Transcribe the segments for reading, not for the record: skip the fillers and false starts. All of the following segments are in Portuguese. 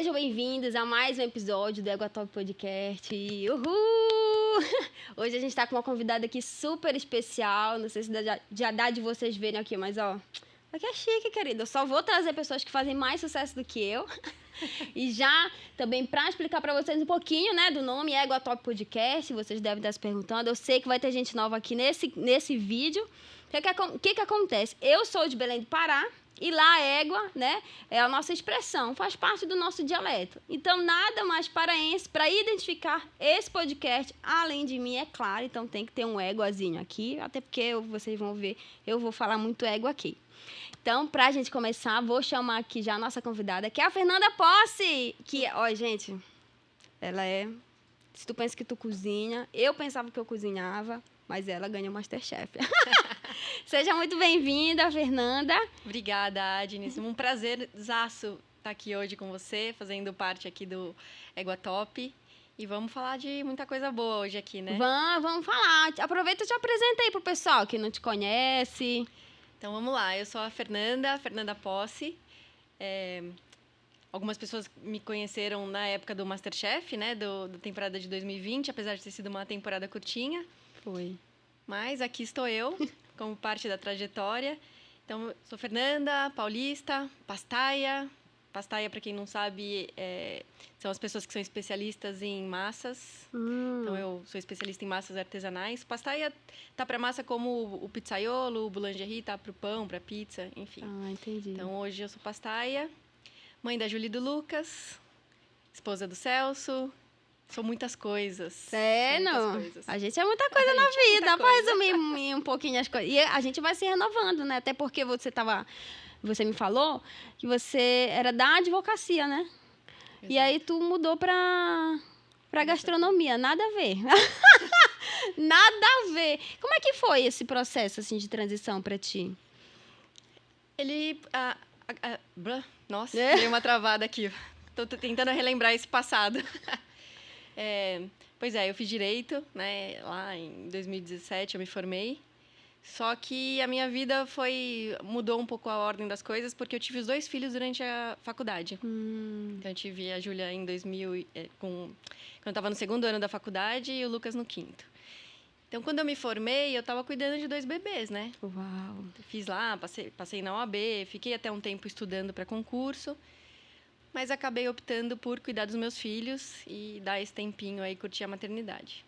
Sejam bem-vindos a mais um episódio do Égua Top Podcast. Uhul! Hoje a gente tá com uma convidada aqui super especial. Não sei se já dá de vocês verem aqui, mas ó, aqui é chique, querida. Eu só vou trazer pessoas que fazem mais sucesso do que eu. E já também para explicar para vocês um pouquinho, né, do nome Égua Top Podcast, vocês devem estar se perguntando. Eu sei que vai ter gente nova aqui nesse vídeo. O que acontece? Eu sou de Belém do Pará. E lá a égua, né, é a nossa expressão, faz parte do nosso dialeto. Então, nada mais paraense para identificar esse podcast, além de mim, é claro. Então, tem que ter um éguazinho aqui, até porque vocês vão ver, eu vou falar muito égua aqui. Então, para a gente começar, vou chamar aqui já a nossa convidada, que é a Fernanda Posse. Que, ó, gente, ela é... Se tu pensa que tu cozinha, eu pensava que eu cozinhava, mas ela ganhou MasterChef. Seja muito bem-vinda, Fernanda. Obrigada, Agnes. Um prazerzaço estar aqui hoje com você, fazendo parte aqui do Égua Top. E vamos falar de muita coisa boa hoje aqui, né? Vamos falar. Aproveita e te apresenta aí pro pessoal que não te conhece. Então, vamos lá. Eu sou a Fernanda Posse. Algumas pessoas me conheceram na época do MasterChef, né? Da temporada de 2020, apesar de ter sido uma temporada curtinha. Foi. Mas aqui estou eu, como parte da trajetória. Então, sou Fernanda, paulista, pastaia. Pastaia, para quem não sabe, são as pessoas que são especialistas em massas. Então, eu sou especialista em massas artesanais. Pastaia tá para massa como o pizzaiolo, o boulangerie tá para o pão, para pizza, enfim. Ah, entendi. Então, hoje eu sou pastaia, mãe da Júlia e do Lucas, esposa do Celso. São muitas coisas. Sério? A gente é muita coisa na vida. Dá pra resumir um pouquinho as coisas. E a gente vai se renovando, né? Até porque você me falou que você era da advocacia, né? Exato. E aí tu mudou pra gastronomia. Nada a ver. Nada a ver. Como é que foi esse processo, assim, de transição pra ti? Nossa, dei uma travada aqui. Tô tentando relembrar esse passado. Pois é, eu fiz Direito, né? Lá em 2017 eu me formei. Só que a minha vida mudou um pouco a ordem das coisas, porque eu tive os 2 filhos durante a faculdade. Então, eu tive a Júlia em 2000, quando eu estava no 2º ano da faculdade, e o Lucas no 5º. Então, quando eu me formei, eu estava cuidando de 2 bebês, né? Uau! Fiz lá, passei na OAB, fiquei até um tempo estudando para concurso. Mas acabei optando por cuidar dos meus filhos e dar esse tempinho aí, curtir a maternidade.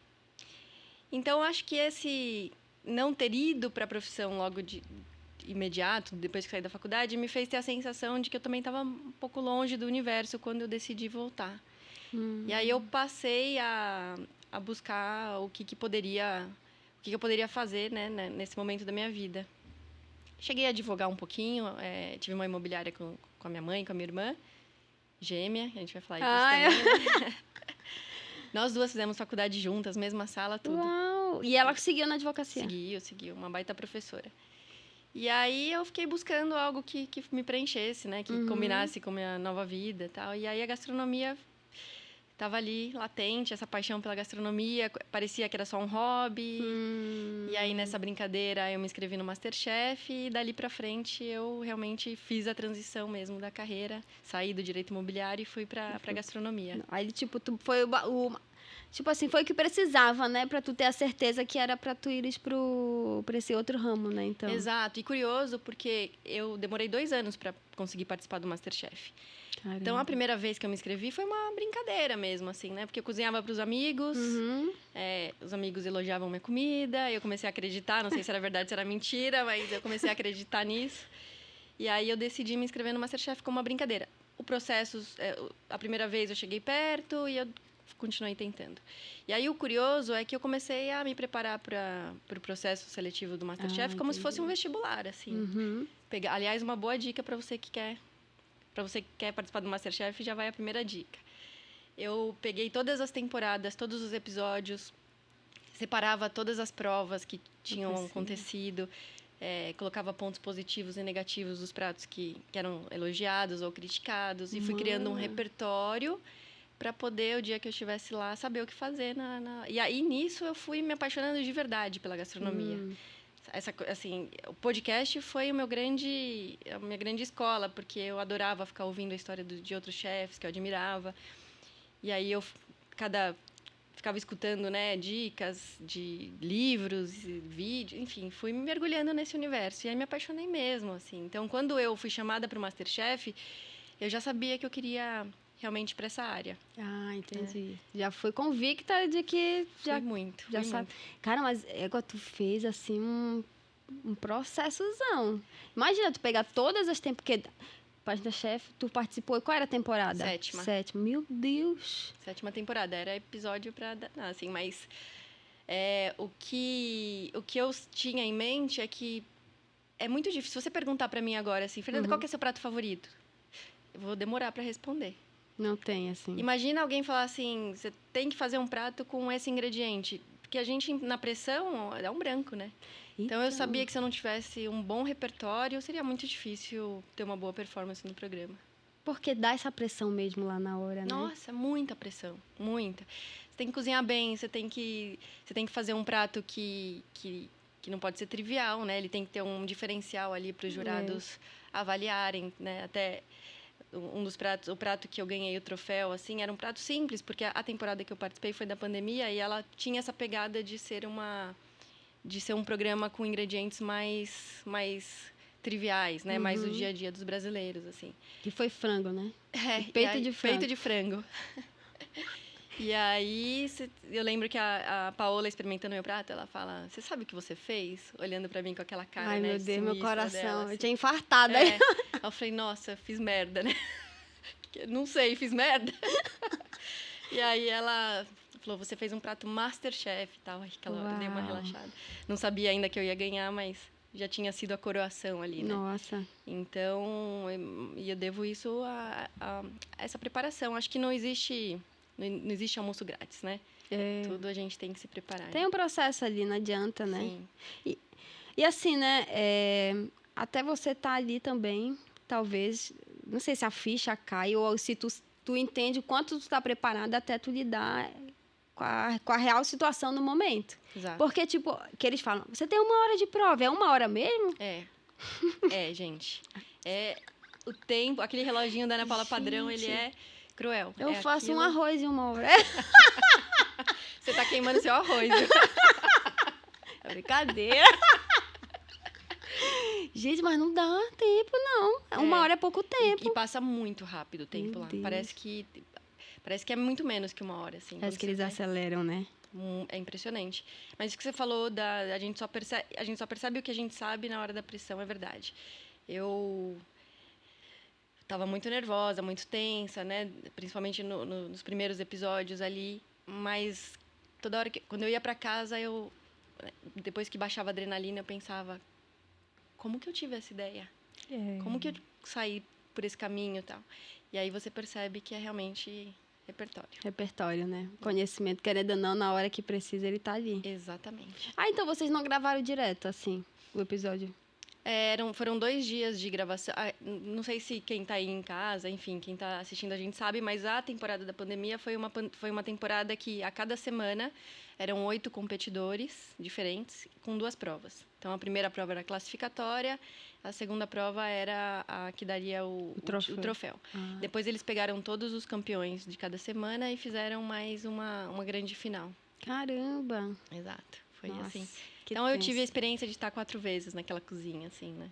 Então, acho que esse não ter ido para a profissão logo de imediato, depois que saí da faculdade, me fez ter a sensação de que eu também estava um pouco longe do universo quando eu decidi voltar. E aí eu passei a buscar o que eu poderia fazer, né, nesse momento da minha vida. Cheguei a advogar um pouquinho, tive uma imobiliária com a minha mãe, com a minha irmã, gêmea, a gente vai falar disso também. Né? Nós 2 fizemos faculdade juntas, mesma sala, tudo. Uau! E ela seguiu na advocacia? Seguiu, uma baita professora. E aí eu fiquei buscando algo que me preenchesse, né? Que combinasse com a minha nova vida e tal. E aí a gastronomia estava ali, latente, essa paixão pela gastronomia. Parecia que era só um hobby. E aí, nessa brincadeira, eu me inscrevi no MasterChef. E dali pra frente, eu realmente fiz a transição mesmo da carreira. Saí do direito imobiliário e fui pra gastronomia. Aí, tipo, tu foi tipo assim, foi o que precisava, né? Pra tu ter a certeza que era pra tu ires pra esse outro ramo, né? Então. Exato. E curioso, porque eu demorei 2 anos pra conseguir participar do MasterChef. Caramba. Então, a primeira vez que eu me inscrevi foi uma brincadeira mesmo, assim, né? Porque eu cozinhava para os amigos, os amigos elogiavam minha comida, eu comecei a acreditar, não sei se era verdade, se era mentira, mas eu comecei a acreditar nisso. E aí eu decidi me inscrever no MasterChef como uma brincadeira. O processo, a primeira vez eu cheguei perto e eu continuei tentando. E aí o curioso é que eu comecei a me preparar para o processo seletivo do MasterChef como se fosse um vestibular, assim. Aliás, uma boa dica para você que quer participar do MasterChef, já vai a primeira dica. Eu peguei todas as temporadas, todos os episódios, separava todas as provas que tinham acontecido, colocava pontos positivos e negativos dos pratos que eram elogiados ou criticados, e fui criando um repertório para poder, o dia que eu estivesse lá, saber o que fazer. E aí, nisso, eu fui me apaixonando de verdade pela gastronomia. assim, o podcast foi a minha grande escola, porque eu adorava ficar ouvindo a história de outros chefes que eu admirava. E aí eu ficava escutando, né, dicas de livros, vídeos, enfim, fui me mergulhando nesse universo. E aí me apaixonei mesmo, assim. Então, quando eu fui chamada para o MasterChef, eu já sabia que eu queria realmente para essa área. Ah, entendi. Já foi convicta de que já Fui muito. Cara, mas tu fez assim um processozão. Imagina tu pegar todas as porque Página Chef, tu participou. Qual era a temporada? 7ª. 7ª. Meu Deus. 7ª temporada. Era episódio pra danar, assim, mas o que eu tinha em mente é que é muito difícil. Se você perguntar pra mim agora, assim, Fernanda, qual que é seu prato favorito? Eu vou demorar pra responder. Não tem, assim. Imagina alguém falar assim, você tem que fazer um prato com esse ingrediente. Porque a gente, na pressão, é um branco, né? Então, eu sabia que se eu não tivesse um bom repertório, seria muito difícil ter uma boa performance no programa. Porque dá essa pressão mesmo lá na hora, né? Nossa, muita pressão, muita. Você tem que cozinhar bem, você tem que fazer um prato que não pode ser trivial, né? Ele tem que ter um diferencial ali para os jurados avaliarem, né? Até um dos pratos, o prato que eu ganhei o troféu, assim, era um prato simples, porque a temporada que eu participei foi da pandemia e ela tinha essa pegada de ser um programa com ingredientes mais triviais, né? Mais do dia a dia dos brasileiros, assim. Que foi frango, né? Peito de frango. Peito de frango. E aí, eu lembro que a Paola, experimentando meu prato, ela fala, você sabe o que você fez? Olhando pra mim com aquela cara, ai, né? Ai, meu Deus, meu coração. Dela, assim. Eu tinha infartado aí. Eu falei, nossa, fiz merda, né? Não sei, fiz merda. E aí ela falou, você fez um prato MasterChef e tal. Aí que ela deu uma relaxada. Não sabia ainda que eu ia ganhar, mas já tinha sido a coroação ali, né? Nossa. Então, eu devo isso a essa preparação. Acho que não existe almoço grátis, né? Tudo a gente tem que se preparar. Tem um processo ali, não adianta, né? Sim. E assim, né? Até você estar ali também, talvez, não sei se a ficha cai ou se tu entende o quanto tu está preparada até tu lidar com a real situação no momento. Exato. Porque, tipo, que eles falam, você tem 1 hora de prova, é 1 hora mesmo? Gente. O tempo, aquele reloginho da Ana Paula padrão, ele é cruel. Eu faço um arroz em 1 hora. Você tá queimando seu arroz. É brincadeira. Gente, mas não dá tempo, não. 1 hora é pouco tempo. E passa muito rápido o tempo lá. Parece que é muito menos que 1 hora, assim. Parece que eles aceleram, né? É impressionante. Mas isso que você falou, a gente só percebe o que a gente sabe na hora da pressão, é verdade. Eu estava muito nervosa, muito tensa, né? Principalmente nos primeiros episódios ali. Mas toda hora quando eu ia para casa, depois que baixava a adrenalina, eu pensava, como que eu tive essa ideia? Como que eu saí por esse caminho e tal? E aí você percebe que é realmente repertório, né? Conhecimento, querendo ou não, na hora que precisa, ele tá ali. Exatamente. Então vocês não gravaram direto, assim, o episódio? Foram 2 dias de gravação. Não sei se quem tá aí em casa, enfim, quem tá assistindo a gente sabe, mas a temporada da pandemia foi uma temporada que a cada semana eram 8 competidores diferentes com 2 provas. Então, a primeira prova era classificatória, a segunda prova era a que daria o troféu. Depois, eles pegaram todos os campeões de cada semana e fizeram mais uma grande final. Caramba! Exato, foi assim. Então, eu tive a experiência de estar 4 vezes naquela cozinha, assim, né?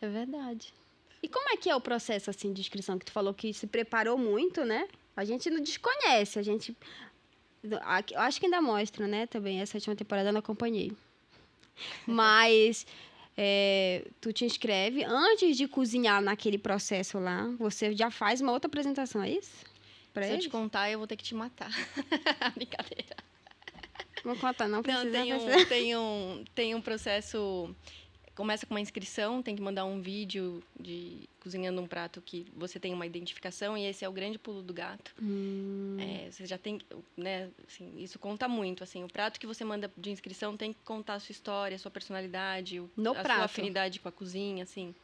É verdade. E como é que é o processo, assim, de inscrição? Que tu falou que se preparou muito, né? A gente não desconhece, eu acho que ainda mostra, né? Também, essa última temporada eu não acompanhei. Mas tu te inscreve, antes de cozinhar naquele processo lá, você já faz uma outra apresentação, é isso? Se eu te contar, eu vou ter que te matar. Brincadeira. Não conta, não precisa. Não, tem um processo. Começa com uma inscrição, tem que mandar um vídeo de cozinhando um prato que você tem uma identificação, e esse é o grande pulo do gato. Você já tem, né, assim, isso conta muito, assim, o prato que você manda de inscrição tem que contar a sua história, a sua personalidade, sua afinidade com a cozinha, assim.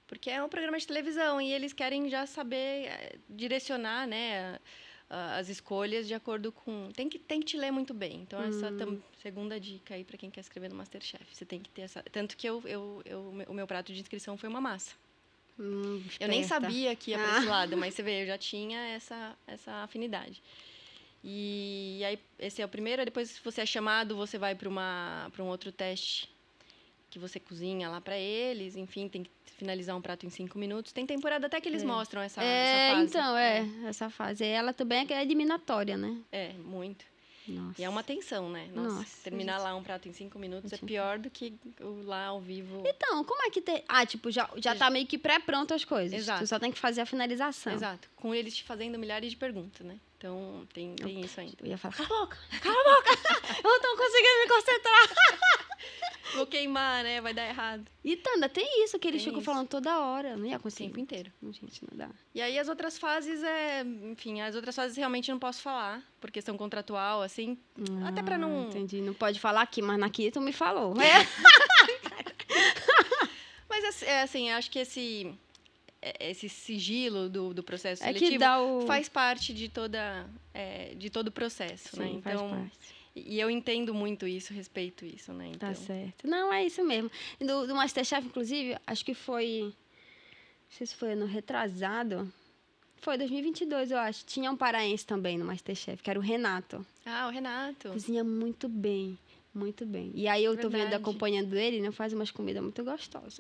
Porque é um programa de televisão e eles querem já saber direcionar, né, as escolhas de acordo com... Tem que te ler muito bem. Então, essa segunda dica aí para quem quer escrever no MasterChef. Você tem que ter essa... Tanto que o meu prato de inscrição foi uma massa. Eu nem sabia que ia para esse lado, mas você vê, eu já tinha essa afinidade. E aí, esse é o primeiro. Depois, se você é chamado, você vai para um outro teste que você cozinha lá para eles. Enfim, tem que finalizar um prato em 5 minutos. Tem temporada até que eles mostram essa fase. Então, essa fase. Ela também é eliminatória, né? Muito. Nossa. E é uma tensão, né? Nossa, terminar lá um prato em 5 minutos é pior do que lá ao vivo. Então, como é que tem... tipo, já tá meio que pré-pronto as coisas. Exato. Tu só tem que fazer a finalização. Exato. Com eles te fazendo milhares de perguntas, né? Então, tem isso ainda. Eu ia falar, cala a boca! Eu não tô conseguindo me concentrar! Vou queimar, né? Vai dar errado. E ainda tem isso que eles ficam falando toda hora. Não ia conseguir. O tempo inteiro. Gente, não dá. E aí, as outras fases Enfim, as outras fases realmente não posso falar, por questão contratual, assim. Até pra não... Entendi. Não pode falar aqui, mas naqui tu me falou. Mas, assim, eu acho que esse sigilo do processo que seletivo dá faz parte de todo o processo, Sim, né? Então, faz parte. E eu entendo muito isso, respeito isso, né? Então... Tá certo. Não, é isso mesmo. Do MasterChef, inclusive, acho que foi... Não sei se foi ano retrasado. Foi 2022, eu acho. Tinha um paraense também no MasterChef, que era o Renato. Ah, o Renato. Cozinha muito bem. Muito bem. E aí eu tô vendo, acompanhando ele, né? Faz umas comidas muito gostosas.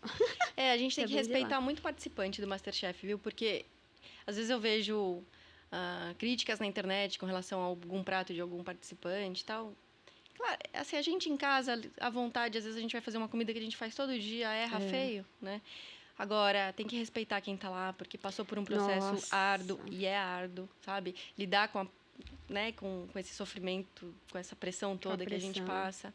A gente tem que respeitar muito o participante do MasterChef, viu? Porque às vezes eu vejo críticas na internet com relação a algum prato de algum participante e tal. Claro, assim, a gente em casa, à vontade, às vezes a gente vai fazer uma comida que a gente faz todo dia, erra feio, né? Agora, tem que respeitar quem tá lá, porque passou por um processo árduo, e é árduo, sabe? Lidar com esse sofrimento, com essa pressão toda que a gente passa.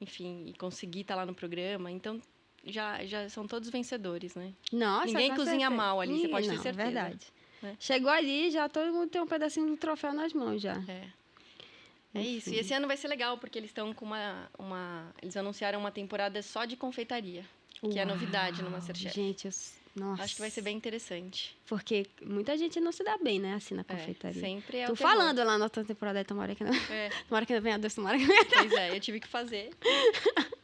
Enfim, e conseguir estar lá no programa. Então, já são todos vencedores, né? Nossa, ninguém cozinha mal ali, você pode ter certeza. É verdade. Né? Chegou ali, já todo mundo tem um pedacinho do troféu nas mãos já. É isso. E esse ano vai ser legal, porque eles estão com eles anunciaram uma temporada só de confeitaria, que é novidade no MasterChef. Gente, nossa. Acho que vai ser bem interessante. Porque muita gente não se dá bem, né? Assim, na confeitaria. Sempre é Tô o falando lá na outra temporada, tomara que não... Tomara que não venha doce, tomara que não venha doce. Pois eu tive que fazer.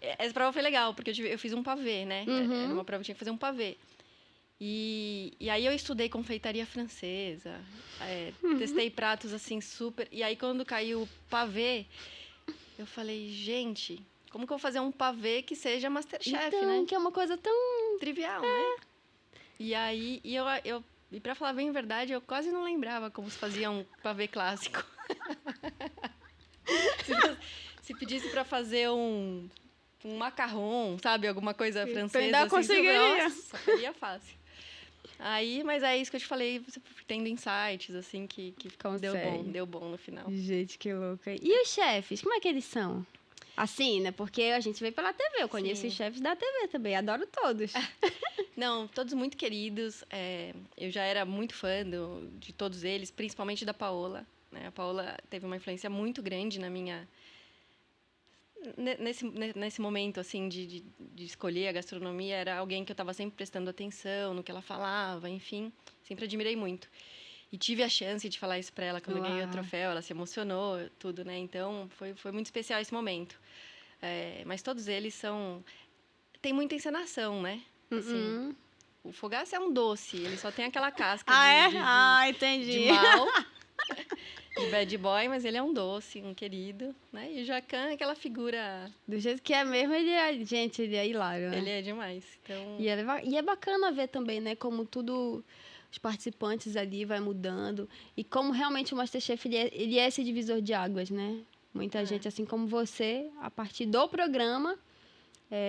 Essa prova foi legal, porque eu fiz um pavê, né? Era uma prova que tinha que fazer um pavê. E aí eu estudei confeitaria francesa, testei pratos assim super... E aí quando caiu o pavê, eu falei, gente, como que eu vou fazer um pavê que seja MasterChef, né? Que é uma coisa tão... trivial, né? E aí, e pra falar bem a verdade, eu quase não lembrava como se fazia um pavê clássico. se pedisse pra fazer um macarrão, sabe? Alguma coisa francesa. Ainda assim, conseguiria. Nossa, seria fácil. Mas é isso que eu te falei, você tendo insights, assim, que deu bom no final. Gente, que louca. E os chefes, como é que eles são? Assim, né? Porque a gente vê pela TV, eu conheço os chefes da TV também, adoro todos. Não, todos muito queridos. Eu já era muito fã de todos eles, principalmente da Paola. Né? A Paola teve uma influência muito grande na minha... Nesse momento, assim, de escolher a gastronomia, era alguém que eu estava sempre prestando atenção no que ela falava, enfim. Sempre admirei muito. E tive a chance de falar isso para ela quando eu ganhei o troféu. Ela se emocionou, tudo, né? Então, foi muito especial esse momento. Mas todos eles são... Tem muita encenação, né? Assim, o Fogaça é um doce. Ele só tem aquela casca entendi. de mal, de bad boy, mas ele é um doce, um querido, né? E o Jacan é aquela figura... Do jeito que é mesmo, ele é hilário, né? Ele é demais. Então... E é bacana ver também, né? Como tudo... Os participantes ali vai mudando. E como realmente o MasterChef, ele é esse divisor de águas, né? Muita gente, assim como você, a partir do programa,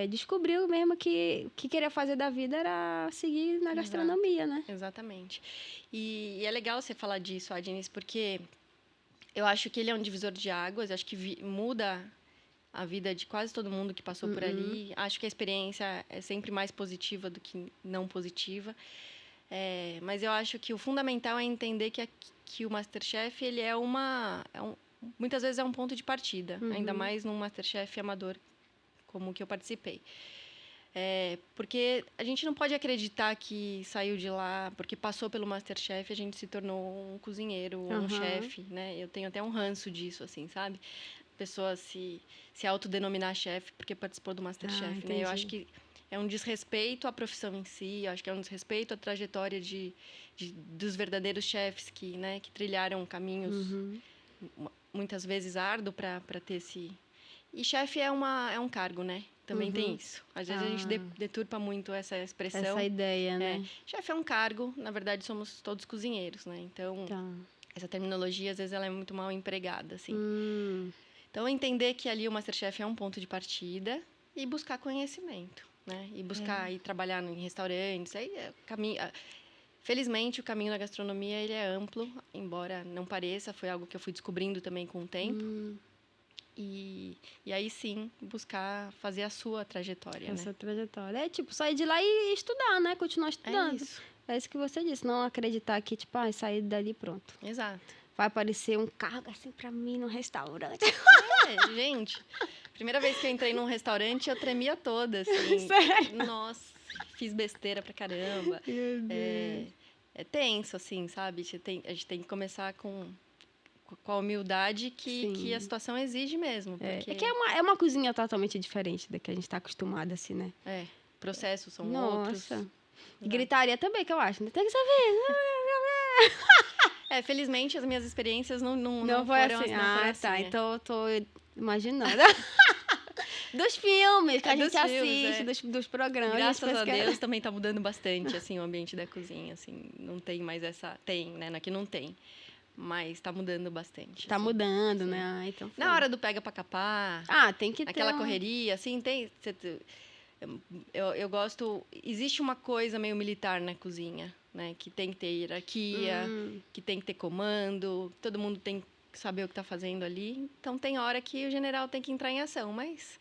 descobriu mesmo que o que queria fazer da vida era seguir na gastronomia, né? Exatamente. E é legal você falar disso, Adnis, porque eu acho que ele é um divisor de águas, acho que muda a vida de quase todo mundo que passou por ali. Acho que a experiência é sempre mais positiva do que não positiva. Mas eu acho que o fundamental é entender que o MasterChef, ele muitas vezes é um ponto de partida, ainda mais num MasterChef amador como o que eu participei. Porque a gente não pode acreditar que saiu de lá, porque passou pelo MasterChef, a gente se tornou um cozinheiro, um chefe, né? Eu tenho até um ranço disso, assim, sabe? Pessoa se autodenominar chefe porque participou do MasterChef, né? Eu acho que é um desrespeito à profissão em si, eu acho que é um desrespeito à trajetória dos verdadeiros chefes que trilharam caminhos muitas vezes árduos para ter esse... E chefe é um cargo, né? Também tem isso. Às vezes a gente deturpa muito essa expressão. Essa ideia, né? Chefe é um cargo, na verdade somos todos cozinheiros, né? Então, essa terminologia, às vezes, ela é muito mal empregada, assim. Então, entender que ali o MasterChef é um ponto de partida e buscar conhecimento, né? E buscar ir trabalhar em restaurantes. Aí felizmente, o caminho da gastronomia ele é amplo, embora não pareça. Foi algo que eu fui descobrindo também com o tempo. E aí, sim, buscar fazer a sua trajetória, Essa trajetória. É tipo, sair de lá e estudar, né? Continuar estudando. É isso que você disse. Não acreditar que, tipo, sair dali pronto. Exato. Vai aparecer um cargo assim pra mim no restaurante. Gente. Primeira vez que eu entrei num restaurante, eu tremia toda, assim. Sério? Nossa, fiz besteira pra caramba. É tenso, assim, sabe? A gente tem que começar com a humildade que a situação exige mesmo. Porque... É que é uma cozinha totalmente diferente da que a gente tá acostumado, assim, né? Processos são outros. Nossa. E gritaria também, que eu acho. Né? Tem que saber. Felizmente, as minhas experiências não foi foram assim. Não foram assim, tá. Então, eu tô imaginando. Dos filmes que a gente assiste, dos programas. Graças a Deus, também tá mudando bastante, assim, o ambiente da cozinha, assim. Não tem mais essa... Tem, né? Aqui não tem. Mas tá mudando bastante. Tá assim. Mudando, né? Então, na hora do pega pra capar. Tem que ter. Aquela correria, assim, tem... Eu gosto... Existe uma coisa meio militar na cozinha, né? Que tem que ter hierarquia, que tem que ter comando, todo mundo tem que saber o que tá fazendo ali. Então, tem hora que o general tem que entrar em ação, mas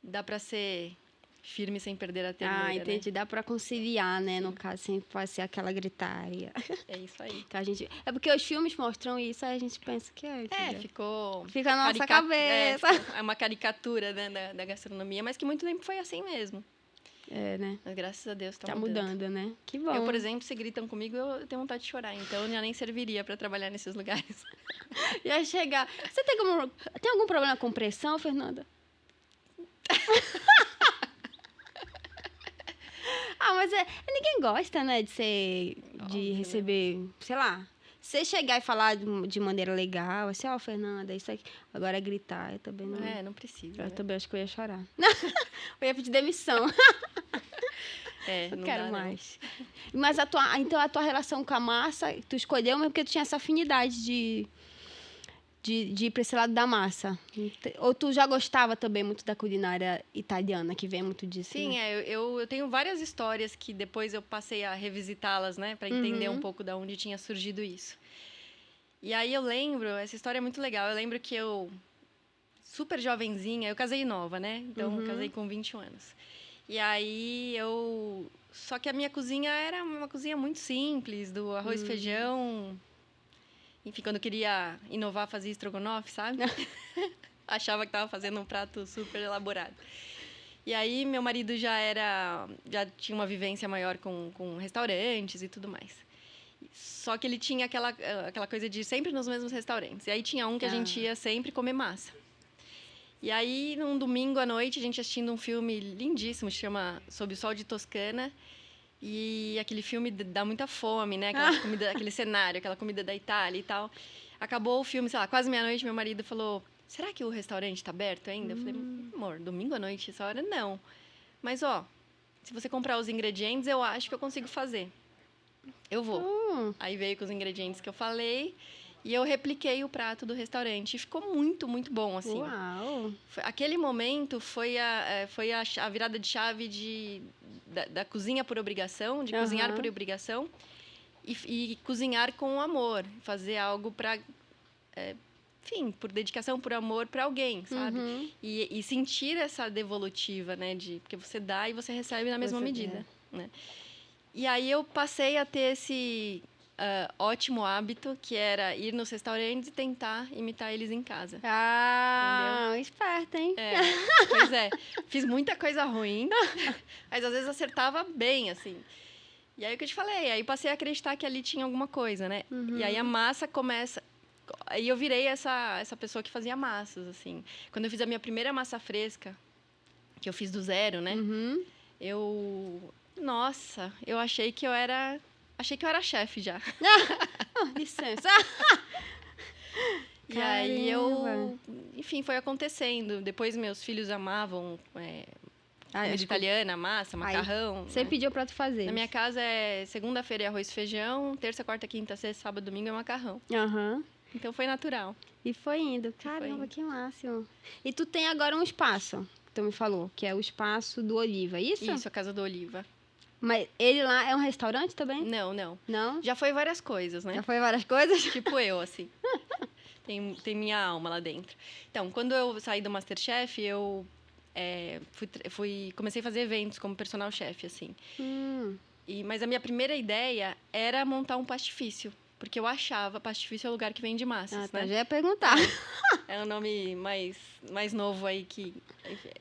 dá pra ser firme sem perder a ternura, entendi. né? Dá pra conciliar, né? No caso, sem fazer aquela gritaria. É isso aí. É porque os filmes mostram isso, aí a gente pensa que fica na nossa cabeça. É uma caricatura, né, da gastronomia, mas que muito tempo foi assim mesmo. Né? Mas graças a Deus tá mudando, né? Que bom. Eu, por exemplo, se gritam comigo, eu tenho vontade de chorar. Então, eu já nem serviria para trabalhar nesses lugares. Ia chegar... Você tem algum problema com pressão, Fernanda? Mas ninguém gosta, né, de receber, sei lá, você chegar e falar de maneira legal, assim, Fernanda, isso aqui, agora gritar, eu também não... não precisa. Eu também acho que eu ia chorar. Eu ia pedir demissão. Não quero mais. Mas então a tua relação com a massa, tu escolheu mesmo porque tu tinha essa afinidade de ir para esse lado da massa. Ou tu já gostava também muito da culinária italiana, que vem muito disso? Sim, né? Eu tenho várias histórias que depois eu passei a revisitá-las, né? Para entender um pouco de onde tinha surgido isso. E aí eu lembro, essa história é muito legal, eu lembro que eu, super jovenzinha, eu casei nova, né? Então, eu casei com 21 anos. E aí só que a minha cozinha era uma cozinha muito simples, do arroz e feijão... Enfim, quando eu queria inovar, fazia estrogonofe, sabe? Achava que estava fazendo um prato super elaborado. E aí, meu marido já tinha uma vivência maior com restaurantes e tudo mais. Só que ele tinha aquela coisa de ir sempre nos mesmos restaurantes. E aí, tinha um que a gente ia sempre comer massa. E aí, num domingo à noite, a gente assistindo um filme lindíssimo, chama Sob o Sol de Toscana. E aquele filme dá muita fome, né? Aquele cenário, aquela comida da Itália e tal. Acabou o filme, sei lá, quase meia-noite, meu marido falou, será que o restaurante está aberto ainda? Eu falei, amor, domingo à noite, essa hora, não. Mas, se você comprar os ingredientes, eu acho que eu consigo fazer. Eu vou. Aí veio com os ingredientes que eu falei e eu repliquei o prato do restaurante. E ficou muito, muito bom, assim. Uau! Aquele momento foi a virada de chave da cozinha por obrigação, de cozinhar por obrigação e cozinhar com amor, fazer algo para, enfim, por dedicação, por amor para alguém, sabe? E sentir essa devolutiva, né? Porque você dá e você recebe na mesma medida, né? E aí eu passei a ter ótimo hábito, que era ir nos restaurantes e tentar imitar eles em casa. Ah, esperta, hein? Pois é. Fiz muita coisa ruim, mas às vezes acertava bem, assim. E aí o que eu te falei, aí passei a acreditar que ali tinha alguma coisa, né? E aí a massa começa... Aí eu virei essa pessoa que fazia massas, assim. Quando eu fiz a minha primeira massa fresca, que eu fiz do zero, né? Nossa, eu achei que eu era chefe já. Licença. E aí enfim, foi acontecendo. Depois meus filhos amavam comida italiana, massa, macarrão. Você pediu pra tu fazer. Na minha casa é segunda-feira é arroz e feijão, terça, quarta, quinta, sexta, sábado, domingo é macarrão. Então foi natural. E foi indo. Caramba, que máximo. E tu tem agora um espaço, que tu me falou, que é o espaço do Oliva, é isso? Isso, a Casa do Oliva. Mas ele lá é um restaurante também? Não, não. Não? Já foi várias coisas, né? Já foi várias coisas? Tipo eu, assim. Tem minha alma lá dentro. Então, quando eu saí do MasterChef, eu comecei a fazer eventos como personal chef, assim. Mas a minha primeira ideia era montar um pastifício. Porque eu achava pastifício é o lugar que vende massas, né? Já ia perguntar. É um nome mais novo aí que...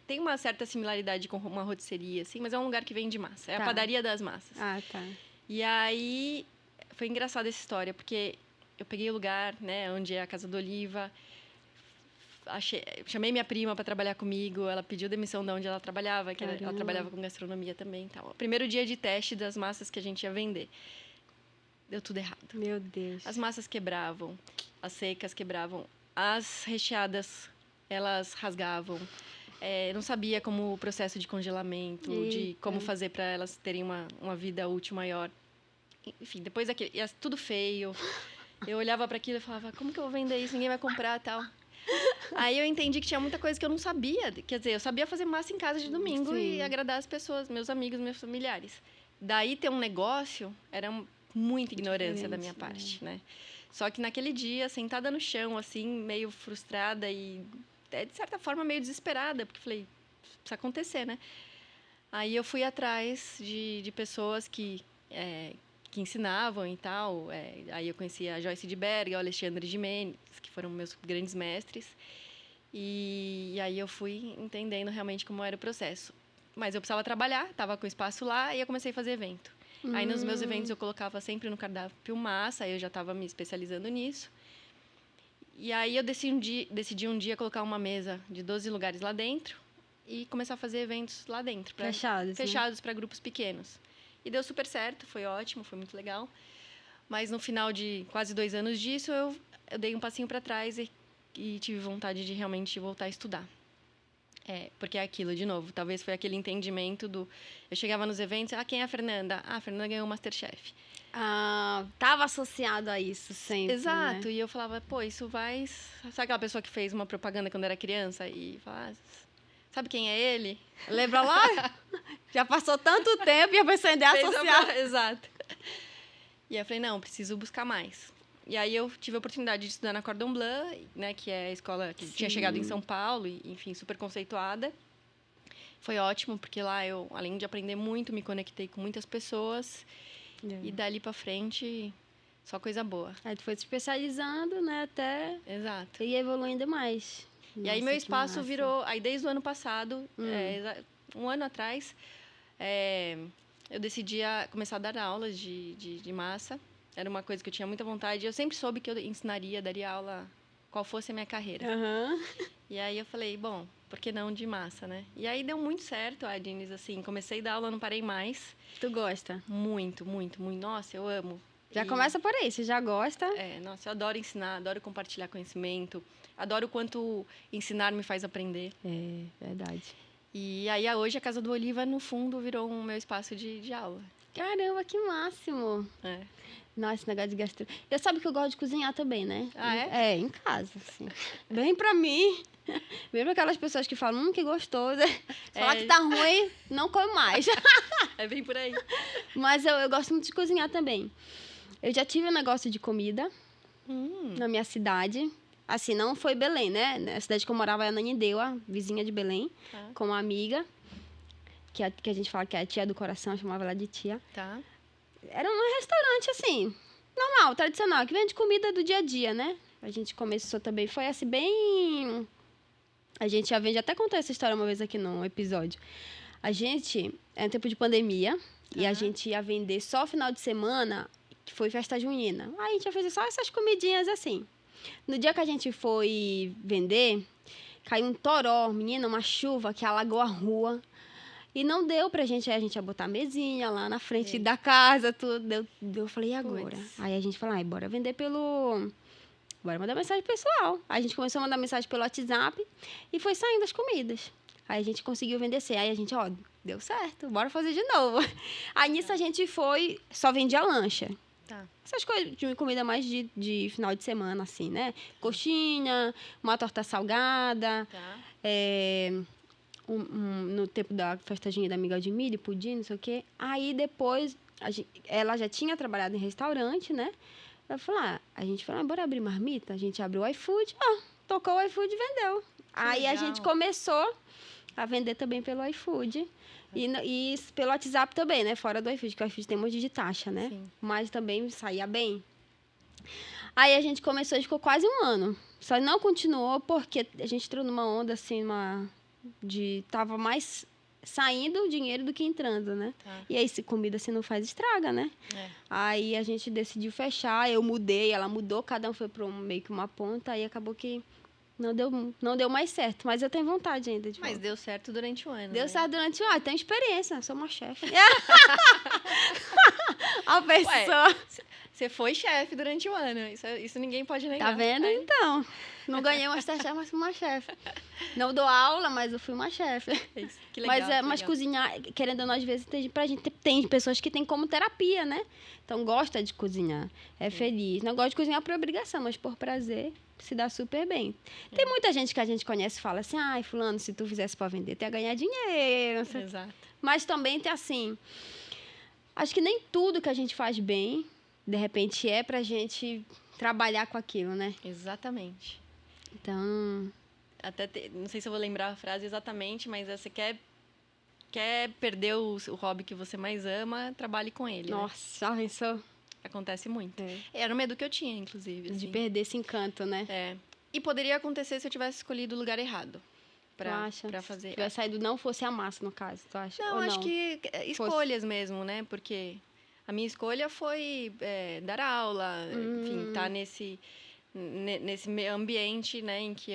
Tem uma certa similaridade com uma rotisseria, assim, mas é um lugar que vende massa. É a padaria das massas. Tá. E aí, foi engraçada essa história, porque eu peguei o lugar, né, onde é a Casa do Oliva, chamei minha prima para trabalhar comigo, ela pediu demissão de onde ela trabalhava, que ela trabalhava com gastronomia também e tal. Primeiro dia de teste das massas que a gente ia vender. Deu tudo errado. Meu Deus. As massas quebravam, as secas quebravam, as recheadas, elas rasgavam. Não sabia como o processo de congelamento, de como fazer para elas terem uma vida útil maior. Enfim, depois daquilo, tudo feio. Eu olhava para aquilo e falava, como que eu vou vender isso? Ninguém vai comprar e tal. Aí eu entendi que tinha muita coisa que eu não sabia. Quer dizer, eu sabia fazer massa em casa de domingo e agradar as pessoas, meus amigos, meus familiares. Daí ter um negócio era muita ignorância da minha parte, né? Só que naquele dia, sentada no chão, assim, meio frustrada e, de certa forma, meio desesperada, porque falei, precisa acontecer, né? Aí eu fui atrás de pessoas que ensinavam e tal. Aí eu conheci a Joyce de Berga, o Alexandre Gimenez, que foram meus grandes mestres. E aí eu fui entendendo realmente como era o processo. Mas eu precisava trabalhar, estava com espaço lá, e eu comecei a fazer evento. Aí nos meus eventos eu colocava sempre no cardápio massa, aí eu já estava me especializando nisso. E aí eu decidi um dia colocar uma mesa de 12 lugares lá dentro e começar a fazer eventos lá dentro. Fechados para grupos pequenos. E deu super certo, foi ótimo, foi muito legal. Mas no final de quase 2 anos disso, eu dei um passinho para trás e tive vontade de realmente voltar a estudar. Porque é aquilo, de novo, talvez foi aquele entendimento eu chegava nos eventos, quem é a Fernanda? A Fernanda ganhou o MasterChef. Tava associado a isso sempre, exato, né? E eu falava, isso vai... Sabe aquela pessoa que fez uma propaganda quando era criança e fala, sabe quem é ele? Lembra lá? Já passou tanto tempo e a pessoa ainda é associada. Exato. E aí eu falei, não, preciso buscar mais. E aí eu tive a oportunidade de estudar na Cordon Bleu, né, que é a escola que tinha chegado em São Paulo, e, enfim, super conceituada. Foi ótimo, porque lá eu, além de aprender muito, me conectei com muitas pessoas. E dali pra frente, só coisa boa. Aí tu foi se especializando, né, até... Exato. E evoluindo mais. E aí meu espaço virou... Aí desde o ano passado, um ano atrás, eu decidi começar a dar aulas de massa. Era uma coisa que eu tinha muita vontade. Eu sempre soube que eu ensinaria, daria aula, qual fosse a minha carreira. E aí eu falei, bom, por que não de massa, né? E aí deu muito certo, Diniz, assim. Comecei a dar aula, não parei mais. Tu gosta? Muito, muito, muito. Nossa, eu amo. Já começa por aí, você já gosta? Nossa, eu adoro ensinar, adoro compartilhar conhecimento. Adoro o quanto ensinar me faz aprender. Verdade. E aí hoje a Casa do Oliva, no fundo, virou o meu espaço de aula. Caramba, que máximo! Nossa, esse negócio de gastronomia. Eu sabe que eu gosto de cozinhar também, né? Em casa, assim. Bem pra mim. Mesmo aquelas pessoas que falam, que gostoso. Se falar que tá ruim, não come mais. É bem por aí. Mas eu gosto muito de cozinhar também. Eu já tive um negócio de comida na minha cidade. Assim, não foi Belém, né? A cidade que eu morava é Ananindeua, vizinha de Belém, com uma amiga, que a gente fala que é a tia do coração, eu chamava ela de tia. Tá. Era um restaurante, assim, normal, tradicional, que vende comida do dia a dia, né? A gente começou também, foi assim, bem... A gente já vende, até contar essa história uma vez aqui no episódio. A gente, é um tempo de pandemia, e a gente ia vender só final de semana, que foi festa junina. Aí a gente ia fazer só essas comidinhas assim. No dia que a gente foi vender, caiu um toró, menina, uma chuva que alagou a rua. E não deu pra gente, aí a gente ia botar a mesinha lá na frente da casa, tudo. Eu falei, e agora? Aí a gente falou, bora vender pelo... Bora mandar mensagem pessoal. Aí a gente começou a mandar mensagem pelo WhatsApp e foi saindo as comidas. Aí a gente conseguiu vender 100. Aí a gente, deu certo, bora fazer de novo. Aí nisso a gente foi, só vendia lancha. Tá. Essas coisas de comida mais de final de semana, assim, né? Coxinha, uma torta salgada. Tá. No tempo da festadinha da amiga de milho, pudim, não sei o quê. Aí depois, ela já tinha trabalhado em restaurante, né? A gente falou, bora abrir marmita? A gente abriu o iFood, tocou o iFood e vendeu. Aí legal. A gente começou a vender também pelo iFood. E pelo WhatsApp também, né? Fora do iFood, que o iFood tem um monte de taxa, né? Sim. Mas também saía bem. Aí a gente começou, ficou quase um ano. Só não continuou porque a gente entrou numa onda, assim, tava mais saindo o dinheiro do que entrando, né? Tá. E aí, se comida assim não faz, estraga, né? Aí a gente decidiu fechar, eu mudei, ela mudou, cada um foi para meio que uma ponta, aí acabou que não deu mais certo. Mas eu tenho vontade ainda de volta. Mas deu certo durante o ano. Deu certo durante o ano. Tenho experiência, sou uma chefe. A pessoa... Você foi chefe durante o ano. Isso ninguém pode negar. Tá vendo? Aí. Então. Não ganhei uma Masterchef, mas fui uma chefe. Não dou aula, mas eu fui uma chefe. Que legal, mas cozinhar, querendo ou não, às vezes, tem pessoas que têm como terapia, né? Então, gosta de cozinhar. É feliz. Não gosta de cozinhar por obrigação, mas por prazer, se dá super bem. Tem muita gente que a gente conhece e fala assim, fulano, se tu fizesse pra vender, tu ia ganhar dinheiro. Exato. Mas também tem assim... Acho que nem tudo que a gente faz bem, de repente, é pra gente trabalhar com aquilo, né? Exatamente. Então... não sei se eu vou lembrar a frase exatamente, mas você quer perder o hobby que você mais ama, trabalhe com ele. Nossa, né? Isso... Acontece muito. Era um medo que eu tinha, inclusive. De perder esse encanto, né? E poderia acontecer se eu tivesse escolhido o lugar errado. Pra fazer. Se tivesse saído, não fosse a massa, no caso, tu acha? Não, acho que escolhas mesmo, né? Porque a minha escolha foi dar aula, enfim, estar nesse ambiente, né, em que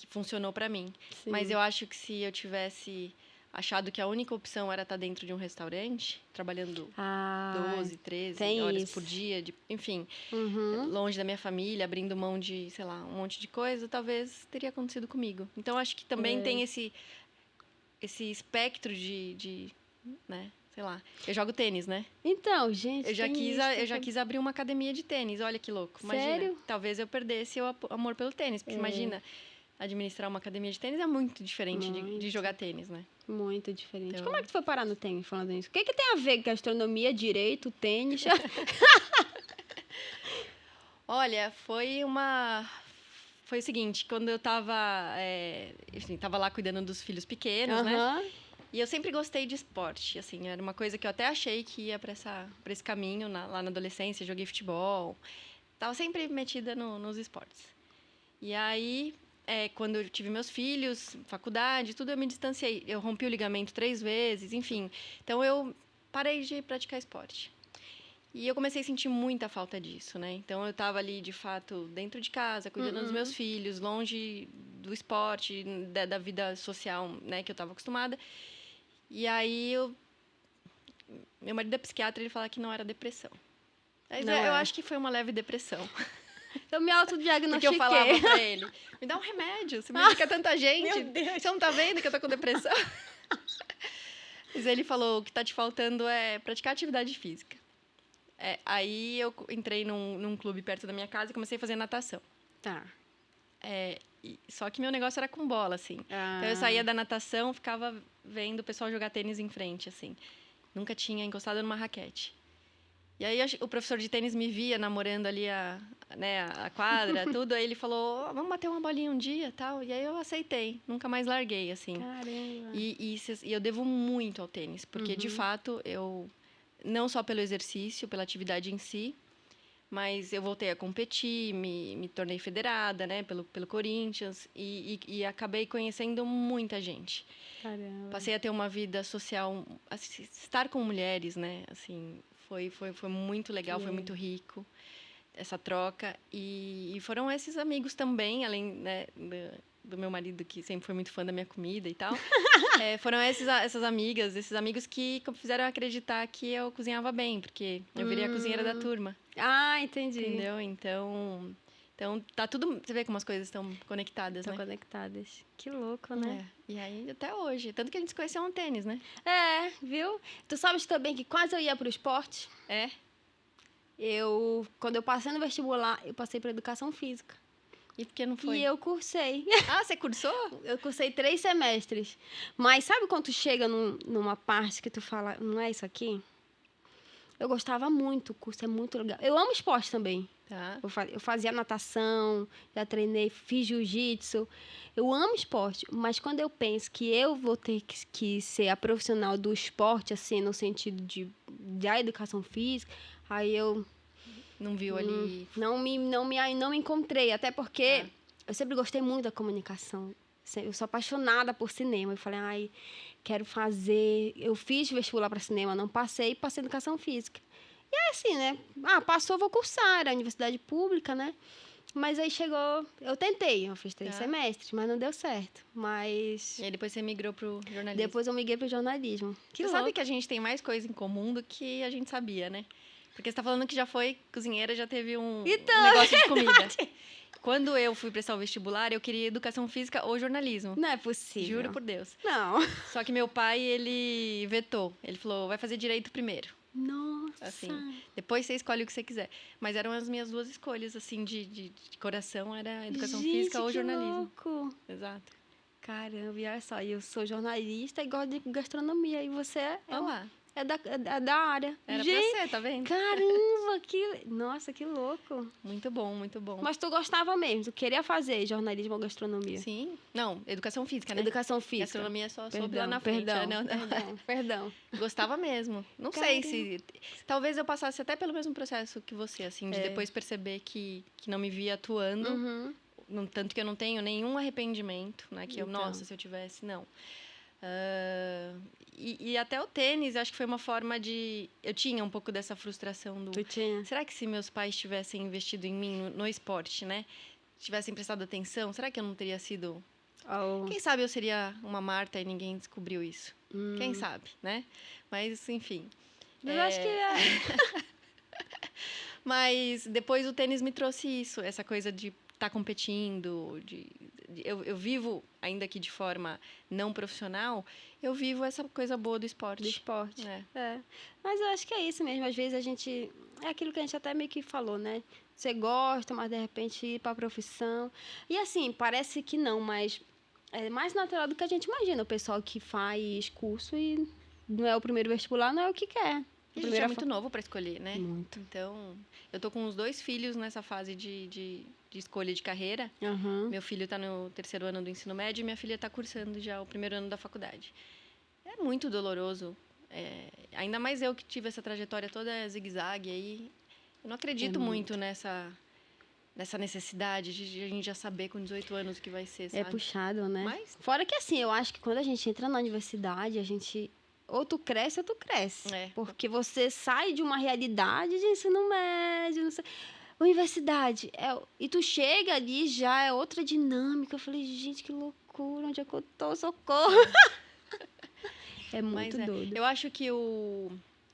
funcionou pra mim. Sim. Mas eu acho que se eu tivesse achado que a única opção era estar dentro de um restaurante, trabalhando 12, 13 horas por dia, enfim, longe da minha família, abrindo mão de, sei lá, um monte de coisa, talvez teria acontecido comigo. Então, acho que também tem esse espectro de, né, sei lá. Eu jogo tênis, né? Então, gente... Eu já quis abrir uma academia de tênis, olha que louco. Imagina, sério? Talvez eu perdesse o amor pelo tênis, porque imagina... Administrar uma academia de tênis é muito diferente de jogar tênis, né? Muito diferente. Então... Como é que tu foi parar no tênis falando isso? O que tem a ver com gastronomia, direito, tênis? Olha, foi o seguinte, quando eu tava lá cuidando dos filhos pequenos, né? E eu sempre gostei de esporte, assim, era uma coisa que eu até achei que ia pra esse caminho lá na adolescência, joguei futebol, tava sempre metida nos esportes. E aí... quando eu tive meus filhos, faculdade, tudo, eu me distanciei. Eu rompi o ligamento 3 vezes, enfim. Então, eu parei de praticar esporte. E eu comecei a sentir muita falta disso, né? Então, eu estava ali, de fato, dentro de casa, cuidando dos meus filhos, longe do esporte, da vida social, né, que eu estava acostumada. E aí, meu marido é psiquiatra, ele fala que não era depressão. Mas eu acho que foi uma leve depressão. Eu me autodiagnostiquei. Porque eu falava pra ele, me dá um remédio, você me indica tanta gente. Meu Deus. Você não tá vendo que eu tô com depressão? Mas ele falou, o que tá te faltando é praticar atividade física. Aí eu entrei num clube perto da minha casa e comecei a fazer natação. Tá. Só que meu negócio era com bola, assim. Então eu saía da natação, ficava vendo o pessoal jogar tênis em frente, assim. Nunca tinha encostado numa raquete. E aí o professor de tênis me via namorando ali a quadra, tudo. Aí ele falou, vamos bater uma bolinha um dia, tal. E aí eu aceitei, nunca mais larguei, assim. Caramba. E eu devo muito ao tênis, porque de fato não só pelo exercício, pela atividade em si, mas eu voltei a competir, me tornei federada, né, pelo Corinthians, e acabei conhecendo muita gente. Caramba. Passei a ter uma vida social, assim, estar com mulheres, né, assim, foi muito legal, foi muito rico essa troca. E foram esses amigos também, além, né, do meu marido, que sempre foi muito fã da minha comida e tal. Foram essas amigas, esses amigos que fizeram acreditar que eu cozinhava bem, porque eu virei a cozinheira da turma. Ah, entendi. Entendeu? Então tá tudo... Você vê como as coisas estão conectadas, né? Estão conectadas. Que louco, né? E aí, até hoje. Tanto que a gente se conheceu no tênis, né? Viu? Tu sabes também que quase eu ia pro esporte? Quando eu passei no vestibular, eu passei para educação física. E por que não foi? E eu cursei. Ah, você cursou? Eu cursei 3 semestres. Mas sabe quando tu chega numa parte que tu fala, não é isso aqui? Eu gostava muito, o curso é muito legal. Eu amo esporte também. Tá. Eu fazia natação, já treinei, fiz jiu-jitsu. Eu amo esporte, mas quando eu penso que eu vou ter que ser a profissional do esporte, assim, no sentido da educação física, aí eu... Não viu ali... Não me encontrei, até porque eu sempre gostei muito da comunicação. Eu sou apaixonada por cinema. Eu falei, quero fazer... Eu fiz vestibular para cinema, não passei educação física. E é assim, né? Passou, vou cursar, era universidade pública, né? Mas aí chegou... Eu tentei, eu fiz 3 semestres, mas não deu certo. Mas... E aí depois você migrou pro jornalismo. Depois eu migrei pro jornalismo. Você sabe que a gente tem mais coisa em comum do que a gente sabia, né? Porque você tá falando que já foi cozinheira, já teve um negócio de comida. Quando eu fui prestar o vestibular, eu queria educação física ou jornalismo. Não é possível. Juro por Deus. Não. Só que meu pai, ele vetou. Ele falou, vai fazer direito primeiro. Nossa. Assim, depois você escolhe o que você quiser. Mas eram as minhas 2 escolhas, assim, de coração. Era educação física ou jornalismo. Louco. Exato. Caramba, e olha só, eu sou jornalista e gosto de gastronomia. E você é da área. Era pra ser, tá vendo? Caramba, nossa, que louco. Muito bom, muito bom. Mas tu gostava mesmo, tu queria fazer jornalismo ou gastronomia? Sim. Não, educação física, né? Educação física. Gastronomia só soube lá na frente. Perdão. Gostava mesmo. Não sei se... Talvez eu passasse até pelo mesmo processo que você, assim, de depois perceber que não me via atuando. Tanto que eu não tenho nenhum arrependimento, né? Que nossa, se eu tivesse, não. E até o tênis, acho que foi uma forma de... Eu tinha um pouco dessa frustração do... Tu tinha? Será que se meus pais tivessem investido em mim no esporte, né? Tivessem prestado atenção, será que eu não teria sido... Quem sabe eu seria uma Marta e ninguém descobriu isso? Quem sabe, né? Mas, enfim. Eu acho que Mas depois o tênis me trouxe isso, essa coisa de estar competindo, eu vivo, ainda que de forma não profissional, eu vivo essa coisa boa do esporte. Do esporte. Mas eu acho que é isso mesmo. Às vezes a gente... É aquilo que a gente até meio que falou, né? Você gosta, mas de repente ir para a profissão. E assim, parece que não, mas é mais natural do que a gente imagina. O pessoal que faz curso e não é o primeiro vestibular, não é o que quer. E a gente é muito novo para escolher, né? Muito. Então, eu tô com os 2 filhos nessa fase de escolha de carreira. Meu filho tá no 3º ano do ensino médio e minha filha tá cursando já o 1º ano da faculdade. É muito doloroso. Ainda mais eu que tive essa trajetória toda zigue-zague aí. Eu não acredito muito nessa necessidade de a gente já saber com 18 anos o que vai ser, sabe? É puxado, né? Mas... Fora que assim, eu acho que quando a gente entra na universidade, a gente... Ou tu cresce ou tu cresce. Porque você sai de uma realidade de ensino médio, não sei... Universidade. E tu chega ali, já é outra dinâmica. Eu falei, gente, que loucura, onde é que eu tô? Socorro! É muito doido. Eu acho que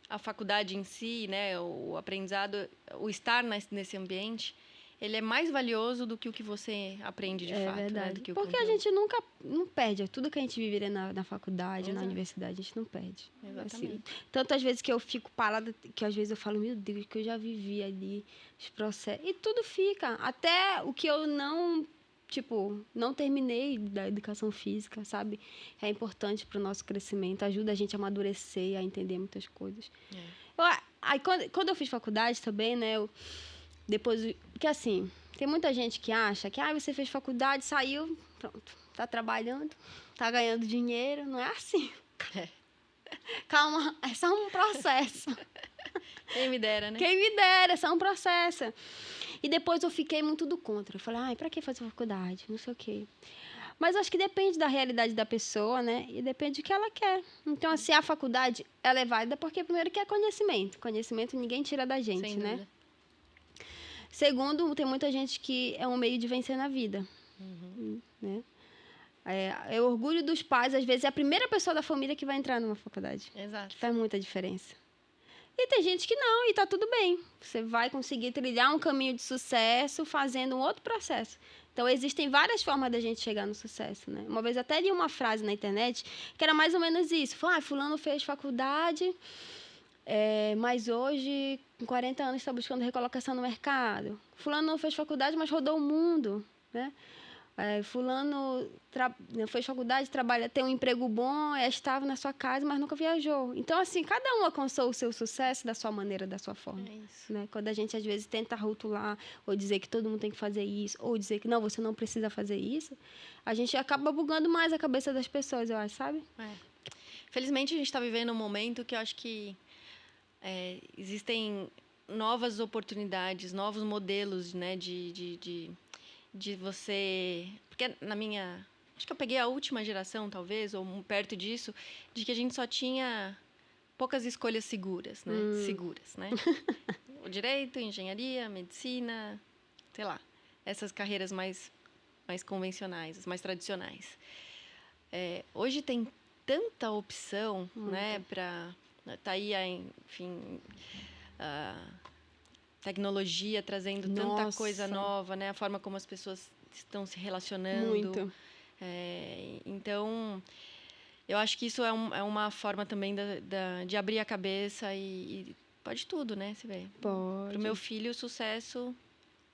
a faculdade em si, né, o aprendizado, o estar nesse ambiente, ele é mais valioso do que o que você aprende de fato. Verdade. Né, do que porque a gente nunca não perde. Tudo que a gente vive na faculdade, na universidade, a gente não perde. Exatamente. Assim, tantas vezes que eu fico parada, que às vezes eu falo, meu Deus, que eu já vivi ali, os processos. E tudo fica. Até o que eu não terminei da educação física, sabe? É importante para o nosso crescimento, ajuda a gente a amadurecer, a entender muitas coisas. Aí, quando eu fiz faculdade também, né, depois... Porque, assim, tem muita gente que acha que você fez faculdade, saiu, pronto, tá trabalhando, tá ganhando dinheiro. Não é assim. Calma, é só um processo. Quem me dera, né? Quem me dera, é só um processo. E depois eu fiquei muito do contra. Eu falei, pra que fazer faculdade? Não sei o quê. Mas acho que depende da realidade da pessoa, né? E depende do que ela quer. Então, assim, a faculdade, ela é válida porque, primeiro, que é conhecimento. Conhecimento ninguém tira da gente, Sem né? dúvida. Segundo, tem muita gente que é um meio de vencer na vida. Né? É o orgulho dos pais, às vezes, é a primeira pessoa da família que vai entrar numa faculdade. Exato. Que faz muita diferença. E tem gente que não, e tá tudo bem. Você vai conseguir trilhar um caminho de sucesso fazendo um outro processo. Então, existem várias formas da gente chegar no sucesso, né? Uma vez até li uma frase na internet que era mais ou menos isso. Falou, fulano fez faculdade, mas hoje, com 40 anos, está buscando recolocação no mercado. Fulano não fez faculdade, mas rodou o mundo, né? Fulano fez faculdade, tem um emprego bom, é estável na sua casa, mas nunca viajou. Então, assim, cada um alcançou o seu sucesso da sua maneira, da sua forma. É isso. Né? Quando a gente, às vezes, tenta rotular ou dizer que todo mundo tem que fazer isso, ou dizer que não, você não precisa fazer isso, a gente acaba bugando mais a cabeça das pessoas, eu acho, sabe? Felizmente, a gente está vivendo um momento que eu acho que existem novas oportunidades, novos modelos, né, de você... Porque na minha... Acho que eu peguei a última geração, talvez, ou perto disso, de que a gente só tinha poucas escolhas seguras, né? Seguras, né? O direito, engenharia, medicina, sei lá. Essas carreiras mais convencionais, as mais tradicionais. Hoje tem tanta opção, né? Tá aí, enfim... tecnologia trazendo tanta coisa nova, né? A forma como as pessoas estão se relacionando. Muito. Então, eu acho que isso é uma forma também de abrir a cabeça e pode tudo, né? Você vê. Pode. Pro meu filho, o sucesso, não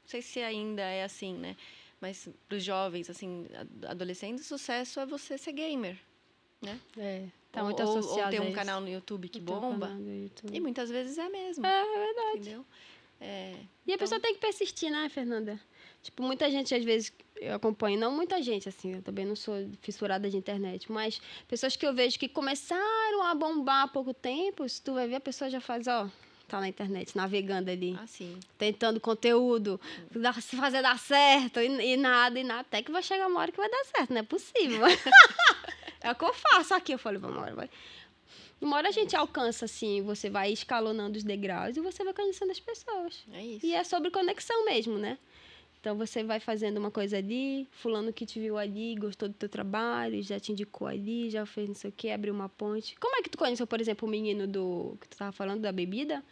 sei se ainda é assim, né? Mas pros jovens, assim, adolescentes, o sucesso é você ser gamer, né? Tá muito associado ou ter um canal no YouTube que bomba. E muitas vezes é mesmo. É verdade. Entendeu? E a pessoa tem que persistir, né, Fernanda? Tipo, muita gente, às vezes, eu acompanho, não muita gente, assim, eu também não sou fissurada de internet, mas pessoas que eu vejo que começaram a bombar há pouco tempo, se tu vai ver, a pessoa já faz, tá na internet, navegando ali. Sim. Tentando conteúdo, se fazer dar certo, e nada, até que vai chegar uma hora que vai dar certo, não é possível. É o que eu faço aqui, eu falei, vamos embora, vai. Uma hora a gente alcança, assim, você vai escalonando os degraus e você vai conhecendo as pessoas. É isso. E é sobre conexão mesmo, né? Então, você vai fazendo uma coisa ali, fulano que te viu ali, gostou do teu trabalho, já te indicou ali, já fez não sei o quê, abriu uma ponte. Como é que tu conheceu, por exemplo, o menino que tu tava falando, da bebida?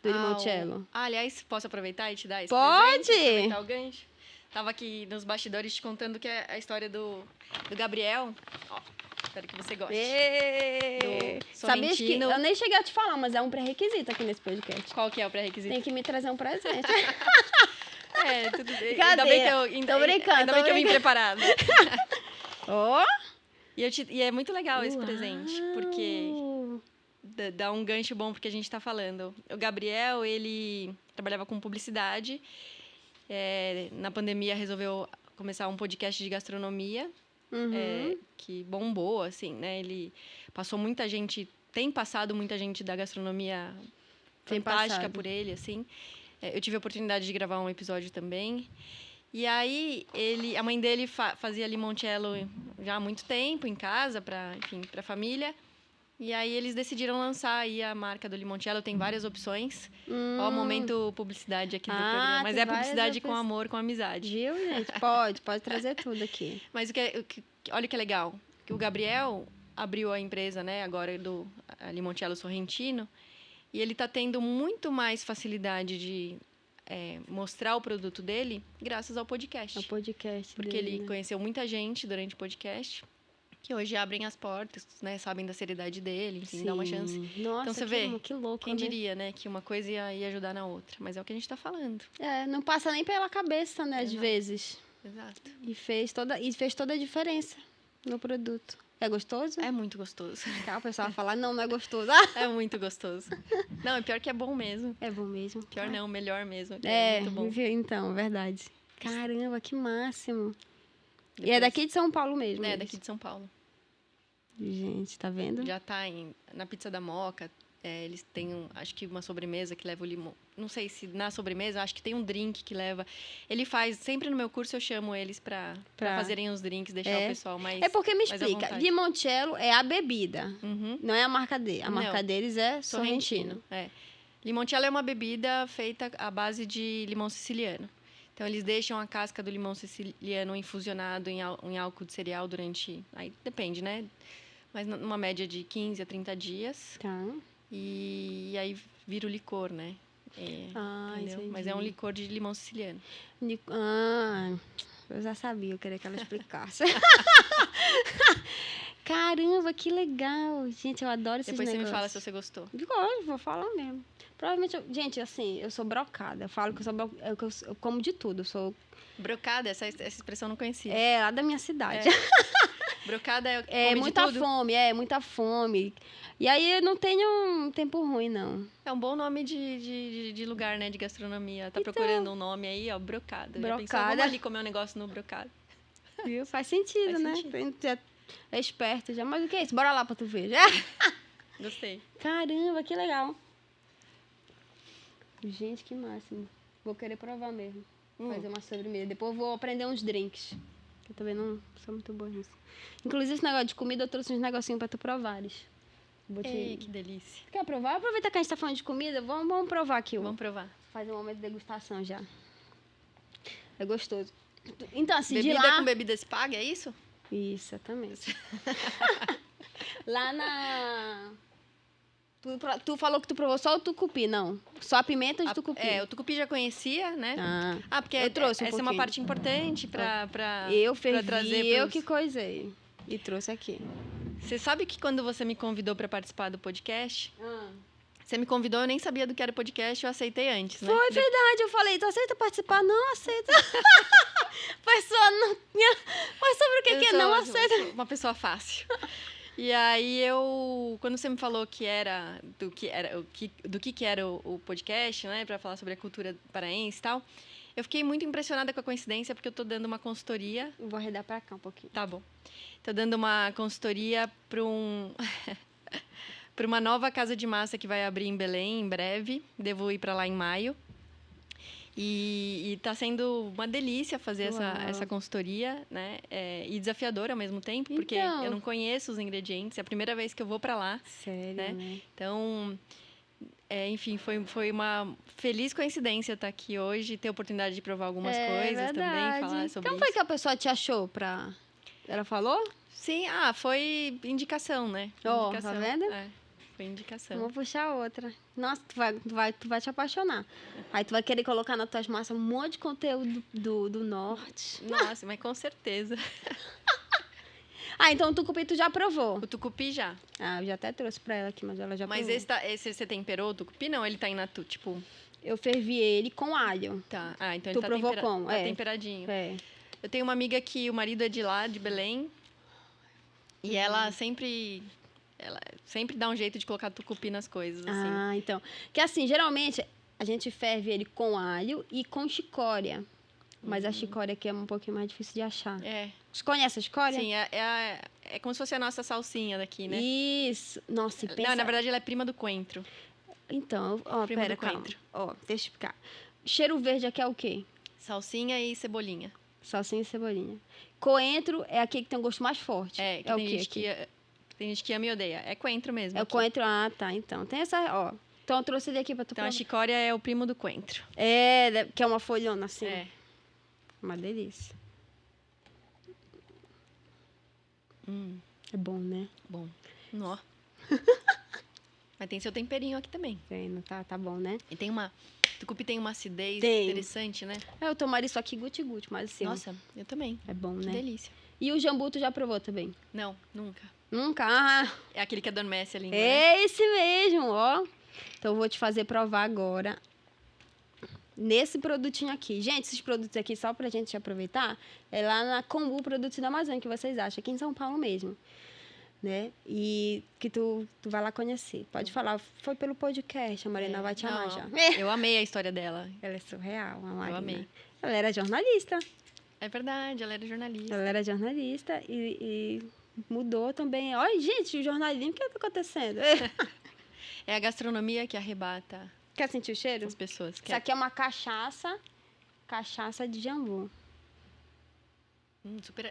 Do limoncello? Aliás, posso aproveitar e te dar esse Pode! presente? Aproveitar o gancho? Tava aqui nos bastidores te contando que é a história do Gabriel. Espero que você goste. Sabia que eu nem cheguei a te falar, mas é um pré-requisito aqui nesse podcast. Qual que é o pré-requisito? Tem que me trazer um presente. Tudo bem. Ainda bem que eu vim preparada. E é muito legal esse presente, porque dá um gancho bom porque a gente está falando. O Gabriel, ele trabalhava com publicidade. Na pandemia, resolveu começar um podcast de gastronomia. Que bombou, assim, né? Ele passou tem passado muita gente da gastronomia fantástica por ele, assim. Eu tive a oportunidade de gravar um episódio também. E aí, a mãe dele fazia limoncello já há muito tempo em casa, para a família. E aí, eles decidiram lançar aí a marca do limoncello. Tem várias opções. Ó, momento publicidade aqui do programa. Mas é publicidade com amor, com amizade. Viu, gente? Pode trazer tudo aqui. Mas olha o que é legal. Que o Gabriel abriu a empresa, né, agora do Limoncello Sorrentino. E ele está tendo muito mais facilidade de mostrar o produto dele graças ao podcast. Porque dele, ele né? conheceu muita gente durante o podcast que hoje abrem as portas, né? Sabem da seriedade dele, enfim, dá uma chance. Nossa, então você vê, que louco, quem diria, né? Que uma coisa ia ajudar na outra. Mas é o que a gente está falando. Não passa nem pela cabeça, né? Às vezes. Exato. E fez toda a diferença no produto. É gostoso? É muito gostoso. O pessoal vai falar, não é gostoso. É muito gostoso. Não, pior que é bom mesmo. É bom mesmo. Pior não, melhor mesmo. É muito bom. Então, verdade. Caramba, que máximo. Depois... E é daqui de São Paulo mesmo? É, daqui de São Paulo. Gente, tá vendo? Já tá na Pizza da Moca, Eles têm, acho que uma sobremesa que leva o limão. Não sei se na sobremesa, acho que tem um drink que leva. Ele faz, sempre no meu curso eu chamo eles para fazerem os drinks, deixar o pessoal mais. É porque me explica, limoncello é a bebida, não é a marca dele. A marca deles é Sorrentino. Limoncello é uma bebida feita à base de limão siciliano. Então, eles deixam a casca do limão siciliano infusionado em álcool de cereal durante... Aí depende, né? Mas numa média de 15 a 30 dias. Tá. E aí vira o licor, né? Entendeu? Mas é um licor de limão siciliano. Eu já sabia, eu queria que ela explicasse. Caramba, que legal. Gente, eu adoro esses negócios. Depois você me fala se você gostou. Vou falar mesmo. Provavelmente, gente, assim, eu sou brocada. Eu falo que eu como de tudo. Eu sou... Brocada? Essa expressão eu não conhecia. É, lá da minha cidade. Brocada é muita fome, muita fome. E aí eu não tenho um tempo ruim, não. É um bom nome de lugar, né? De gastronomia. Tá procurando um nome aí, ó, Brocada. Brocada. Já pensou, vamos ali comer um negócio no Brocada. Viu? Faz sentido, né? Já é esperto já. Mas o que é isso? Bora lá pra tu ver. Gostei. Caramba, que legal. Gente, que máximo. Vou querer provar mesmo. Fazer uma sobremesa. Depois eu vou aprender uns drinks. Eu também não sou muito boa nisso. Inclusive, esse negócio de comida, eu trouxe uns negocinhos pra tu provares. Que delícia. Quer provar? Aproveita que a gente tá falando de comida. Vamos provar aqui. Vamos provar. Fazer um momento de degustação já. É gostoso. Então, assim, bebida de lá... com bebida se paga, é isso? Isso, exatamente. Lá na... Tu falou que tu provou só o tucupi, não? Só a pimenta de tucupi. O tucupi já conhecia, né? Porque eu trouxe essa é uma parte importante pra eu fervi, pra trazer eu que coisei. E trouxe aqui. Você sabe que quando você me convidou pra participar do podcast... Você me convidou, eu nem sabia do que era podcast, eu aceitei antes, né? Foi verdade, eu falei, tu aceita participar? Não, aceita. Pessoa não... Mas sobre o que não aceita? Uma pessoa fácil. E aí quando você me falou do que era o podcast, né, para falar sobre a cultura paraense e tal, eu fiquei muito impressionada com a coincidência porque eu tô dando uma consultoria. Eu vou arredar para cá um pouquinho. Tá bom. Tô dando uma consultoria para para uma nova casa de massa que vai abrir em Belém em breve. Devo ir para lá em maio. E tá sendo uma delícia fazer essa consultoria, né? E desafiadora ao mesmo tempo, porque eu não conheço os ingredientes. É a primeira vez que eu vou para lá. Sério, né? Então, enfim, foi uma feliz coincidência estar aqui hoje e ter a oportunidade de provar algumas coisas também, falar sobre Como foi que a pessoa te achou pra... Ela falou? Sim, foi indicação, né? Tá vendo? Foi indicação. Vou puxar outra. Nossa, tu vai te apaixonar. Aí tu vai querer colocar nas tuas massas um monte de conteúdo do norte. Nossa, mas com certeza. Então o tucupi tu já provou? O tucupi já. Eu já até trouxe pra ela aqui, mas ela já provou. Mas esse você temperou o tucupi? Não, ele tá in natura, tipo... Eu fervi ele com alho. Tá. Então tu ele tá provou como? Tá temperadinho. Eu tenho uma amiga que o marido é de lá, de Belém. E ela sempre dá um jeito de colocar tucupi nas coisas, assim. Então. Que assim, geralmente, a gente ferve ele com alho e com chicória. Mas a chicória aqui é um pouquinho mais difícil de achar. Você conhece a chicória? Sim, é como se fosse a nossa salsinha daqui, né? Isso. Nossa, e pensa... Não, na verdade, ela é prima do coentro. Então, prima pera, do coentro. Calma. Deixa eu explicar. Cheiro verde aqui é o quê? Salsinha e cebolinha. Salsinha e cebolinha. Coentro é aquele que tem um gosto mais forte. Que tem gente que... Tem gente que ama e odeia. É coentro mesmo. É o coentro, tá. Então, tem essa, Então, eu trouxe ele aqui pra tu provar. A chicória é o primo do coentro. Que é uma folhona, assim. Uma delícia. É bom, né? Bom. Nó. Mas tem seu temperinho aqui também. Tem, não tá bom, né? E tem tucupi tem uma acidez interessante, né? Eu tomaria isso aqui guti-guti, mas assim... Nossa, eu também. É bom, né? Que delícia. E o jambu tu já provou também? Não, nunca. Nunca? É aquele que adormece a língua, né? Esse mesmo, ó. Então, eu vou te fazer provar agora nesse produtinho aqui. Gente, esses produtos aqui, só pra gente aproveitar, é lá na Combu Produtos da Amazônia, que vocês acham, aqui em São Paulo mesmo. Né? E que tu vai lá conhecer. Pode falar, foi pelo podcast, a Marina vai te amar já. Eu amei a história dela. Ela é surreal, a Marina. Eu amei. Ela era jornalista. É verdade, ela era jornalista. Ela era jornalista e mudou também. Olha, gente, o jornalismo, o que está acontecendo? É a gastronomia que arrebata Quer sentir o cheiro? as pessoas. Isso aqui é uma cachaça de jambu.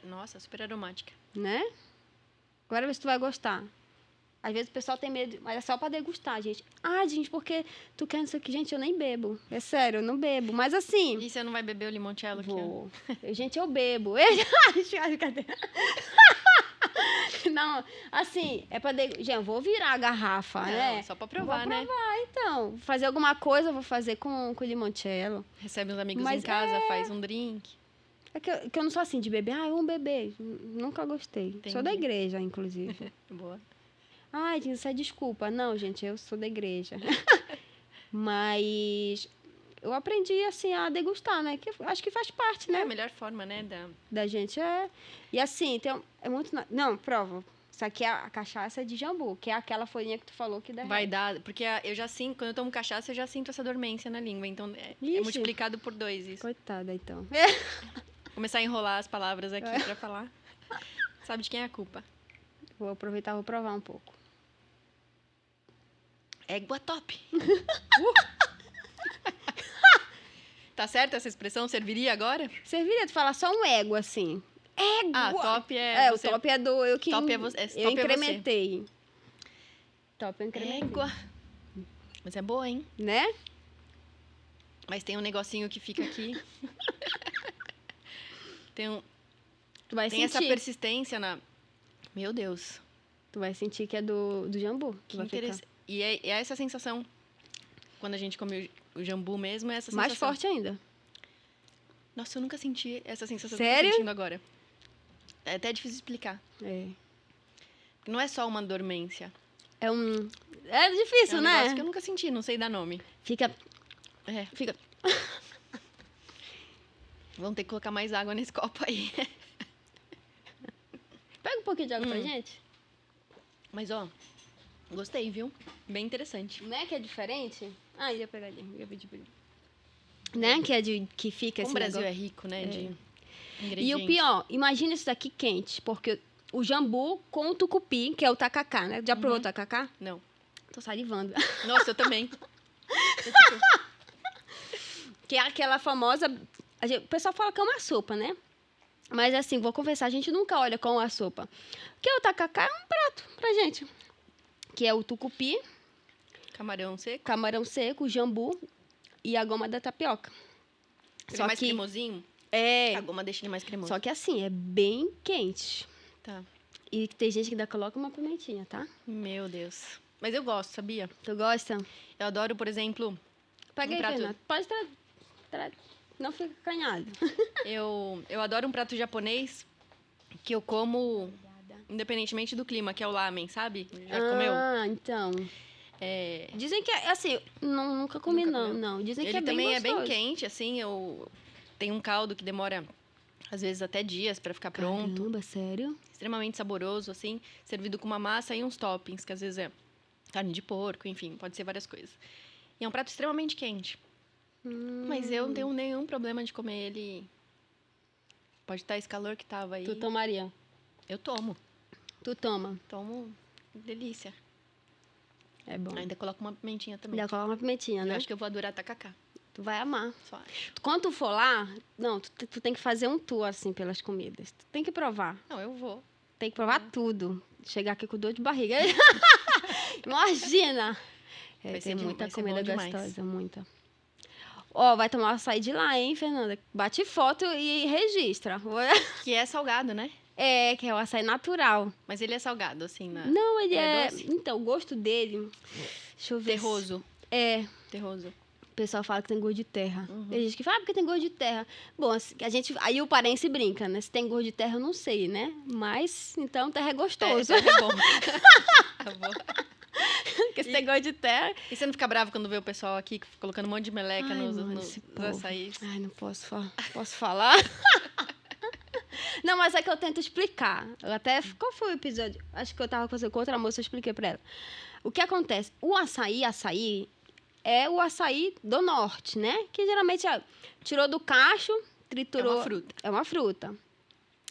Nossa, super aromática. Né? Agora vê se tu vai gostar. Às vezes o pessoal tem medo, mas é só pra degustar, gente. Ah, gente, porque tu quer isso aqui? Gente, eu nem bebo. É sério, eu não bebo. Mas assim... E você não vai beber o limoncello aqui? Vou. Gente, eu bebo. Cadê? Não, assim, é pra... Gente, eu vou virar a garrafa, Não, né? só pra provar, né? Então, fazer alguma coisa eu vou fazer com limoncello. Recebe uns amigos Mas em casa, faz um drink. É que eu não sou assim de beber. Ah, vamos beber. Nunca gostei. Entendi. Sou da igreja, inclusive. Boa. Ai, gente, isso é desculpa. Não, gente, eu sou da igreja. Mas eu aprendi, assim, a degustar, né? Que acho que faz parte, né? É a melhor forma, né? Da gente. E assim, é muito... Não, prova. Isso aqui é a cachaça de jambu, que é aquela folhinha que tu falou que derrete. Vai dar... Porque eu já sinto... Quando eu tomo cachaça, eu já sinto essa dormência na língua. Então, é multiplicado por 2 isso. Coitada, então. Começar a enrolar as palavras aqui pra falar. Sabe de quem é a culpa? Vou aproveitar, vou provar um pouco. Égua top. Tá certa essa expressão? Serviria agora? Serviria tu falar só um égua, assim. Égua! Ah, top é você... o top é do... Eu que top é você. Eu incrementei. Top eu incrementei. Égua. Mas é boa, hein? Né? Mas tem um negocinho que fica aqui. Tu vai tem sentir. essa persistência na... Meu Deus. Tu vai sentir que é do jambu. Que interessante. E é essa sensação, quando a gente come o jambu mesmo, é essa sensação. Mais forte ainda. Nossa, eu nunca senti essa sensação Sério? que eu tô sentindo agora. É até difícil explicar. É. Não é só uma dormência. É um... É difícil, é um né? negócio que eu nunca senti, não sei dar nome. Fica... Vamos ter que colocar mais água nesse copo aí. Pega um pouquinho de água pra gente. Mas, ó, gostei, viu? Bem interessante. Né? Que é diferente. Ah, ia pegar ali. Ia pedir pra ele. Né? Que fica Como esse o Brasil negócio. é rico, né? De E ingredientes. o pior, imagina isso daqui quente. Porque o jambu com o tucupi, que é o tacacá, né? Já provou o tacacá? Não. Tô salivando. Nossa, eu também. Que é aquela famosa... o pessoal fala que é uma sopa, né? Mas assim, vou confessar, a gente nunca olha como a sopa. Porque o tacacá é um prato pra gente. Que é o tucupi, Camarão seco, o jambu e a goma da tapioca. ele é mais cremosinho? A goma deixa ele mais cremoso. Só que assim, é bem quente. Tá. E tem gente que ainda coloca uma pimentinha, tá? Meu Deus. Mas eu gosto, sabia? Tu gosta? Eu adoro, por exemplo... Pega aí, prato. Fernanda. Pode não fica acanhado. Eu adoro um prato japonês que eu como independentemente do clima, que é o lamen, sabe? Já comeu? Ah, então. Dizem que é assim, nunca comi não. Dizem que é bem também gostoso. é bem quente, assim, tem um caldo que demora às vezes até dias para ficar pronto. Caramba, sério? Extremamente saboroso, assim, servido com uma massa e uns toppings, que às vezes é carne de porco, enfim, pode ser várias coisas. E é um prato extremamente quente. Mas eu não tenho nenhum problema de comer ele. Pode estar esse calor que tava aí. Tu tomaria? Eu tomo. Tu toma? Tomo. Delícia. É bom. Ainda coloco uma pimentinha também. Ainda coloca uma pimentinha, né? Eu acho que eu vou adorar tacacá. Tu vai amar. Só acho. Quando tu for lá, não, tu tem que fazer um tour, assim, pelas comidas. Tu tem que provar. Não, eu vou. Tem que provar tudo. Chegar aqui com dor de barriga. Imagina! Tem muita comida gostosa, muita. Ó, vai tomar o açaí de lá, hein, Fernanda? Bate foto e registra. Que é salgado, né? Que é o açaí natural. Mas ele é salgado, assim, né? Não, ele é... doce? Então, o gosto dele... Deixa eu ver. Terroso. Terroso. O pessoal fala que tem gosto de terra. Tem gente que fala, porque tem gosto de terra. Bom, aí o paraense brinca, né? Se tem gosto de terra, eu não sei, né? Mas, então, terra é gostoso. Terra é bom. Tá bom. Porque se tem gosto de terra... E você não fica bravo quando vê o pessoal aqui colocando um monte de meleca nos açaís? Ai, não posso falar. Não, mas é que eu tento explicar. Qual foi o episódio? Acho que eu tava com outra moça, eu expliquei pra ela. O que acontece? O açaí é o açaí do norte, né? Que geralmente tirou do cacho, triturou... É uma fruta. É uma fruta.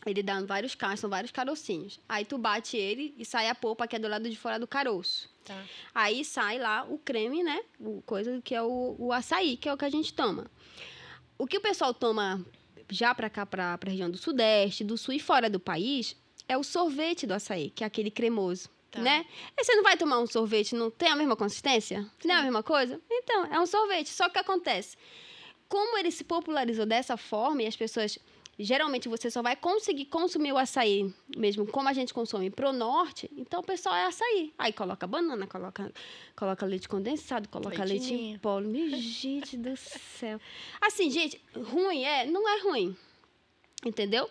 Ele dá vários cachos, são vários carocinhos. Aí tu bate ele e sai a polpa que é do lado de fora do caroço. Tá. Aí sai lá o creme, né? O coisa que é o açaí, que é o que a gente toma. O que o pessoal toma já pra cá, pra região do Sudeste, do Sul e fora do país, é o sorvete do açaí, que é aquele cremoso, né? E você não vai tomar um sorvete, não tem a mesma consistência? Sim. Não é a mesma coisa? Então, é um sorvete. Só que o que acontece? Como ele se popularizou dessa forma e as pessoas... Geralmente, você só vai conseguir consumir o açaí, mesmo como a gente consome pro norte, então o pessoal é açaí. Aí coloca banana, coloca leite condensado, coloca leite em pó. Meu, gente do céu. Assim, gente, ruim não é ruim. Entendeu?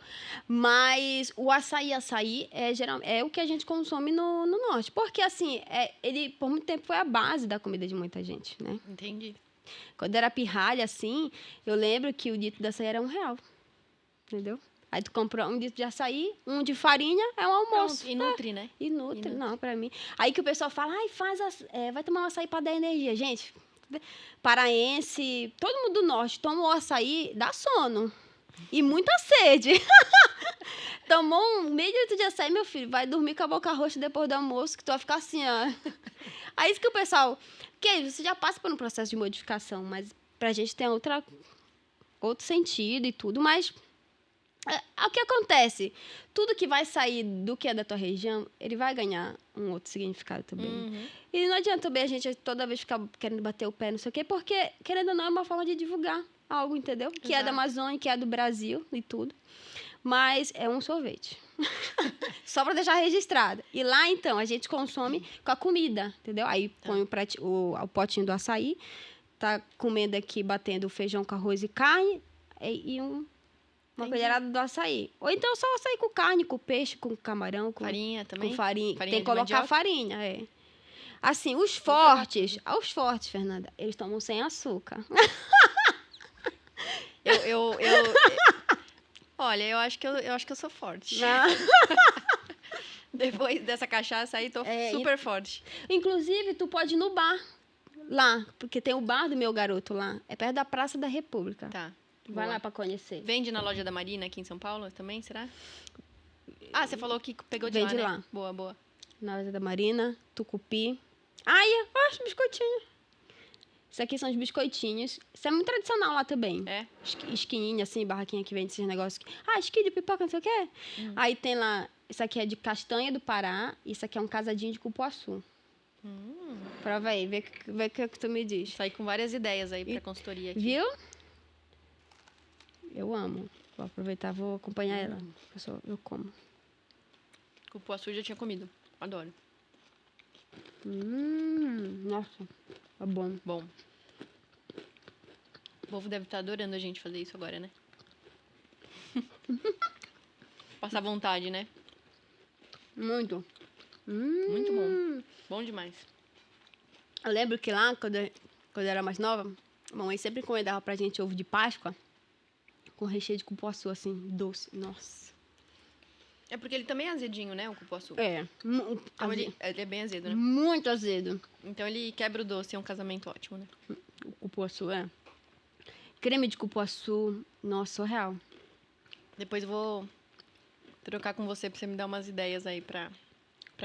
Mas o açaí é o que a gente consome no norte. Porque, assim, ele por muito tempo foi a base da comida de muita gente, né? Entendi. Quando era pirralha, assim, eu lembro que o litro de açaí era R$1. Entendeu? Aí tu compra um litro de açaí, um de farinha, é um almoço. Pronto, e nutre, né? E nutre, não, pra mim. Aí que o pessoal fala, vai tomar um açaí pra dar energia. Gente, paraense, todo mundo do norte toma o açaí, dá sono. E muita sede. Tomou meio litro de açaí, meu filho, vai dormir com a boca roxa depois do almoço, que tu vai ficar assim, ó. Aí isso que o pessoal... Porque você já passa por um processo de modificação, mas pra gente tem outro sentido e tudo, mas... O que acontece? Tudo que vai sair do que é da tua região, ele vai ganhar um outro significado também. Uhum. E não adianta também a gente toda vez ficar querendo bater o pé, não sei o quê, porque, querendo ou não, é uma forma de divulgar algo, entendeu? Exato. Que é da Amazônia, que é do Brasil e tudo. Mas é um sorvete. Só pra deixar registrado. E lá, então, a gente consome com a comida, entendeu? Aí põe o potinho do açaí, tá comendo aqui, batendo feijão com arroz e carne, e uma colherada do açaí. Ou então só açaí com carne, com peixe, com camarão. Com farinha também? Com farinha. Farinha tem que colocar mandioca? Farinha, Assim, os fortes, Fernanda, eles tomam sem açúcar. Olha, eu acho que eu sou forte. Depois dessa cachaça aí, tô super forte. Inclusive, tu pode ir no bar lá, porque tem o bar do meu garoto lá. É perto da Praça da República. Tá. Vai lá pra conhecer. Vende na loja da Marina aqui em São Paulo também, será? Ah, você falou que pegou de Vende lá, lá. né? Boa, boa. Na loja da Marina, Tucupi. Os biscoitinhos. Isso aqui são os biscoitinhos. Isso é muito tradicional lá também. É? Esquininha, assim, barraquinha que vende esses negócios. Esquinha de pipoca, não sei o quê. Aí tem lá... Isso aqui é de castanha do Pará. Isso aqui é um casadinho de cupuaçu. Prova aí. Vê o que tu me diz. Saí com várias ideias aí pra consultoria aqui. Viu? Eu amo. Vou aproveitar, vou acompanhar ela. Eu como. Cupuaçu eu já tinha comido. Adoro. Nossa. Tá bom. Bom. O povo deve estar adorando a gente fazer isso agora, né? Passar vontade, né? Muito. Muito bom. Bom demais. Eu lembro que lá, quando eu era mais nova, a mamãe sempre encomendava pra gente ovo de Páscoa com recheio de cupuaçu, assim, doce. Nossa. É porque ele também é azedinho, né? O cupuaçu. Então ele é bem azedo, né? Muito azedo. Então ele quebra o doce, é um casamento ótimo, né? O cupuaçu, Creme de cupuaçu, nossa, surreal. Depois eu vou trocar com você pra você me dar umas ideias aí pra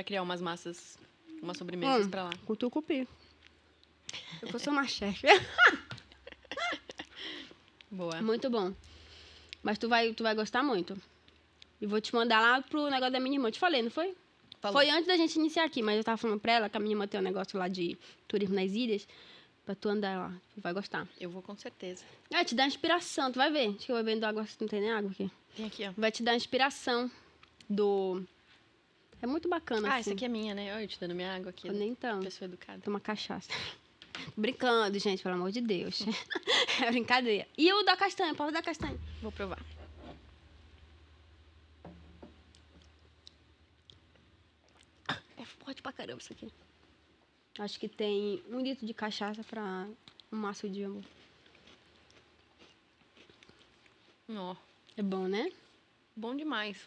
criar umas massas, umas sobremesas pra lá. Com tucupi. Eu sou uma chefe. Boa. Muito bom. Mas tu vai gostar muito. E vou te mandar lá pro negócio da minha irmã. Eu te falei, não foi? Falou. Foi antes da gente iniciar aqui, mas eu tava falando pra ela que a minha irmã tem um negócio lá de turismo nas ilhas. Pra tu andar lá. Tu vai gostar. Eu vou com certeza. Te dá inspiração. Tu vai ver. Acho que eu vou bebendo água. Não tem nem água aqui. Tem aqui, ó. Vai te dar inspiração do... É muito bacana, assim. Essa aqui é minha, né? Olha, eu te dando minha água aqui. Eu nem tanto. Pessoa educada. Toma cachaça. Brincando, gente, pelo amor de Deus. É brincadeira. E o da castanha, pode dar castanha. Vou provar. É forte pra caramba isso aqui. Acho que tem 1 litro de cachaça pra um maço de amor. Ó. É bom, né? Bom demais.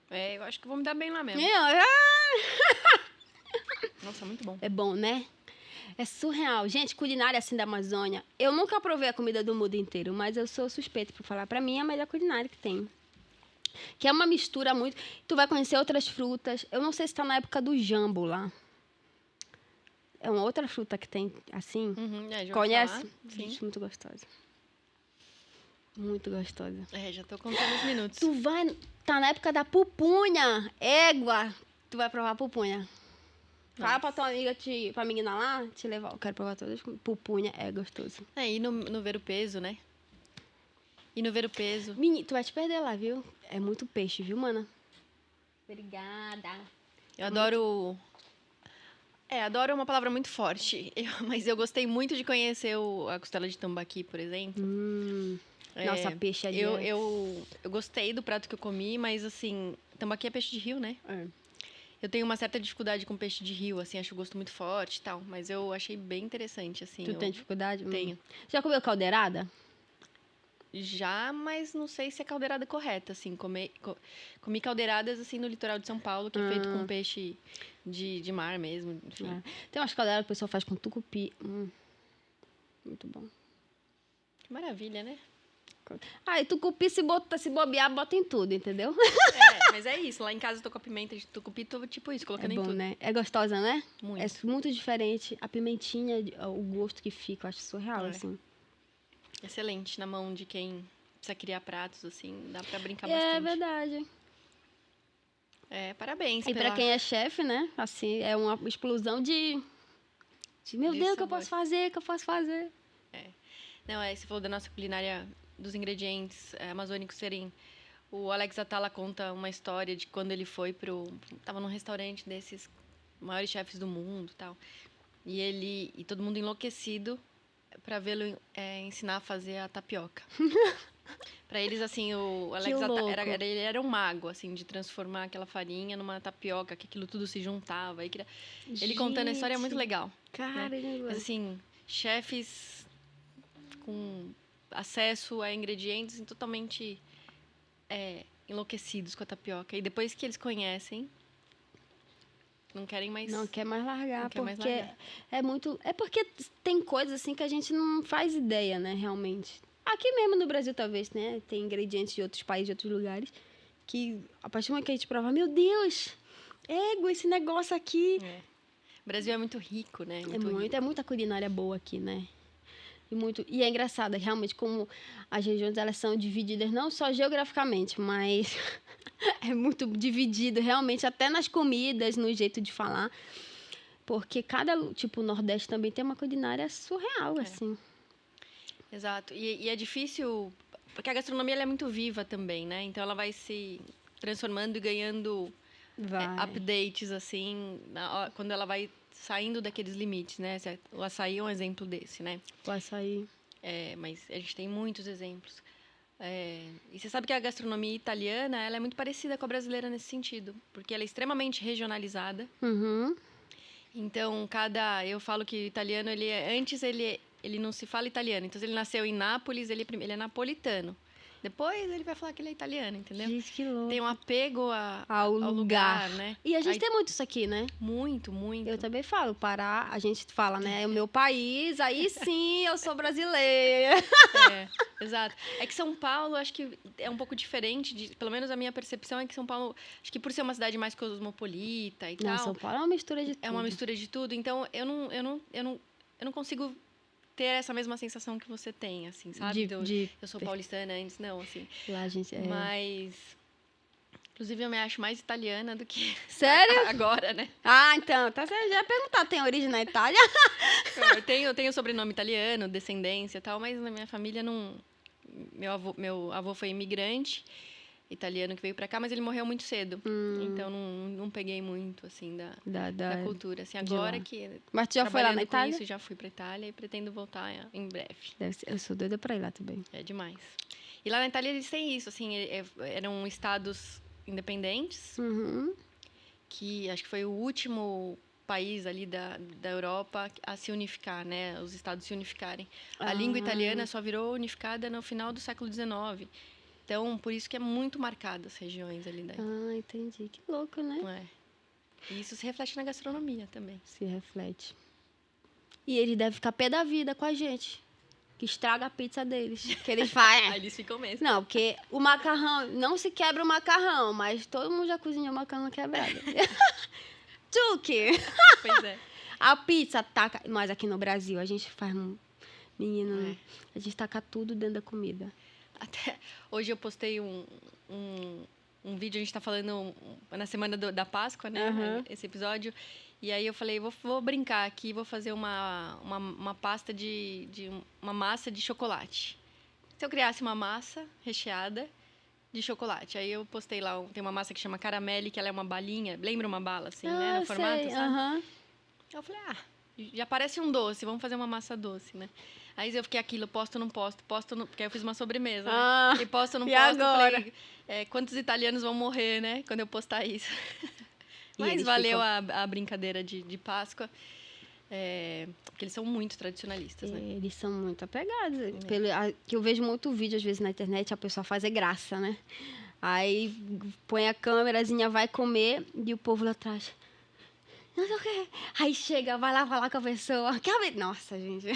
Eu acho que vou me dar bem lá mesmo. É. Nossa, muito bom. É bom, né? É surreal. Gente, culinária assim da Amazônia. Eu nunca provei a comida do mundo inteiro, mas eu sou suspeita pra falar. Pra mim é a melhor culinária que tem. Que é uma mistura muito... Tu vai conhecer outras frutas. Eu não sei se tá na época do jambo lá. É uma outra fruta que tem assim. Já Conhece? falar. Sim. Gente, muito gostosa. Muito gostosa. Já tô contando os minutos. Tu vai... Tá na época da pupunha. Égua. Tu vai provar a pupunha. Fala pra tua amiga, pra menina lá, te levar. Eu quero provar todas. Pupunha é gostoso. E no ver o peso, né? E no ver o peso. Menina, tu vai te perder lá, viu? É muito peixe, viu, mana? Obrigada. Eu adoro... adoro é uma palavra muito forte. Mas eu gostei muito de conhecer a costela de tambaqui, por exemplo. Nossa, peixe ali. Eu gostei do prato que eu comi, mas assim, tambaqui é peixe de rio, né? Eu tenho uma certa dificuldade com peixe de rio, assim, acho o gosto muito forte e tal. Mas eu achei bem interessante, assim. Tu tem dificuldade? Tenho. Já comeu caldeirada? Já, mas não sei se é caldeirada correta, assim. Comi caldeiradas, assim, no litoral de São Paulo, que é feito com peixe de mar mesmo, enfim. Tem umas caldeiradas que o pessoal faz com tucupi. Muito bom. Que maravilha, né? E tucupi, se bobear, bota em tudo, entendeu? Mas é isso. Lá em casa eu tô com a pimenta de tucupi, tô tipo isso, colocando É bom, em tudo. né? É gostosa, né? Muito. É muito diferente. A pimentinha, o gosto que fica, eu acho surreal, assim. Excelente. Na mão de quem precisa criar pratos, assim, dá pra brincar É bastante. verdade. Parabéns. E pra quem é chefe, né? Assim, é uma explosão de meu Deus, o que eu posso fazer, Não, você falou da nossa culinária, dos ingredientes amazônicos serem... O Alex Atala conta uma história de quando ele foi tava num restaurante desses maiores chefes do mundo e tal. E todo mundo enlouquecido para vê-lo ensinar a fazer a tapioca. Para eles, assim, o Alex Atala ele era um mago, assim, de transformar aquela farinha numa tapioca, que aquilo tudo se juntava. Ele contando a história é muito legal. Caramba. Né? Mas, assim, chefes com acesso a ingredientes assim, totalmente enlouquecidos com a tapioca. E depois que eles conhecem, não querem mais... Não quer mais largar, não quer porque mais largar. é muito... É porque tem coisas, assim, que a gente não faz ideia, né, realmente. Aqui mesmo no Brasil, talvez, né, tem ingredientes de outros países, de outros lugares, que a partir do momento que a gente prova, meu Deus, esse negócio aqui... O Brasil é muito rico, né? É muita culinária boa aqui, né? E é engraçado, realmente, como as regiões elas são divididas não só geograficamente, mas é muito dividido realmente até nas comidas, no jeito de falar. Porque o Nordeste também tem uma culinária surreal, assim. Exato. E é difícil, porque a gastronomia ela é muito viva também, né? Então ela vai se transformando e ganhando updates, assim, quando ela vai saindo daqueles limites, né? O açaí é um exemplo desse, né? O açaí. Mas a gente tem muitos exemplos. E você sabe que a gastronomia italiana ela é muito parecida com a brasileira nesse sentido, porque ela é extremamente regionalizada. Uhum. Então, eu falo que o italiano, antes ele não se fala italiano. Então, se ele nasceu em Nápoles, ele é napolitano. Depois ele vai falar que ele é italiano, entendeu? Gente, que louco. Tem um apego ao lugar, né? E a gente tem muito isso aqui, né? Muito, muito. Eu também falo, Pará, a gente fala, né? É o meu país, aí sim eu sou brasileira. Exato. É que São Paulo, acho que é um pouco diferente, pelo menos a minha percepção é que São Paulo, acho que por ser uma cidade mais cosmopolita e tal... São Paulo é uma mistura de tudo. É uma mistura de tudo, então eu não consigo ter essa mesma sensação que você tem, assim, sabe? Eu sou paulistana antes, não, assim. Lá, gente, Mas, inclusive, eu me acho mais italiana do que... Sério? Agora, né? Então, tá certo. Já ia perguntar, tem origem na Itália? Eu tenho sobrenome italiano, descendência e tal, mas na minha família não... Meu avô foi imigrante italiano que veio pra cá, mas ele morreu muito cedo. Então, não peguei muito, assim, da cultura. Assim, agora que... Mas tu já foi lá na Itália? Isso, já fui pra Itália e pretendo voltar em breve. Eu sou doida pra ir lá também. É demais. E lá na Itália eles têm isso, assim, eram estados independentes, que acho que foi o último país ali da Europa a se unificar, né? Os estados se unificarem. A língua italiana só virou unificada no final do século XIX. Então, por isso que é muito marcada as regiões ali daí. Entendi. Que louco, né? E isso se reflete na gastronomia também. Se reflete. E eles devem ficar pé da vida com a gente. Que estraga a pizza deles. Que eles fazem. Aí eles ficam mesmo. Não, porque o macarrão... Não se quebra o macarrão, mas todo mundo já cozinhou macarrão quebrado. Tuque! Pois é. A pizza taca... Mas aqui no Brasil, a gente faz... Menino, a gente taca tudo dentro da comida. Até hoje eu postei um vídeo, a gente tá falando na semana da Páscoa, né? Uhum. Esse episódio. E aí eu falei, vou brincar aqui, vou fazer uma pasta uma massa de chocolate. Se eu criasse uma massa recheada de chocolate. Aí eu postei lá, tem uma massa que chama caramelle, que ela é uma balinha, lembra uma bala, assim, né? No formato, sei. sabe? Uhum. Eu falei, já parece um doce, vamos fazer uma massa doce, né? Aí eu fiquei aquilo, posto, não posto, porque aí eu fiz uma sobremesa, né? E posto, não e posto, agora? falei, quantos italianos vão morrer, né? Quando eu postar isso. Mas eles valeu a brincadeira de Páscoa, porque eles são muito tradicionalistas, né? Eles são muito apegados. Que eu vejo muito vídeo, às vezes, na internet, a pessoa faz graça, né? Aí põe a câmerazinha, vai comer, e o povo lá atrás... Não sei o quê. Aí chega, vai lá falar com a pessoa. Nossa, gente.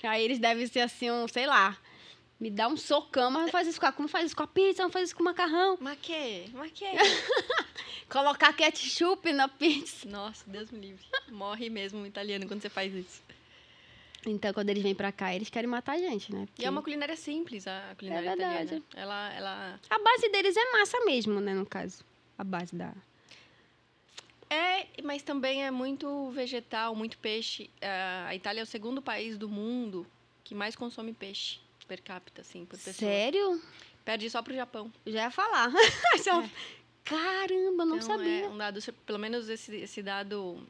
Aí eles devem ser assim, sei lá... Me dá um socão, mas não faz isso como faz isso com a pizza, não faz isso com o macarrão. Mas que? Colocar ketchup na pizza. Nossa, Deus me livre. Morre mesmo um italiano quando você faz isso. Então, quando eles vêm pra cá, eles querem matar a gente, né? Porque... E é uma culinária simples, a culinária italiana. Ela... A base deles é massa mesmo, né, no caso. A base da... Mas também é muito vegetal, muito peixe. A Itália é o segundo país do mundo que mais consome peixe per capita, assim, por pessoa. Sério? Perde só pro Japão. Eu já ia falar. Caramba, não sabia. É um dado, pelo menos esse dado,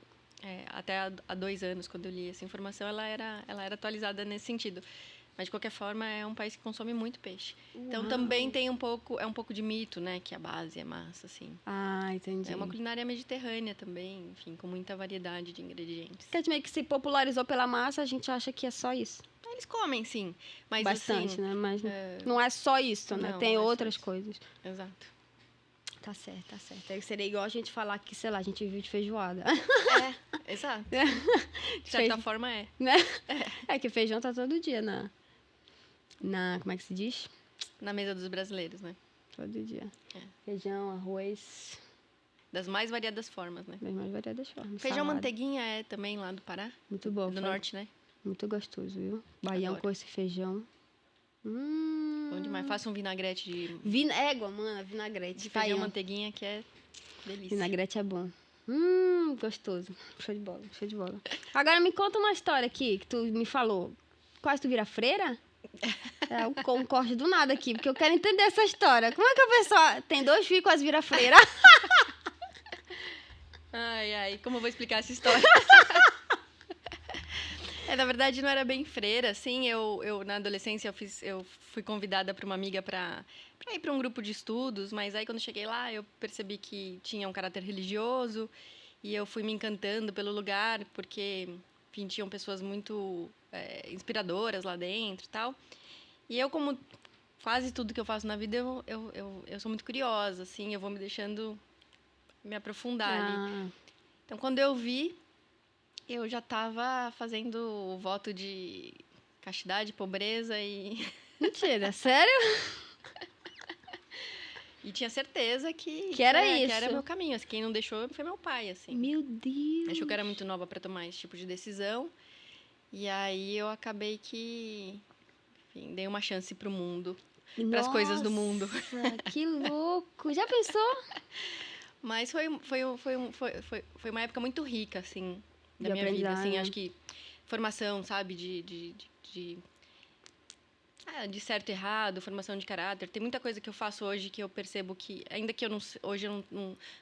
até há 2 anos, quando eu li essa informação, ela era atualizada nesse sentido. Mas, de qualquer forma, é um país que consome muito peixe. Uau. Então, também tem um pouco de mito, né? Que a base é massa, assim. Ah, entendi. É uma culinária mediterrânea também, enfim, com muita variedade de ingredientes. Que meio que se popularizou pela massa, a gente acha que é só isso. Eles comem, sim. Mas, bastante, assim, né? Mas não é só isso, né? Tem outras coisas. Exato. Tá certo, tá certo. Aí seria igual a gente falar que, sei lá, a gente vive de feijoada. Exato. De certa forma é. Né? É que feijão tá todo dia como é que se diz? Na mesa dos brasileiros, né? Todo dia. Feijão, arroz. Das mais variadas formas, né? Das mais variadas formas. Feijão manteiguinha é também lá do Pará? Muito bom. Do norte, né? Muito gostoso, viu? Baião com esse feijão. Bom demais. Faça um vinagrete de... Égua, mano, vinagrete. De feijão manteiguinha, que é delícia. Vinagrete é bom. Gostoso. Show de bola, show de bola. Agora me conta uma história aqui, que tu me falou. Quase tu vira freira? Um corte do nada aqui, porque eu quero entender essa história. Como é que a pessoa tem 2 filhos e quase vira freira? Ai, como eu vou explicar essa história? Na verdade, não era bem freira, assim. Eu na adolescência, eu fui convidada por uma amiga para ir para um grupo de estudos, mas aí, quando cheguei lá, eu percebi que tinha um caráter religioso e eu fui me encantando pelo lugar, porque, enfim, tinham pessoas muito inspiradoras lá dentro e tal. E eu, como quase tudo que eu faço na vida, eu sou muito curiosa, assim, eu vou me deixando me aprofundar ali. Então, quando eu vi... Eu já estava fazendo o voto de castidade, pobreza e... Mentira, sério? E tinha certeza que era isso. Que era meu caminho. Quem não deixou foi meu pai, assim. Meu Deus! Achou que era muito nova para tomar esse tipo de decisão. E aí eu acabei que... Enfim, dei uma chance pro mundo. Para as coisas do mundo. Que louco! Já pensou? Mas foi uma época muito rica, assim... Da minha vida, assim, acho que formação, sabe, de certo e errado, formação de caráter. Tem muita coisa que eu faço hoje que eu percebo que, ainda que hoje eu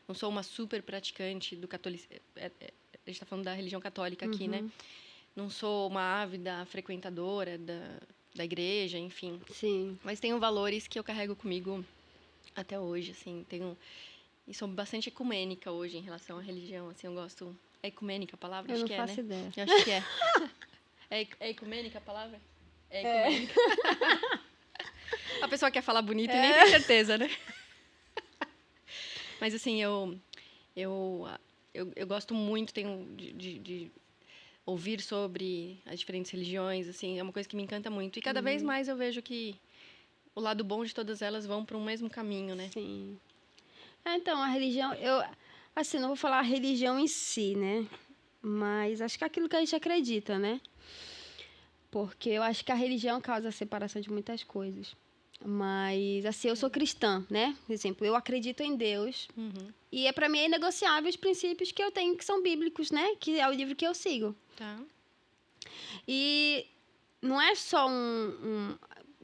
não sou uma super praticante do catolicismo, a gente está falando da religião católica aqui, né? Não sou uma ávida frequentadora da igreja, enfim. Sim. Mas tenho valores que eu carrego comigo até hoje, assim, e sou bastante ecumênica hoje em relação à religião, assim, eu gosto... É ecumênica a palavra? Eu acho não que faço né? ideia. Eu acho que é. É ecumênica a palavra? É ecumênica. A pessoa quer falar bonito e nem tem certeza, né? Mas, assim, eu gosto muito ouvir sobre as diferentes religiões, assim, é uma coisa que me encanta muito. E cada vez mais eu vejo que o lado bom de todas elas vão para um mesmo caminho, né? Sim. Então, a religião, assim, não vou falar a religião em si, né? Mas acho que é aquilo que a gente acredita, né? Porque eu acho que a religião causa a separação de muitas coisas. Mas, assim, eu sou cristã, né? Por exemplo, eu acredito em Deus. E para mim é inegociável os princípios que eu tenho, que são bíblicos, né? Que é o livro que eu sigo. Tá. E não é só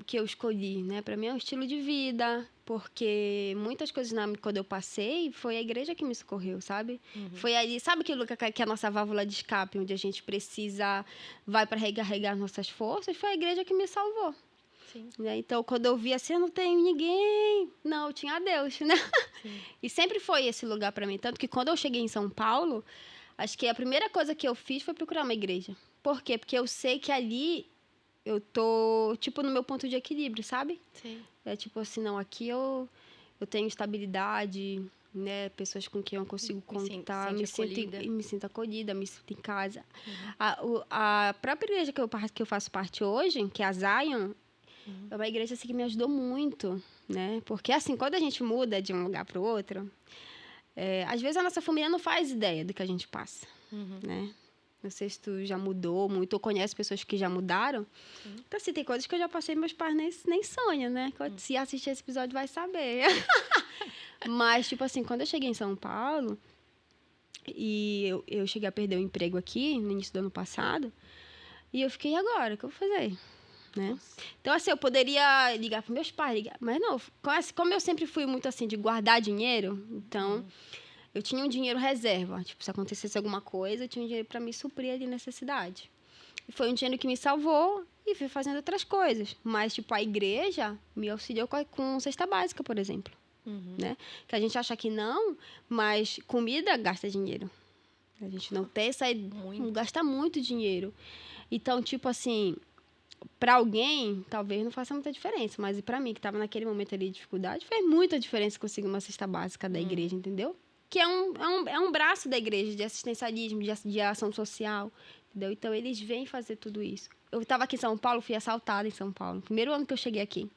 que eu escolhi, né? Para mim é um estilo de vida, porque muitas coisas quando eu passei, foi a igreja que me socorreu, sabe? Foi ali, sabe aquilo que é a nossa válvula de escape, onde a gente vai para recarregar nossas forças? Foi a igreja que me salvou. Sim. Né? Então, quando eu vi assim, eu não tenho ninguém, não, eu tinha Deus, né? Sim. E sempre foi esse lugar para mim, tanto que quando eu cheguei em São Paulo, acho que a primeira coisa que eu fiz foi procurar uma igreja. Por quê? Porque eu sei que ali eu tô, tipo, no meu ponto de equilíbrio, sabe? Sim. É tipo assim, não, aqui eu tenho estabilidade, né? Pessoas com quem eu consigo contar, me sinto acolhida, me sinto em casa. A própria igreja que eu faço parte hoje, que é a Zion, é uma igreja assim, que me ajudou muito, né? Porque assim, quando a gente muda de um lugar para o outro, às vezes a nossa família não faz ideia do que a gente passa, né? Não sei se tu já mudou muito, ou conhece pessoas que já mudaram. Então, assim, tem coisas que eu já passei, meus pais nem sonham, né? Se assistir esse episódio, vai saber. Mas, tipo assim, quando eu cheguei em São Paulo, e eu cheguei a perder o emprego aqui, no início do ano passado, e eu fiquei, e agora? O que eu vou fazer? Né? Então, assim, eu poderia ligar para meus pais, mas não, como eu sempre fui muito, assim, de guardar dinheiro, então... Eu tinha um dinheiro reserva. Tipo, se acontecesse alguma coisa, eu tinha um dinheiro para me suprir de necessidade. E foi um dinheiro que me salvou e fui fazendo outras coisas. Mas, tipo, a igreja me auxiliou com cesta básica, por exemplo. Né? Que a gente acha que não, mas comida gasta dinheiro. A gente não tem gasta muito dinheiro. Então, tipo assim, para alguém, talvez não faça muita diferença. Mas para mim, que estava naquele momento ali de dificuldade, fez muita diferença conseguir uma cesta básica da igreja, entendeu? Que é um braço da igreja, de assistencialismo, de ação social, entendeu? Então, eles vêm fazer tudo isso. Eu estava aqui em São Paulo, fui assaltada em São Paulo. Primeiro ano que eu cheguei aqui.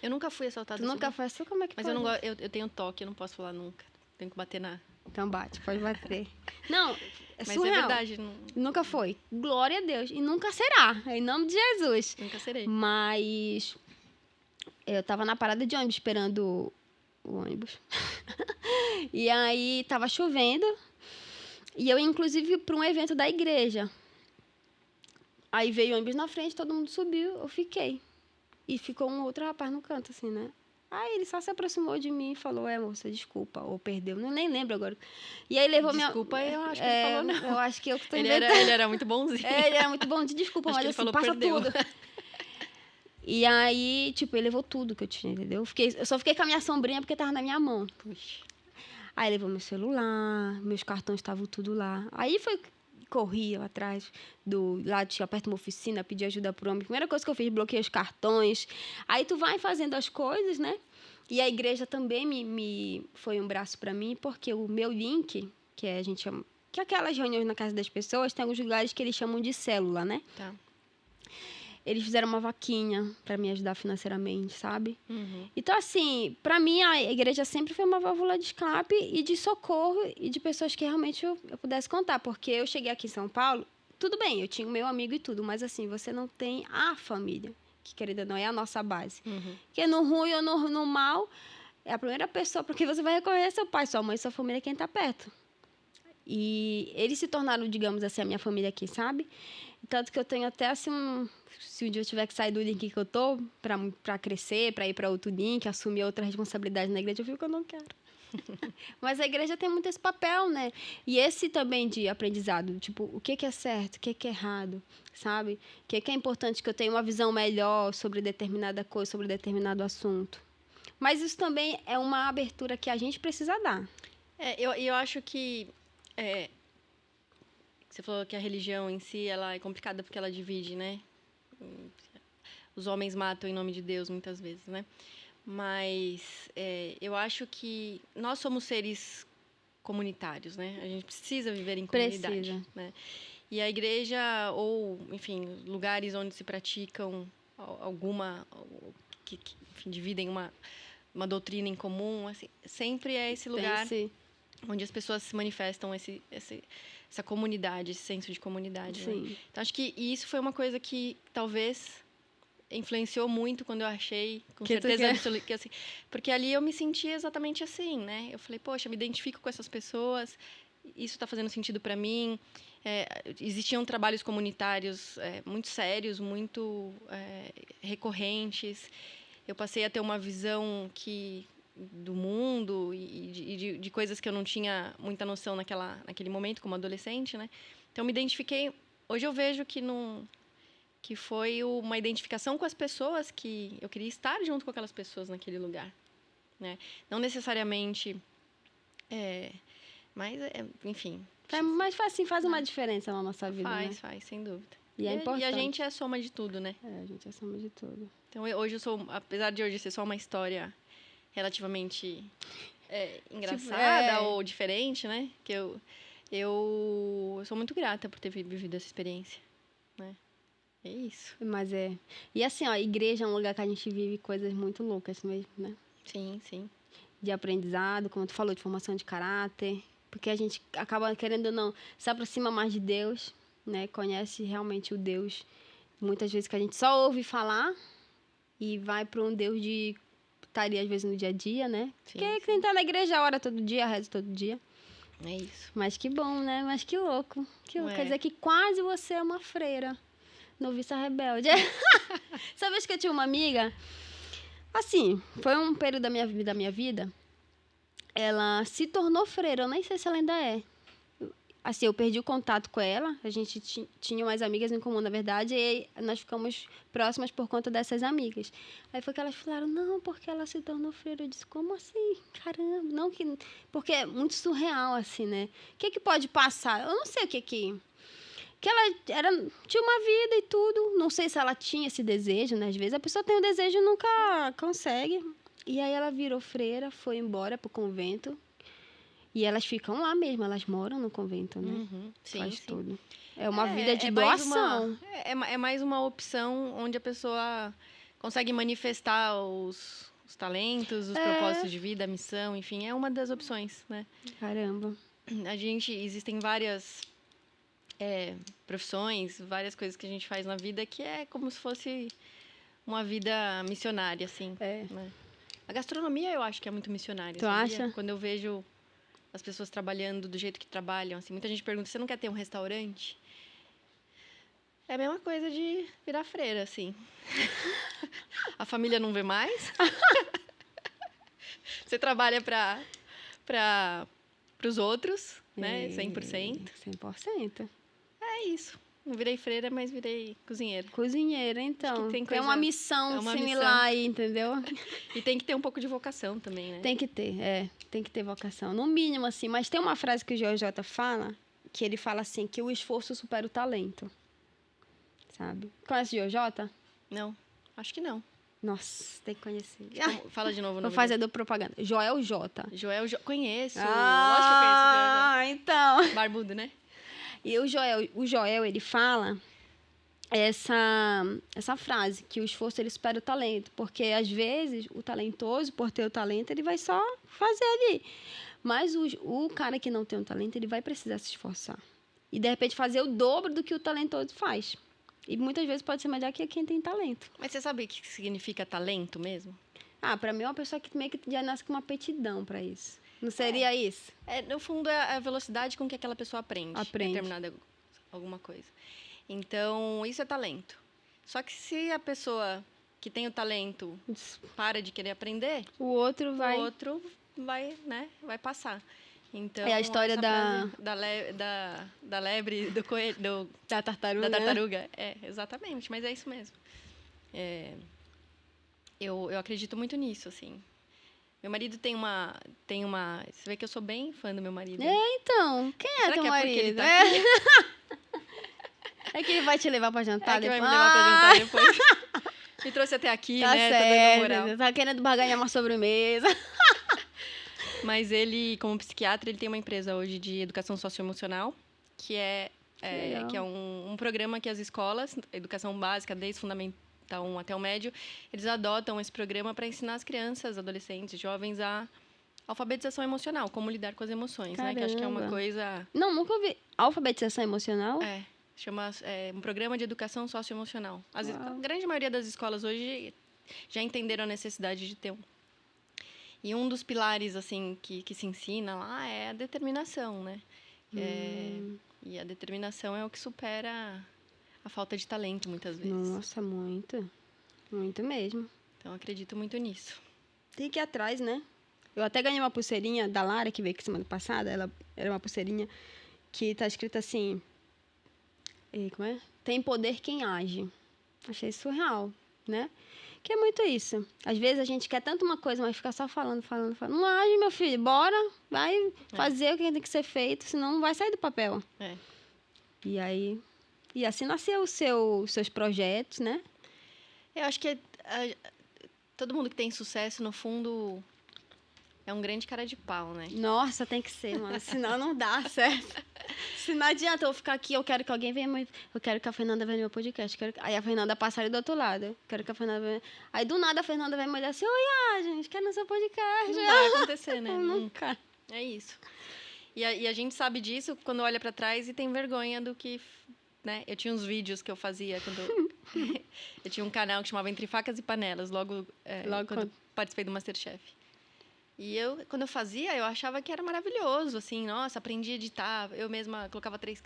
Eu nunca fui assaltada. Tu nunca foi assaltada? Como é que Mas pode? eu tenho toque, eu não posso falar nunca. Tenho que bater na... Então bate, pode bater. Não, é Mas surreal. é verdade. Não... Nunca foi. Glória a Deus. E nunca será, em nome de Jesus. Nunca serei. Mas eu tava na parada de ônibus esperando o ônibus. E aí tava chovendo. E eu, inclusive, para um evento da igreja. Aí veio o ônibus na frente, todo mundo subiu, eu fiquei. E ficou um outro rapaz no canto, assim, né? Aí ele só se aproximou de mim e falou, moça, desculpa, ou perdeu, nem lembro agora. E aí levou desculpa, eu acho que ele falou não. Eu acho que eu que tô inventando. Ele era muito bonzinho. Ele era muito bom de desculpa, acho mas que ele assim, falou, passa perdeu. tudo. E aí, tipo, ele levou tudo que eu tinha, entendeu? Eu só fiquei com a minha sombrinha porque tava na minha mão. Puxa. Aí levou meu celular, meus cartões estavam tudo lá. Aí corria atrás lá tinha perto de uma oficina, pedi ajuda pro homem. Primeira coisa que eu fiz, bloqueei os cartões. Aí tu vai fazendo as coisas, né? E a igreja também me foi um braço para mim, porque o meu link, que a gente chama, que é aquelas reuniões na casa das pessoas, tem alguns lugares que eles chamam de célula, né? Tá. Eles fizeram uma vaquinha para me ajudar financeiramente, sabe? Então, assim, para mim, a igreja sempre foi uma válvula de escape e de socorro e de pessoas que realmente eu pudesse contar. Porque eu cheguei aqui em São Paulo, tudo bem, eu tinha o meu amigo e tudo, mas, assim, você não tem a família, que, querida, não é a nossa base. Porque no ruim ou no mal, é a primeira pessoa para quem você vai recorrer é seu pai, sua mãe, sua família, quem tá perto. E eles se tornaram, digamos assim, a minha família aqui, sabe? Tanto que eu tenho até, assim, se um dia eu tiver que sair do link que eu tô, pra crescer, pra ir pra outro link, assumir outra responsabilidade na igreja, eu fico que eu não quero. Mas a igreja tem muito esse papel, né? E esse também de aprendizado, tipo, o que é certo, o que é errado, sabe? O que é importante que eu tenha uma visão melhor sobre determinada coisa, sobre determinado assunto. Mas isso também é uma abertura que a gente precisa dar. Eu acho que... Você falou que a religião em si ela é complicada porque ela divide, né? Os homens matam em nome de Deus muitas vezes, né? Mas eu acho que nós somos seres comunitários, né? A gente precisa viver em comunidade, né? E a igreja, ou, enfim, lugares onde se praticam alguma... enfim, dividem uma doutrina em comum, assim, sempre é esse lugar onde as pessoas se manifestam essa comunidade, esse senso de comunidade. Né? Então, acho que isso foi uma coisa que talvez influenciou muito quando eu achei, com certeza absoluta, que assim, porque ali eu me senti exatamente assim, né? Eu falei, poxa, me identifico com essas pessoas, isso está fazendo sentido para mim. Existiam trabalhos comunitários muito sérios, muito recorrentes. Eu passei a ter uma visão do mundo e de coisas que eu não tinha muita noção naquele momento, como adolescente, né? Então, me identifiquei... Hoje eu vejo que foi uma identificação com as pessoas, que eu queria estar junto com aquelas pessoas naquele lugar, né? Não necessariamente... mas, enfim... Mas faz uma diferença na nossa vida, né? Faz, sem dúvida. E é importante. E a gente é a soma de tudo, né? A gente é a soma de tudo. Então, hoje eu sou... Apesar de hoje ser só uma história relativamente engraçada ou diferente, né? Que eu sou muito grata por ter vivido essa experiência, né? É isso. Mas E assim, ó, a igreja é um lugar que a gente vive coisas muito loucas mesmo, né? Sim, sim. De aprendizado, como tu falou, de formação de caráter. Porque a gente acaba, querendo ou não, se aproxima mais de Deus, né? Conhece realmente o Deus. Muitas vezes que a gente só ouve falar e vai para um Deus de... Estaria, às vezes, no dia a dia, né? Sim, porque quem tá na igreja ora todo dia, reza todo dia. É isso. Mas que bom, né? Mas que louco. Quer dizer que quase você é uma freira. Noviça rebelde. Sabe que eu tinha uma amiga? Assim, foi um período da minha vida. Ela se tornou freira. Eu nem sei se ela ainda é. Assim, eu perdi o contato com ela. A gente tinha umas amigas em comum, na verdade. E nós ficamos próximas por conta dessas amigas. Aí foi que elas falaram, não, porque ela se tornou freira. Eu disse, como assim? Caramba. Não que... Porque é muito surreal, assim, né? O que pode passar? Eu não sei o que ela tinha uma vida e tudo. Não sei se ela tinha esse desejo, né? Às vezes a pessoa tem o desejo e nunca consegue. E aí ela virou freira, foi embora pro convento. E elas ficam lá mesmo, elas moram no convento, né? Uhum, sim, faz sim. tudo. É uma vida de doação. É mais uma opção onde a pessoa consegue manifestar os talentos, os propósitos de vida, a missão, enfim. É uma das opções, né? Caramba. Existem várias... profissões, várias coisas que a gente faz na vida que é como se fosse uma vida missionária, assim. Né? A gastronomia eu acho que é muito missionária. Tu acha? Quando eu vejo as pessoas trabalhando do jeito que trabalham, assim, muita gente pergunta, você não quer ter um restaurante? É a mesma coisa de virar freira, assim. A família não vê mais. Você trabalha para os outros, né? 100%. 100%. É isso. Não virei freira, mas virei cozinheira. Cozinheira, então. Tem uma missão similar aí, entendeu? E tem que ter um pouco de vocação também, né? Tem que ter, tem que ter vocação. No mínimo, assim. Mas tem uma frase que o JJ fala, que ele fala assim, que o esforço supera o talento. Sabe? Conhece o JJ? Não, acho que não. Nossa, tem que conhecer. Fala de novo o nome. Vou fazer do propaganda. Joel J. Conheço. Lógico que eu conheço o Joel. Ah, então. Barbudo, né? E o Joel, ele fala essa frase, que o esforço ele supera o talento. Porque, às vezes, o talentoso, por ter o talento, ele vai só fazer ali. Mas o cara que não tem o talento, ele vai precisar se esforçar. E, de repente, fazer o dobro do que o talentoso faz. E, muitas vezes, pode ser melhor que quem tem talento. Mas você sabe o que significa talento mesmo? Pra mim, é uma pessoa que meio que já nasce com uma aptidão para isso. Não seria isso? No fundo, é a velocidade com que aquela pessoa aprende. Determinada alguma coisa. Então, isso é talento. Só que se a pessoa que tem o talento para de querer aprender, o outro vai, né, vai passar. Então, é a história da lebre, do coelho, da tartaruga. Da tartaruga. Exatamente, mas é isso mesmo. Eu acredito muito nisso, assim. Meu marido tem uma... Você vê que eu sou bem fã do meu marido. Então. Quem é teu marido? Ele tá aqui? É que ele vai te levar pra jantar depois. Vai me levar pra jantar depois. Me trouxe até aqui, tá né? Certo, tá dando moral. Tá querendo barganhar uma sobremesa. Mas ele, como psiquiatra, ele tem uma empresa hoje de educação socioemocional, que é que é um programa que as escolas, educação básica, desde Fundamental 1 até o médio, eles adotam esse programa para ensinar as crianças, adolescentes, jovens a alfabetização emocional, como lidar com as emoções, né? Que acho que é uma coisa... Não, nunca ouvi. Alfabetização emocional? Chama um programa de educação socioemocional. A grande maioria das escolas hoje já entenderam a necessidade de ter um. E um dos pilares, assim, que se ensina lá é a determinação, né? E a determinação é o que supera a falta de talento, muitas vezes. Nossa, muito. Muito mesmo. Então, acredito muito nisso. Tem que ir atrás, né? Eu até ganhei uma pulseirinha da Lara, que veio aqui semana passada. Ela era uma pulseirinha que tá escrita assim... Como é? Tem poder quem age. Achei surreal, né? Que é muito isso. Às vezes a gente quer tanto uma coisa, mas fica só falando. Não age, meu filho. Bora. Vai fazer o que tem que ser feito, senão não vai sair do papel. E aí... E assim nasceu os seus projetos, né? Eu acho que todo mundo que tem sucesso, no fundo, é um grande cara de pau, né? Nossa, tem que ser, mano. Senão não dá certo. Se não adianta eu ficar aqui, eu quero que alguém venha... Eu quero que a Fernanda venha no meu podcast. Aí a Fernanda passa ali do outro lado. Eu quero que a Fernanda venha... Aí do nada a Fernanda vai me olhar assim, oi, gente, quero no seu podcast. Não vai acontecer, né? Nunca. É isso. E a gente sabe disso quando olha pra trás e tem vergonha do que... Né? Eu tinha uns vídeos que eu fazia quando... eu tinha um canal que chamava Entre Facas e Panelas, logo quando participei do MasterChef. E quando eu fazia, eu achava que era maravilhoso, assim, nossa, aprendi a editar. Eu mesma colocava 3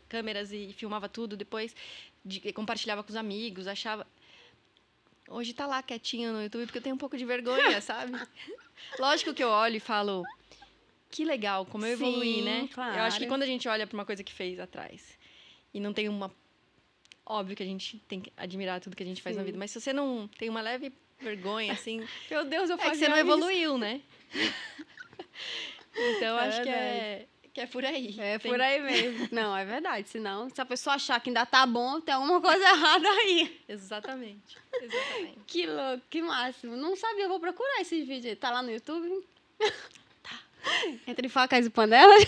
câmeras e filmava tudo, depois compartilhava com os amigos, achava... Hoje tá lá quietinho no YouTube, porque eu tenho um pouco de vergonha, sabe? Lógico que eu olho e falo, que legal, como eu evoluí, né? Claro. Eu acho que quando a gente olha pra uma coisa que fez atrás e não tem uma... Óbvio que a gente tem que admirar tudo que a gente faz na vida, mas se você não tem uma leve vergonha, assim... Meu Deus, eu fazia que você não isso. evoluiu, né? Então, acho que é por aí. Por aí mesmo. Não, é verdade. Senão, se a pessoa achar que ainda tá bom, tem alguma coisa errada aí. Exatamente. Que louco, que máximo. Não sabia, eu vou procurar esses vídeos aí. Tá lá no YouTube? Tá. Entre Facas e Panelas?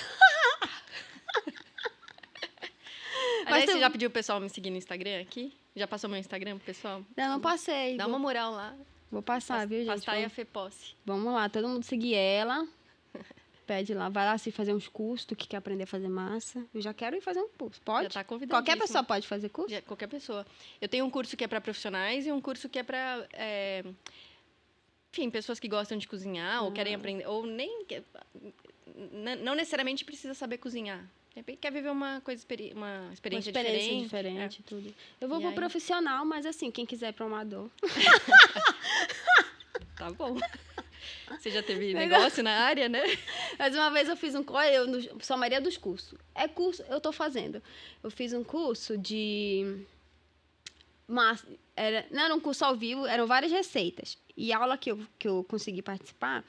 Aliás, você já pediu o pessoal me seguir no Instagram aqui? Já passou meu Instagram pro pessoal? Não passei. Dá uma moral lá. Vou passar, viu, gente? Pastaia Feposse. Vamos lá, todo mundo seguir ela. Pede lá, vai lá se fazer uns cursos, tu que quer aprender a fazer massa. Eu já quero ir fazer um curso. Pode? Já tá convidadíssima. Qualquer pessoa pode fazer curso? Qualquer pessoa. Eu tenho um curso que é para profissionais e um curso que é para... enfim, pessoas que gostam de cozinhar ou querem aprender... Ou nem... Não necessariamente precisa saber cozinhar. Quer viver uma experiência diferente. Tudo. Eu vou pro profissional, mas assim, quem quiser pro amador. Tá bom. Você já teve negócio na área, né? Mas uma vez eu fiz eu sou a maioria dos cursos. Curso, eu tô fazendo. Eu fiz um curso de... não era um curso ao vivo, eram várias receitas. E a aula que eu consegui participar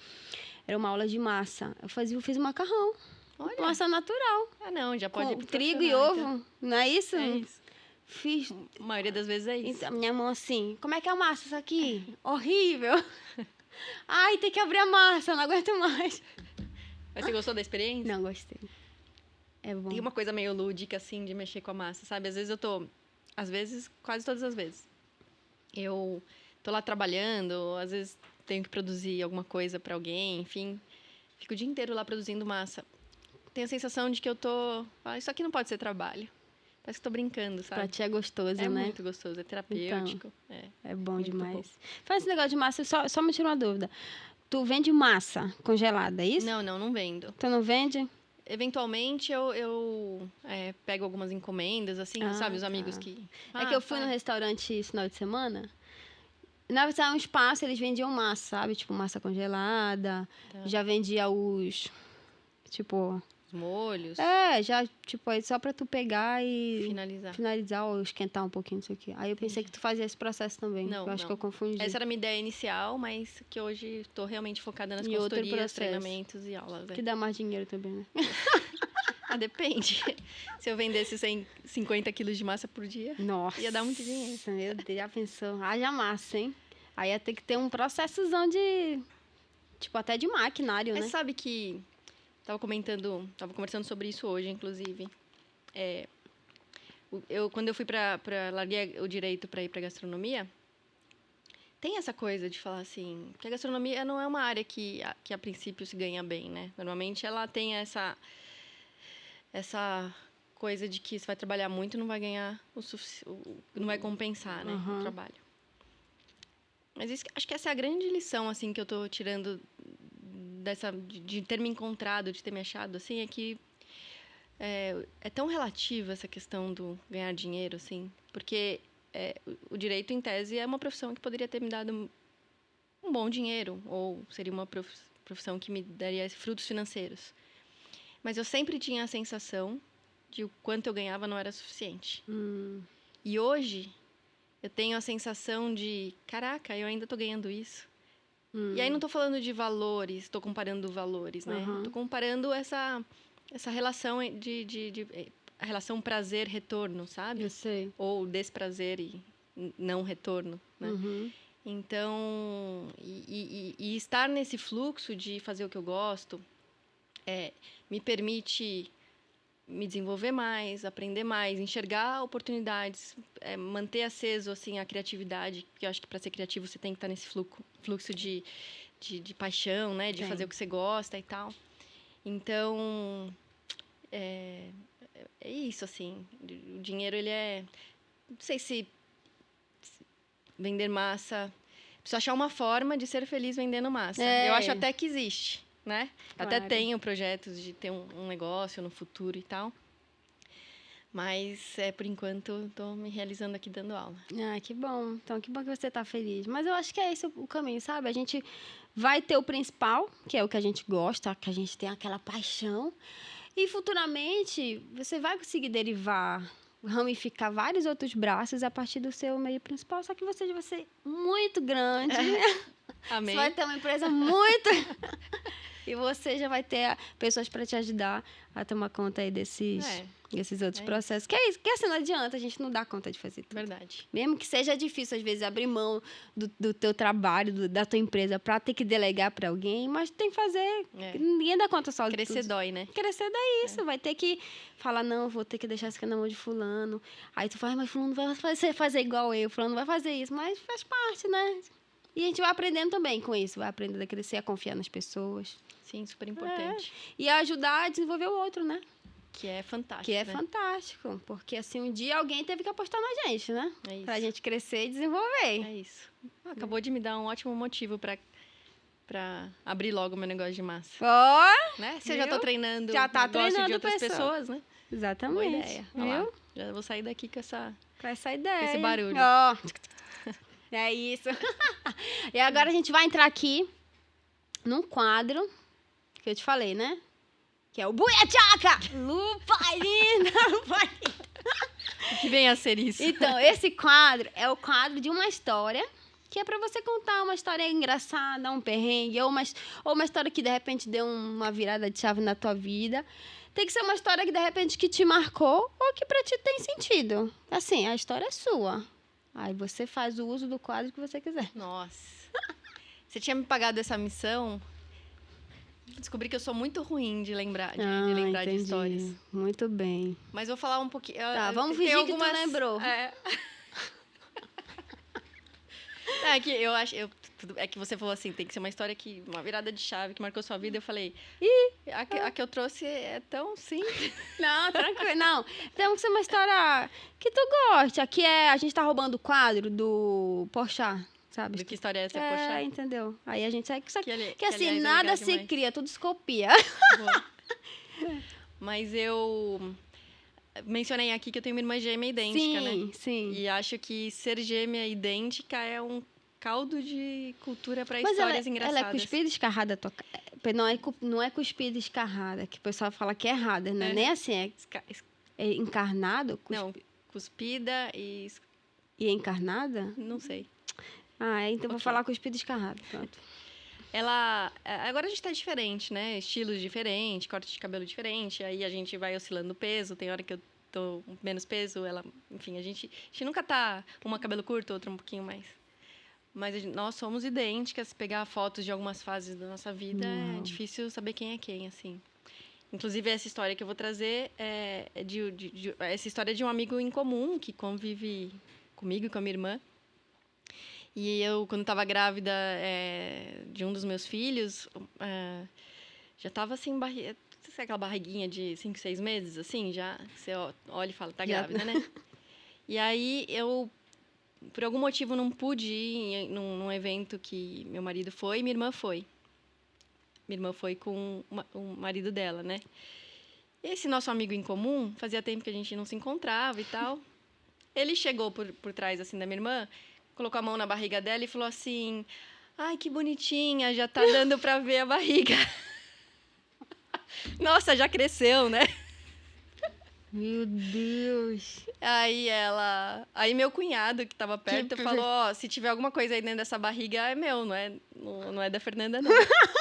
era uma aula de massa. Eu fiz um macarrão. Olha. Massa natural. Não, já pode ir pro trigo e ovo, então. Não é isso? É isso. Fiz. A maioria das vezes é isso. Então, minha mão assim, como é que é a massa isso aqui? Horrível. Ai, tem que abrir a massa, eu não aguento mais. Mas você gostou da experiência? Não, gostei. É bom. Tem uma coisa meio lúdica, assim, de mexer com a massa, sabe? Às vezes quase todas as vezes, eu tô lá trabalhando, às vezes tenho que produzir alguma coisa pra alguém, enfim. Fico o dia inteiro lá produzindo massa. Tenho a sensação de que eu tô... isso aqui não pode ser trabalho. Parece que tô brincando, sabe? Pra ti é gostoso, né? É muito gostoso, é terapêutico. Então, é bom demais. Bom. Faz esse negócio de massa, só me tira uma dúvida. Tu vende massa congelada, é isso? Não vendo. Tu não vende? Eventualmente, eu pego algumas encomendas, assim, sabe? Os amigos que... É que eu fui no restaurante esse final de semana. Na verdade, um espaço, eles vendiam massa, sabe? Tipo, massa congelada. Tá. Já vendia tipo... Os molhos. Já, tipo, aí só pra tu pegar e... Finalizar ou esquentar um pouquinho, isso aqui. Aí eu pensei que tu fazia esse processo também. Não, eu acho que eu confundi. Essa era a minha ideia inicial, mas que hoje estou realmente focada nas consultorias, treinamentos e aulas. Que dá mais dinheiro também, né? Depende. Se eu vendesse 50 quilos de massa por dia, ia dar muito dinheiro. Meu Deus, já pensou? Haja massa, hein? Aí ia ter que ter um processozão de... Tipo, até de maquinário, né? Mas sabe que... Tava conversando sobre isso hoje, inclusive. quando eu fui larguei o direito para ir para gastronomia, tem essa coisa de falar assim, que a gastronomia não é uma área que a princípio se ganha bem, né? Normalmente ela tem essa coisa de que você vai trabalhar muito e não vai ganhar não vai compensar, né, o trabalho. Mas acho que essa é a grande lição, assim, que eu tô tirando de ter me encontrado, de ter me achado, assim, é que é tão relativa essa questão do ganhar dinheiro, assim, porque o direito, em tese, é uma profissão que poderia ter me dado um bom dinheiro, ou seria uma profissão que me daria frutos financeiros. Mas eu sempre tinha a sensação de o quanto eu ganhava não era suficiente. E hoje, eu tenho a sensação de, caraca, eu ainda estou ganhando isso. E aí não estou falando de valores, estou comparando valores, né? Estou comparando essa relação a relação prazer-retorno, sabe? Eu sei. Ou desprazer e não retorno, né? Então, e estar nesse fluxo de fazer o que eu gosto me permite me desenvolver mais, aprender mais, enxergar oportunidades, manter aceso assim a criatividade, porque eu acho que para ser criativo você tem que estar nesse fluxo de paixão, né, de fazer o que você gosta e tal. Então é isso, assim, o dinheiro ele não sei se vender massa, preciso achar uma forma de ser feliz vendendo massa. Eu acho até que existe, né? Claro. Até tenho projetos de ter um negócio no futuro e tal. Mas, por enquanto, estou me realizando aqui dando aula. Ah, que bom. Então, que bom que você está feliz. Mas eu acho que é esse o caminho, sabe? A gente vai ter o principal, que é o que a gente gosta, que a gente tem aquela paixão. E, futuramente, você vai conseguir ramificar vários outros braços a partir do seu meio principal. Só que você vai ser muito grande. Amém. Você vai ter uma empresa muito... E você já vai ter pessoas para te ajudar a tomar conta aí desses outros processos. Que é isso. Que assim, não adianta, a gente não dá conta de fazer tudo. Verdade. Mesmo que seja difícil, às vezes, abrir mão do teu trabalho, da tua empresa, para ter que delegar para alguém, mas tem que fazer. Ninguém dá conta só de tudo. Crescer dói, né? Crescer dá isso. Vai ter que falar, não, vou ter que deixar isso aqui na mão de fulano. Aí tu fala, mas fulano vai fazer igual eu, fulano vai fazer isso. Mas faz parte, né? E a gente vai aprendendo também com isso. Vai aprendendo a crescer, a confiar nas pessoas. Sim, super importante. E a ajudar a desenvolver o outro, né? Que é fantástico. Que é fantástico. Porque, assim, um dia alguém teve que apostar na gente, né? É isso. Pra gente crescer e desenvolver. É isso. Acabou de me dar um ótimo motivo pra abrir logo o meu negócio de massa. Né? Se eu já tô treinando já tá negócio de outras pessoas, né? Exatamente. Boa ideia. Viu? Já vou sair daqui com essa ideia. Esse barulho. É isso. E agora a gente vai entrar aqui num quadro que eu te falei, né? Que é o Buia Tchaca! Lupa linda, lupa linda. O que vem a ser isso? Então, esse quadro é o quadro de uma história que é pra você contar uma história engraçada, um perrengue, ou uma história que, de repente, deu uma virada de chave na tua vida. Tem que ser uma história que, de repente, que te marcou ou que pra ti tem sentido. Assim, a história é sua. Aí você faz o uso do quadro que você quiser. Nossa. Você tinha me pagado essa missão... Descobri que eu sou muito ruim de lembrar de histórias. Muito bem. Mas vou falar um pouquinho. Tá, vamos fingir que tu lembrou. Que eu acho. É que você falou assim, tem que ser uma história que. Uma virada de chave que marcou sua vida. Eu falei. A que eu trouxe é tão simples. Não, tranquilo. Não. Tem que ser uma história que tu goste. Aqui a gente tá roubando o quadro do Porchat. Sabe? Do que história é essa, Porchat? Entendeu? Aí a gente sabe que assim, aliás, nada se cria, tudo se copia. Mas eu mencionei aqui que eu tenho uma irmã gêmea idêntica, né? Sim. E acho que ser gêmea idêntica é um caldo de cultura para histórias engraçadas. Ela é cuspida e escarrada? Não é cuspida e escarrada, que o pessoal fala que é errada, né? Nem assim, é encarnado? Não, cuspida e... E é encarnada? Não sei. Então vou falar cuspida e escarrada, pronto. Agora a gente tá diferente, né? Estilos diferentes, corte de cabelo diferente, aí a gente vai oscilando o peso, tem hora que eu tô com menos peso, enfim, a gente nunca tá uma cabelo curto, outra um pouquinho mais. Mas nós somos idênticas, pegar fotos de algumas fases da nossa vida é difícil saber quem é quem, assim. Inclusive, essa história que eu vou trazer essa história de um amigo em comum que convive comigo e com a minha irmã. E eu, quando estava grávida de um dos meus filhos, já estava assim, sabe aquela barriguinha de 5, 6 meses, assim, já você olha e fala, tá grávida, né? E aí, eu, por algum motivo, não pude ir num evento que meu marido foi e minha irmã foi. Minha irmã foi com o marido dela, né? Esse nosso amigo em comum, fazia tempo que a gente não se encontrava e tal. Ele chegou por trás, assim, da minha irmã, colocou a mão na barriga dela e falou assim, ai, que bonitinha, já tá dando pra ver a barriga. Nossa, já cresceu, né? Meu Deus. Aí meu cunhado, que tava perto, falou, ó, se tiver alguma coisa aí dentro dessa barriga, é meu, não é da Fernanda, não.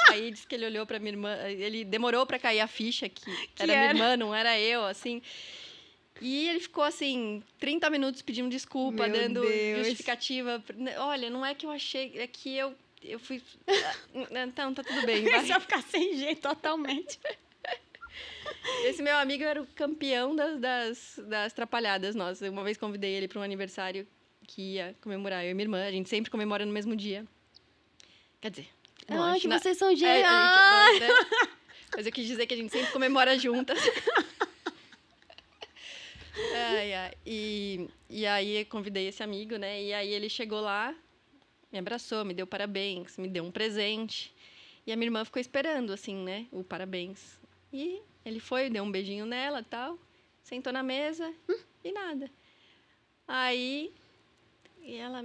Aí disse que ele olhou pra minha irmã, ele demorou pra cair a ficha que era minha irmã, não era eu, assim. E ele ficou, assim, 30 minutos pedindo desculpa, dando justificativa. Olha, não é que eu achei, é que eu fui... Então, tá tudo bem, vai. Só ficar sem jeito totalmente. Esse meu amigo era o campeão das trapalhadas nossas. Uma vez convidei ele para um aniversário que ia comemorar eu e minha irmã. A gente sempre comemora no mesmo dia. Quer dizer... que vocês são gêmeos. Mas eu quis dizer que a gente sempre comemora juntas. E aí eu convidei esse amigo, né? E aí ele chegou lá, me abraçou, me deu parabéns, me deu um presente. E a minha irmã ficou esperando, assim, né? O parabéns. E ele foi, deu um beijinho nela e tal, sentou na mesa e nada. Aí, e ela,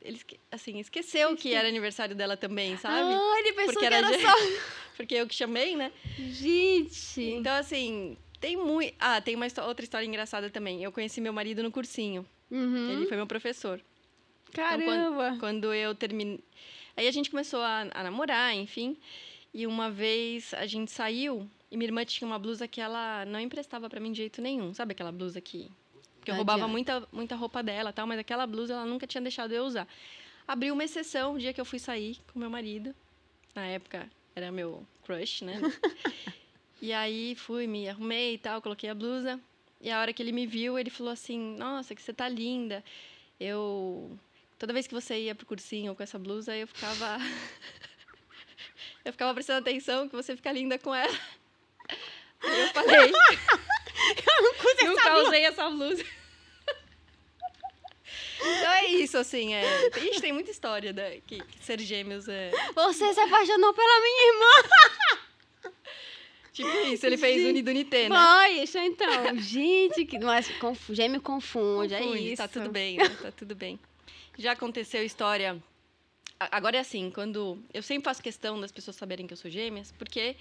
ele assim, esqueceu que era aniversário dela também, sabe? Ele pensou que era só... Porque eu que chamei, né? Gente! Então, assim, tem uma outra história engraçada também. Eu conheci meu marido no cursinho. Ele foi meu professor. Caramba! Então, quando eu terminei... Aí a gente começou a namorar, enfim. E uma vez a gente saiu e minha irmã tinha uma blusa que ela não emprestava pra mim de jeito nenhum. Sabe aquela blusa que eu roubava muita roupa dela, tal, mas aquela blusa ela nunca tinha deixado eu usar. Abriu uma exceção o dia que eu fui sair com meu marido. Na época era meu crush, né? E aí fui, me arrumei e tal, coloquei a blusa. E a hora que ele me viu, ele falou assim, nossa, que você tá linda. Toda vez que você ia pro cursinho com essa blusa, eu ficava prestando atenção que você fica linda com ela. Aí eu falei, eu nunca usei essa blusa. Então é isso, assim, Ixi, tem muita história que ser gêmeos é... Você se apaixonou pela minha irmã! Tipo isso, ele fez Unidunité, né? Foi, isso então. Gente, mas gêmeo confunde, é isso. Tá tudo bem, né? Tá tudo bem. Já aconteceu história... Agora é assim, quando... Eu sempre faço questão das pessoas saberem que eu sou gêmeas, porque...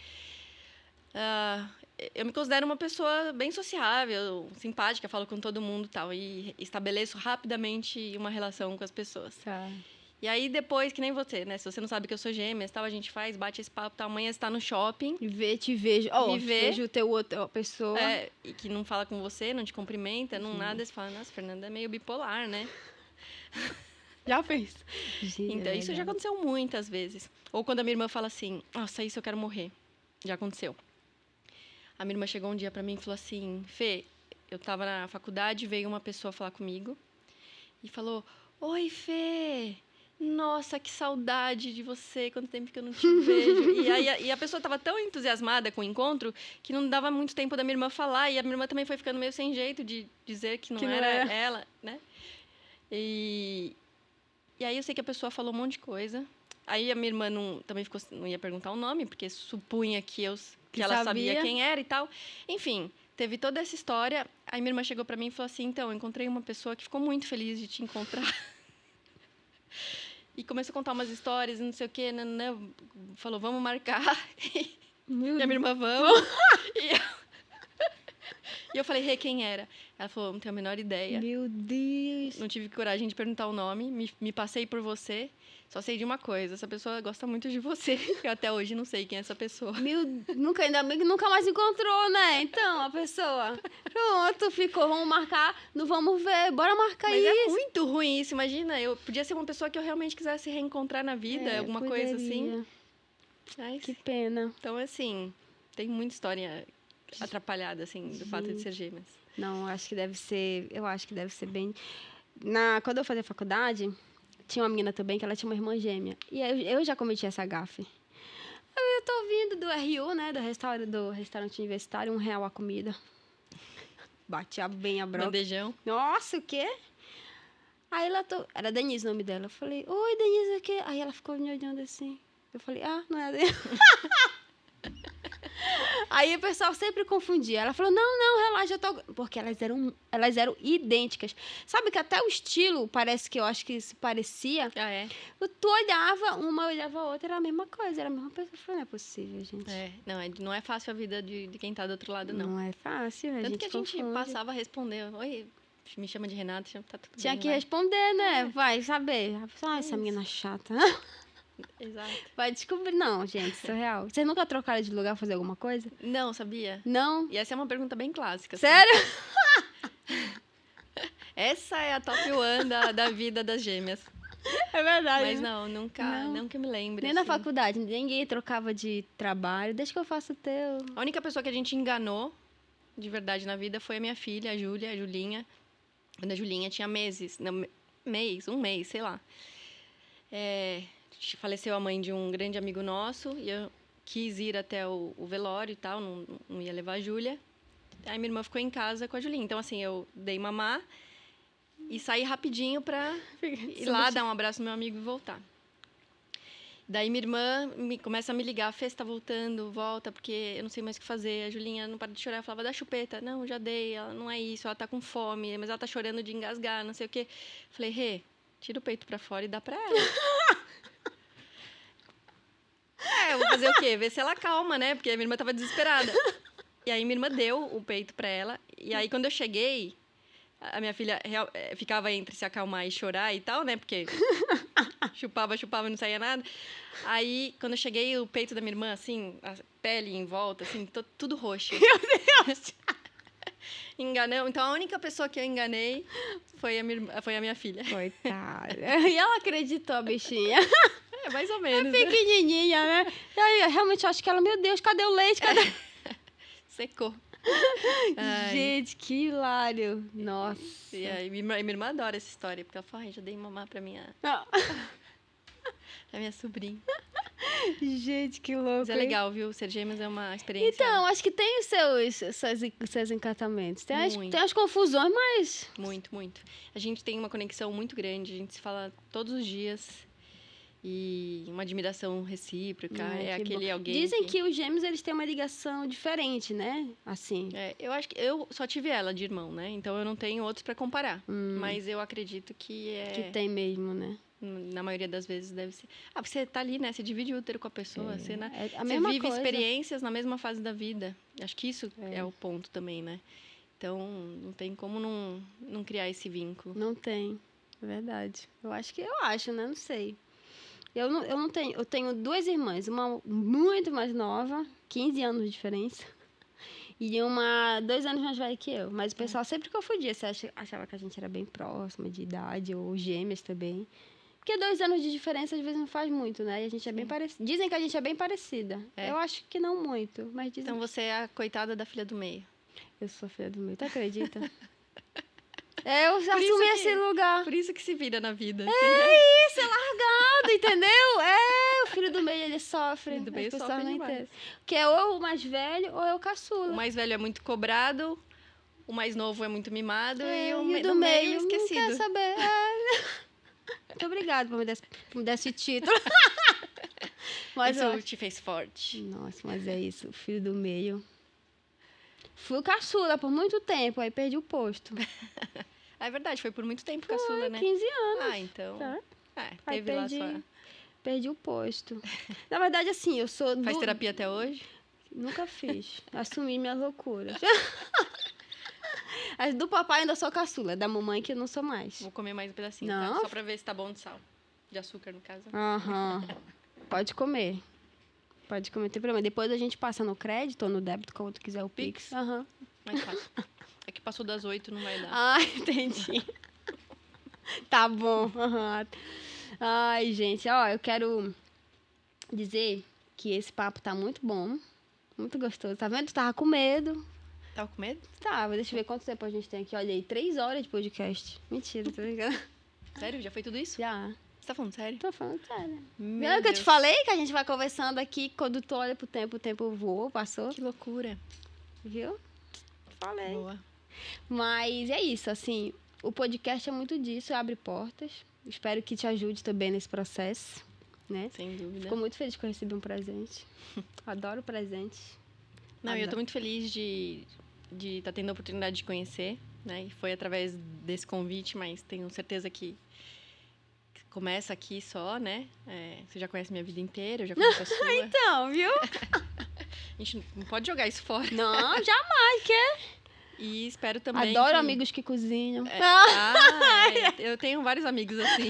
eu me considero uma pessoa bem sociável, simpática, falo com todo mundo e tal. E estabeleço rapidamente uma relação com as pessoas. Tá. E aí, depois, que nem você, né? Se você não sabe que eu sou gêmeas, tal, a gente bate esse papo, tal, amanhã você tá no shopping. Te vejo. Vejo outra pessoa. E que não fala com você, não te cumprimenta, não nada. Você fala, nossa, Fernanda é meio bipolar, né? Já fez. Então, isso já aconteceu muitas vezes. Ou quando a minha irmã fala assim, nossa, isso eu quero morrer. Já aconteceu. A minha irmã chegou um dia pra mim e falou assim, Fê, eu tava na faculdade, veio uma pessoa falar comigo e falou, oi, Fê, nossa, que saudade de você, quanto tempo que eu não te vejo. E a pessoa tava tão entusiasmada com o encontro que não dava muito tempo da minha irmã falar, e a minha irmã também foi ficando meio sem jeito de dizer que não era ela, né? E aí eu sei que a pessoa falou um monte de coisa. Aí a minha irmã também não ia perguntar o nome, porque supunha que ela sabia quem era e tal. Enfim, teve toda essa história. Aí minha irmã chegou pra mim e falou assim, então, eu encontrei uma pessoa que ficou muito feliz de te encontrar. E começou a contar umas histórias, não sei o quê. Falou, vamos marcar. E a minha irmã, vamos. E eu falei, quem era? Ela falou, não tenho a menor ideia. Meu Deus. Não tive coragem de perguntar o nome. Me passei por você. Só sei de uma coisa, essa pessoa gosta muito de você. Eu até hoje não sei quem é essa pessoa. Ainda bem que nunca mais encontrou, né? Então, a pessoa. Pronto, ficou, vamos marcar, não vamos ver, bora marcar isso. Mas é muito ruim isso, imagina. Eu podia ser uma pessoa que eu realmente quisesse reencontrar na vida, alguma coisa assim. Que pena. Então, assim, tem muita história atrapalhada, assim, do fato de ser gêmeas. Não, eu acho que deve ser bem... Quando eu fazia faculdade, tinha uma menina também que ela tinha uma irmã gêmea. E eu já cometi essa gafe. Eu tô vindo do RU, né, do restaurante universitário, R$1 a comida. Batia bem a broca. Bandejão. Nossa, o quê? Aí era Denise o nome dela. Eu falei, oi, Denise, o quê? Aí ela ficou me olhando assim. Eu falei, não é a Denise. Aí o pessoal sempre confundia. Ela falou, não, relaxa, eu tô... Porque elas eram idênticas. Sabe que até o estilo, parece que eu acho que se parecia. Ah, é? Tu olhava, uma olhava a outra, era a mesma coisa, era a mesma pessoa. Eu falei, não é possível, gente. Não é fácil a vida de quem tá do outro lado, não. Não é fácil, Tanto gente que a gente confunde. passava a responder, oi, me chama de Renata, tá tudo bem. Tinha que responder, né? Vai saber. Essa menina chata. Exato. Vai descobrir. Não, gente, isso é real. Vocês nunca trocaram de lugar pra fazer alguma coisa? Não, sabia? Não? E essa é uma pergunta bem clássica. Sério? Essa é a top one da vida das gêmeas. É verdade. Mas não que eu me lembre. Nem na faculdade, ninguém trocava de trabalho. Deixa que eu faço o teu. A única pessoa que a gente enganou de verdade na vida foi a minha filha, a Julinha. Quando a Julinha tinha um mês, sei lá. Faleceu a mãe de um grande amigo nosso e eu quis ir até o velório e tal, não ia levar a Júlia. Aí minha irmã ficou em casa com a Julinha. Então, assim, eu dei mamar e saí rapidinho pra ir lá, dar um abraço no meu amigo e voltar. Daí minha irmã começa a me ligar, Fê, você tá voltando, volta, porque eu não sei mais o que fazer. A Julinha não para de chorar, eu falava, dá chupeta. Não, já dei, ela não é isso, ela tá com fome, mas ela tá chorando de engasgar, não sei o quê. Falei, Rê, tira o peito pra fora e dá pra ela. Eu vou fazer o quê? Ver se ela calma, né? Porque a minha irmã tava desesperada. E aí minha irmã deu o peito pra ela. E aí quando eu cheguei, a minha filha ficava entre se acalmar e chorar e tal, né? Porque chupava e não saía nada. Aí quando eu cheguei, o peito da minha irmã, assim, a pele em volta, assim, tudo roxo. Meu Deus! Enganamos. Então a única pessoa que eu enganei foi a minha filha. Coitada. E ela acreditou, a bichinha. Mais ou menos. Pequenininha, né? E aí, realmente, eu acho que ela, meu Deus, cadê o leite? Cadê... Secou. Gente, que hilário. Nossa. E aí, minha irmã adora essa história, porque ela fala, já dei mamar pra minha sobrinha. Gente, que louco. Mas é legal, viu? Ser gêmeos é uma experiência... Então, acho que tem os seus encantamentos. Tem as confusões, mas... Muito, muito. A gente tem uma conexão muito grande, a gente se fala todos os dias. E uma admiração recíproca, aquele bom. Alguém... Dizem que os gêmeos, eles têm uma ligação diferente, né? Assim. Eu acho que eu só tive ela de irmão, né? Então, eu não tenho outros para comparar. Mas eu acredito que Que tem mesmo, né? Na maioria das vezes deve ser. Porque você tá ali, né? Você divide o útero com a pessoa. Você vive coisa. experiências na mesma fase da vida. Acho que isso é o ponto também, né? Então, não tem como não criar esse vínculo. Não tem. É verdade. Eu acho, né? Não sei. Eu não tenho. Eu tenho duas irmãs. Uma muito mais nova, 15 anos de diferença. E uma 2 anos mais velha que eu. Mas o pessoal sempre confundia. Você achava que a gente era bem próxima de idade, ou gêmeas também. Porque 2 anos de diferença, às vezes, não faz muito, né? E a gente é bem parecida. Dizem que a gente é bem parecida. Eu acho que não muito, mas dizem. Então, você é a coitada da filha do meio. Eu sou a filha do meio. Tu acredita? Eu assumi esse lugar. Por isso que se vira na vida. Isso, é largado, entendeu? O filho do meio, ele sofre. O filho do meio sofre demais. Que é ou o mais velho ou é o caçula. O mais velho é muito cobrado, o mais novo é muito mimado e o do meio esquecido. Não quer saber. Muito obrigada por me dar esse título. Mas isso te fez forte. Nossa, mas é isso. O filho do meio. Fui o caçula por muito tempo, aí perdi o posto. É verdade, foi por muito tempo caçula, né? 15 anos. Então. Teve lá sua... Perdi o posto. Na verdade, assim, eu sou... Faz terapia até hoje? Nunca fiz. Assumi minhas loucuras. As do papai ainda sou caçula, da mamãe que eu não sou mais. Vou comer mais um pedacinho, não? Tá? Só pra ver se tá bom de sal. De açúcar, no caso. Pode comer. Pode comer, não tem problema. Depois a gente passa no crédito ou no débito, como tu quiser, o Pix. Mais fácil. É que passou das 8, não vai dar. Entendi. Tá bom. Ai, gente, eu quero dizer que esse papo tá muito bom. Muito gostoso. Tá vendo? Tu tava com medo. Tava com medo? Tava. Deixa eu ver quanto tempo a gente tem aqui. Olha aí, 3 horas de podcast. Mentira, tô brincando. Sério? Já foi tudo isso? Já. Você tá falando sério? Tô falando sério. Meu Lembra que eu te Deus. falei que a gente vai conversando aqui, quando tu olha pro tempo, o tempo voou, passou? Que loucura. Viu? Falei. Boa. Mas é isso, assim, o podcast é muito disso, abre portas. Espero que te ajude também nesse processo, né? Sem dúvida. Fico muito feliz que eu recebi um presente. Adoro presentes. Não, eu tô muito feliz de estar tendo a oportunidade de conhecer, né? E foi através desse convite, mas tenho certeza que começa aqui só, né? Você já conhece minha vida inteira, eu já conheço a sua. Então, viu? A gente não pode jogar isso fora. Não, jamais, que E espero também adoro que... amigos que cozinham. Eu tenho vários amigos assim.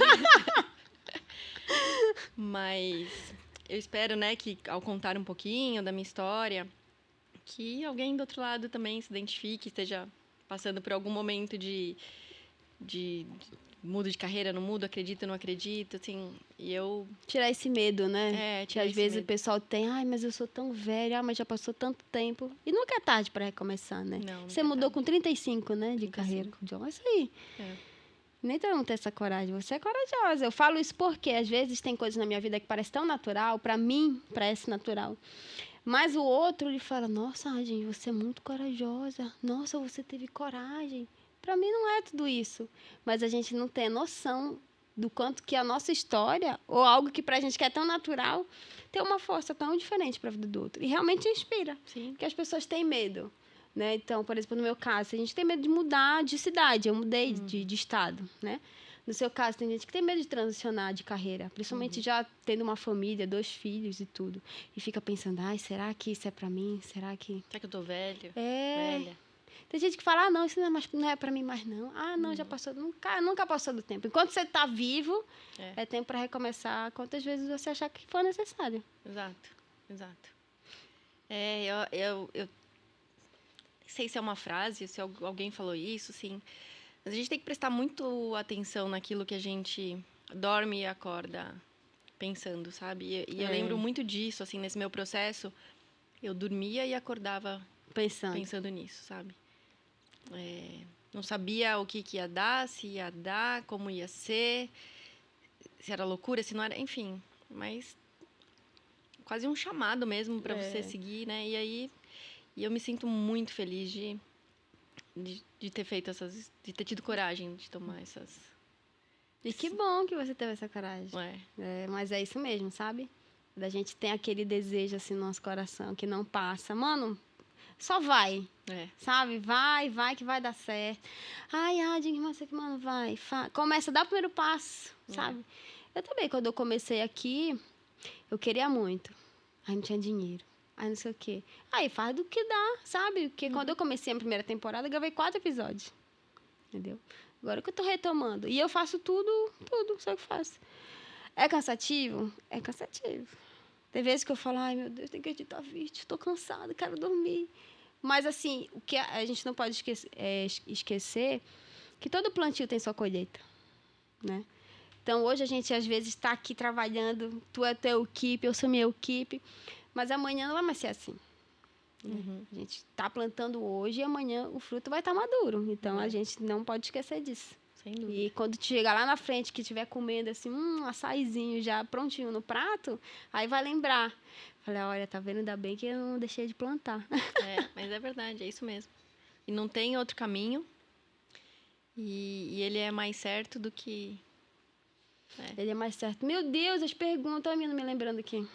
Mas eu espero, né, que ao contar um pouquinho da minha história, que alguém do outro lado também se identifique, esteja passando por algum momento de mudo de carreira, não mudo, acredito, não acredito, assim, e eu... Tirar esse medo, né? Que tirar às esse vezes medo. o pessoal tem, ai, mas eu sou tão velha, mas já passou tanto tempo. E nunca é tarde para recomeçar, né? Não, nunca Você é mudou tarde. com 35, né, de 35. carreira. Então, é isso aí. É. Nem todo mundo tem essa coragem. Você é corajosa. Eu falo isso porque, às vezes, tem coisas na minha vida que parecem tão natural, para mim, parece natural. Mas o outro, ele fala, nossa, Adin, você é muito corajosa. Nossa, você teve coragem. Para mim, não é tudo isso. Mas a gente não tem noção do quanto que a nossa história, ou algo que pra gente que é tão natural, tem uma força tão diferente para a vida do outro. E realmente inspira. Sim. Porque as pessoas têm medo. Né? Então, por exemplo, no meu caso, a gente tem medo de mudar de cidade. Eu mudei de estado, né? No seu caso, tem gente que tem medo de transicionar de carreira. Principalmente já tendo uma família, 2 filhos e tudo. E fica pensando, ai, será que isso é pra mim? Será que... Será que eu tô velho? É... Velha? Tem gente que fala, ah, não, isso não é pra mim mais, não. Ah, não, já passou. Nunca passou do tempo. Enquanto você tá vivo, é tempo para recomeçar quantas vezes você achar que for necessário. Exato, exato. Eu não sei se é uma frase, se alguém falou isso, sim. Mas a gente tem que prestar muito atenção naquilo que a gente dorme e acorda pensando, sabe? E eu lembro muito disso, assim, nesse meu processo. Eu dormia e acordava pensando nisso, sabe? Não sabia o que ia dar, se ia dar, como ia ser, se era loucura, se não era, enfim. Mas quase um chamado mesmo para você seguir, né? E eu me sinto muito feliz de ter feito de ter tido coragem de tomar essas... E que bom que você teve essa coragem. É. Mas é isso mesmo, sabe? Da gente tem aquele desejo assim no nosso coração que não passa. Mano, só vai. Sabe? Vai que vai dar certo. Ai, Adin, mas que, mano, vai. Começa a dar o primeiro passo, sabe? Eu também, quando eu comecei aqui, eu queria muito. Aí não tinha dinheiro. Aí não sei o quê. Aí faz do que dá, sabe? Porque quando eu comecei a primeira temporada, eu gravei 4 episódios. Entendeu? Agora que eu tô retomando. E eu faço tudo, sei o que faço. É cansativo? É cansativo. Tem vezes que eu falo, ai, meu Deus, tem que editar vídeo, tô cansada, quero dormir. Mas, assim, o que a gente não pode esquecer que todo plantio tem sua colheita, né? Então, hoje a gente, às vezes, está aqui trabalhando, tu é tua equipe, eu sou minha equipe, mas amanhã não vai mais ser assim. A gente está plantando hoje e amanhã o fruto vai estar maduro. Então, a gente não pode esquecer disso. Sem dúvida. E quando tu chegar lá na frente, que estiver comendo assim, um açaizinho já prontinho no prato, aí vai lembrar. Falei, olha, tá vendo? Ainda bem que eu não deixei de plantar. Mas é verdade, é isso mesmo. E não tem outro caminho. E ele é mais certo do que... Ele é mais certo. Meu Deus, as perguntas. Olha a minha não me lembrando aqui.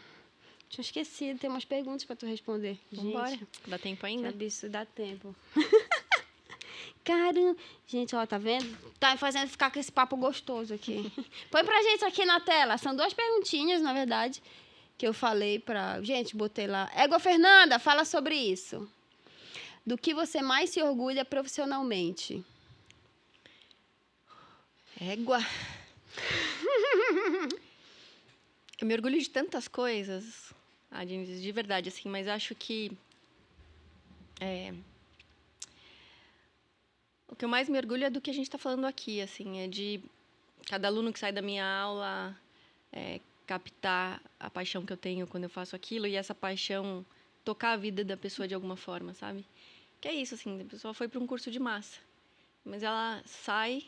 Tinha esquecido, tem umas perguntas para tu responder. Vambora. Gente, Dá tempo ainda? sabe, isso dá tempo. Caramba. Gente, ó, tá vendo? Tá me fazendo ficar com esse papo gostoso aqui. Põe pra gente aqui na tela. São 2 perguntinhas, na verdade, que eu falei pra... Gente, botei lá. Égua Fernanda, fala sobre isso. Do que você mais se orgulha profissionalmente? Égua. Eu me orgulho de tantas coisas, Adines, de verdade, assim, mas acho que o que eu mais me orgulho é do que a gente está falando aqui, assim, é de cada aluno que sai da minha aula captar a paixão que eu tenho quando eu faço aquilo, e essa paixão tocar a vida da pessoa de alguma forma, sabe? Que é isso, assim, a pessoa foi para um curso de massa, mas ela sai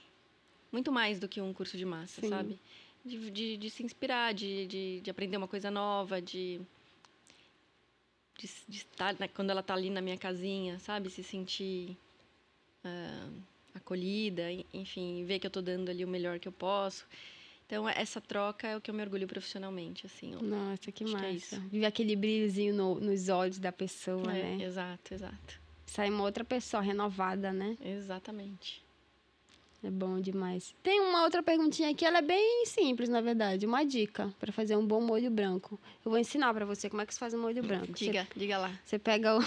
muito mais do que um curso de massa, Sim. sabe? De se inspirar, de aprender uma coisa nova, de estar, quando ela está ali na minha casinha, sabe? Se sentir acolhida, enfim, ver que eu estou dando ali o melhor que eu posso. Então, essa troca é o que eu me orgulho profissionalmente, assim. Nossa, que massa. É isso. Vive aquele brilhozinho nos olhos da pessoa, né? Exato. Sai uma outra pessoa renovada, né? Exatamente. É bom demais. Tem uma outra perguntinha aqui, ela é bem simples, na verdade. Uma dica para fazer um bom molho branco. Eu vou ensinar para você como é que se faz um molho branco. Diga lá. Você pega o...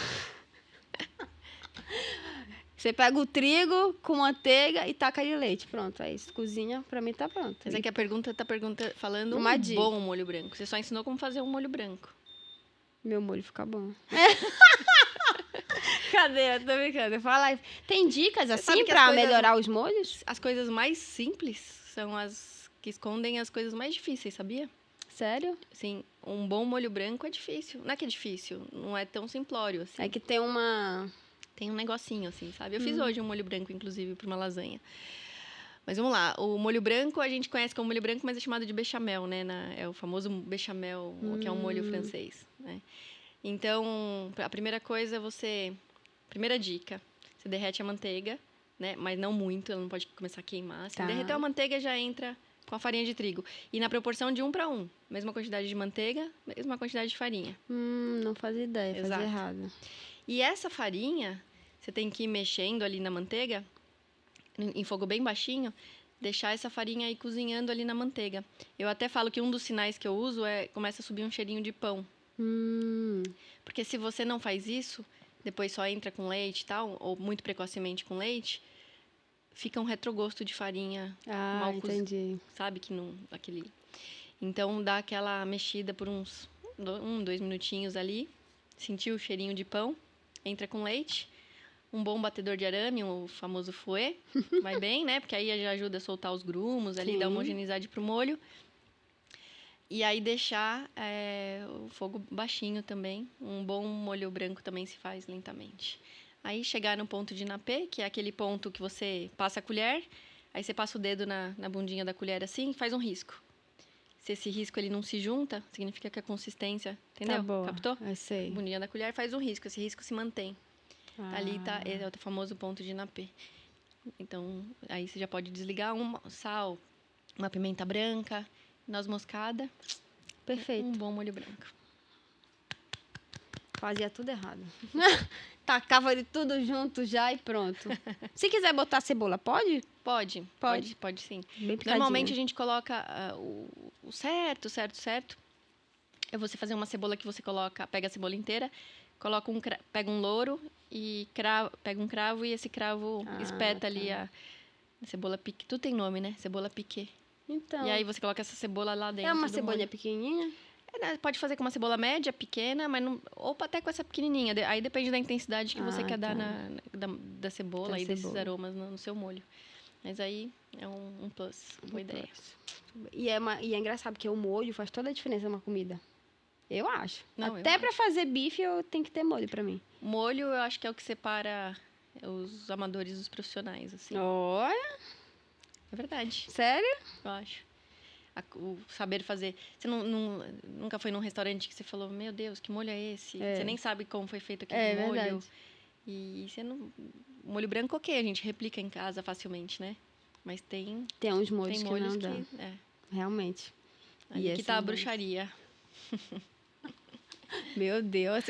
Você pega o trigo com manteiga e taca de leite. Pronto, é isso. Cozinha, pra mim tá pronto. Mas é que a pergunta tá falando uma um bom molho branco. Você só ensinou como fazer um molho branco. Meu molho fica bom. Cadê? Eu tô brincando. Fala aí. Tem dicas assim pra melhorar os molhos? As coisas mais simples são as que escondem as coisas mais difíceis, sabia? Sério? Sim, um bom molho branco é difícil. Não é que é difícil, não é tão simplório assim. É que tem uma... Tem um negocinho assim, sabe? Eu fiz hoje um molho branco, inclusive, para uma lasanha. Mas vamos lá, o molho branco a gente conhece como molho branco, mas é chamado de bechamel, né? É o famoso bechamel, que é um molho francês, né? Então, a primeira coisa, primeira dica, você derrete a manteiga, né? Mas não muito, ela não pode começar a queimar. Se derreter a manteiga, já entra com a farinha de trigo. E na proporção de 1 para 1. Mesma quantidade de manteiga, mesma quantidade de farinha. Não fazia ideia, fazia errado. E essa farinha, você tem que ir mexendo ali na manteiga, em fogo bem baixinho, deixar essa farinha aí cozinhando ali na manteiga. Eu até falo que um dos sinais que eu uso começa a subir um cheirinho de pão. Porque se você não faz isso, depois só entra com leite e tal, ou muito precocemente com leite, fica um retrogosto de farinha mal cozida. Entendi. Sabe que não... Então, dá aquela mexida por uns 2 minutinhos ali, sentir o cheirinho de pão, entra com leite, um bom batedor de arame, o famoso fouet, vai bem, né? Porque aí já ajuda a soltar os grumos ali, dá homogeneidade pro molho. E aí deixar o fogo baixinho também. Um bom molho branco também se faz lentamente. Aí chegar no ponto de napê, que é aquele ponto que você passa a colher, aí você passa o dedo na bundinha da colher assim e faz um risco. Se esse risco ele não se junta, significa que a consistência, entendeu? Tá boa. Captou? Eu sei. Bundinha da colher faz um risco, esse risco se mantém. Ali tá, é o famoso ponto de napê. Então, aí você já pode desligar sal, uma pimenta branca, noz moscada. Perfeito. Um bom molho branco. Fazia tudo errado. Tacava de tudo junto já e pronto. Se quiser botar cebola, pode? Pode sim. Bem picadinho. Normalmente a gente coloca o certo. É você fazer uma cebola que você pega a cebola inteira, pega um louro e pega um cravo e esse cravo espeta ali a cebola pique. Tudo tem nome, né? Cebola piquê. Então. E aí você coloca essa cebola lá dentro. É uma cebolinha pequenininha? Pode fazer com uma cebola média, pequena, mas não, ou até com essa pequenininha. Aí depende da intensidade que você quer dar da cebola e desses aromas no seu molho. Mas aí é um plus, boa ideia. E é engraçado, porque o molho faz toda a diferença numa comida. Eu acho. Não, até pra fazer bife, eu tenho que ter molho pra mim. Molho, eu acho que é o que separa os amadores dos profissionais, assim. Olha! É verdade. Sério? Eu acho. O saber fazer. Você nunca foi num restaurante que você falou, meu Deus, que molho é esse? Você nem sabe como foi feito aquele molho. Verdade. E você não... Molho branco, ok, a gente replica em casa facilmente, né? Mas tem uns molhos que não dá. Realmente. Aí que tá a bruxaria. Meu Deus.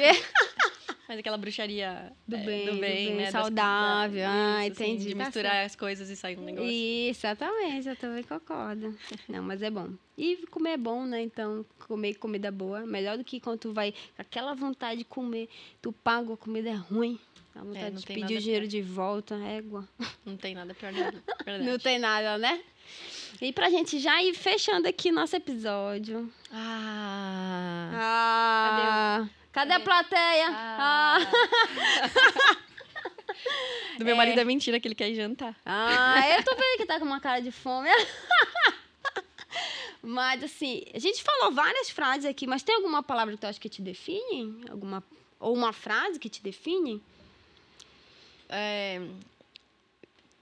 Mas aquela bruxaria do bem, né? Saudável. Entendi. Assim, de misturar as coisas e sair um negócio. Exatamente, eu também concordo. Não, mas é bom. E comer é bom, né? Então, comer comida boa. Melhor do que quando tu vai com aquela vontade de comer, tu paga a comida é ruim. A vontade de pedir o dinheiro de volta, égua. Não tem nada pior, não. Verdade. Não tem nada, né? E pra gente já ir fechando aqui nosso episódio. Cadê a plateia? Do meu marido é mentira que ele quer ir jantar. Eu tô vendo que tá com uma cara de fome. Mas, assim, a gente falou várias frases aqui, mas tem alguma palavra que tu acha que te define? Ou uma frase que te define?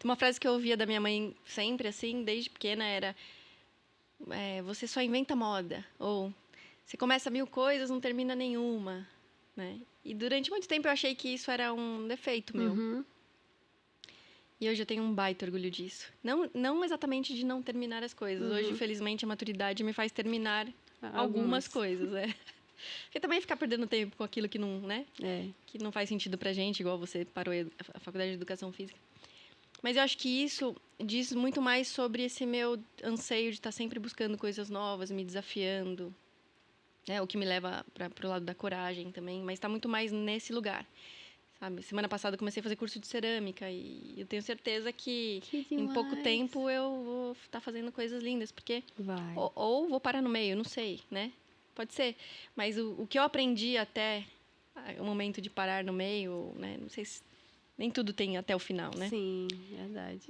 Uma frase que eu ouvia da minha mãe sempre, assim, desde pequena, era... você só inventa moda. Ou você começa 1000 coisas, não termina nenhuma, né? E durante muito tempo eu achei que isso era um defeito meu. Uhum. E hoje eu tenho um baita orgulho disso. Não exatamente de não terminar as coisas. Hoje, felizmente, a maturidade me faz terminar algumas coisas, Porque também ficar perdendo tempo com aquilo que não, né? Que não faz sentido pra gente, igual você parou a faculdade de educação física. Mas eu acho que isso diz muito mais sobre esse meu anseio de estar sempre buscando coisas novas, me desafiando. O que me leva para o lado da coragem também. Mas está muito mais nesse lugar. Sabe? Semana passada eu comecei a fazer curso de cerâmica. E eu tenho certeza que em pouco tempo eu vou estar fazendo coisas lindas. Porque ou vou parar no meio, não sei, né? Pode ser. Mas o que eu aprendi até o momento de parar no meio, né? Não sei se... Nem tudo tem até o final, né? Sim, verdade.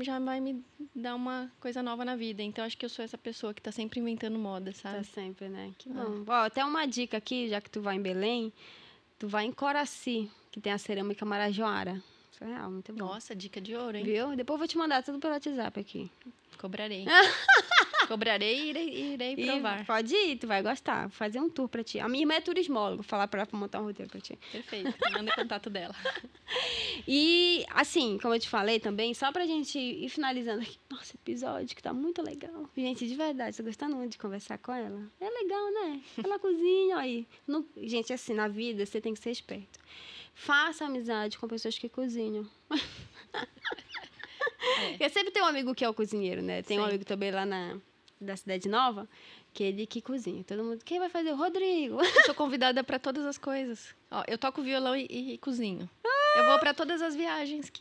Já vai me dar uma coisa nova na vida. Então, acho que eu sou essa pessoa que tá sempre inventando moda, sabe? Tá sempre, né? Que bom. Ó, até uma dica aqui, já que tu vai em Belém, tu vai em Coraci, que tem a cerâmica Marajoara. Isso é real, muito bom. Nossa, dica de ouro, hein? Viu? Depois eu vou te mandar tudo pelo WhatsApp aqui. Cobrarei. Cobrarei e irei provar. Pode ir, tu vai gostar. Vou fazer um tour pra ti. A minha irmã é turismóloga, vou falar pra ela pra montar um roteiro pra ti. Perfeito. Manda o contato dela. E, assim, como eu te falei também, só pra gente ir finalizando aqui, nosso episódio, que tá muito legal. Gente, de verdade, tô gostando muito de conversar com ela. É legal, né? Ela cozinha, aí. Gente, assim, na vida, você tem que ser esperto. Faça amizade com pessoas que cozinham. Eu sempre tenho um amigo que é o cozinheiro, né? Tem um amigo também lá da Cidade Nova, que ele que cozinha. Todo mundo, quem vai fazer? O Rodrigo. Eu sou convidada para todas as coisas. Ó, eu toco violão e cozinho. Eu vou para todas as viagens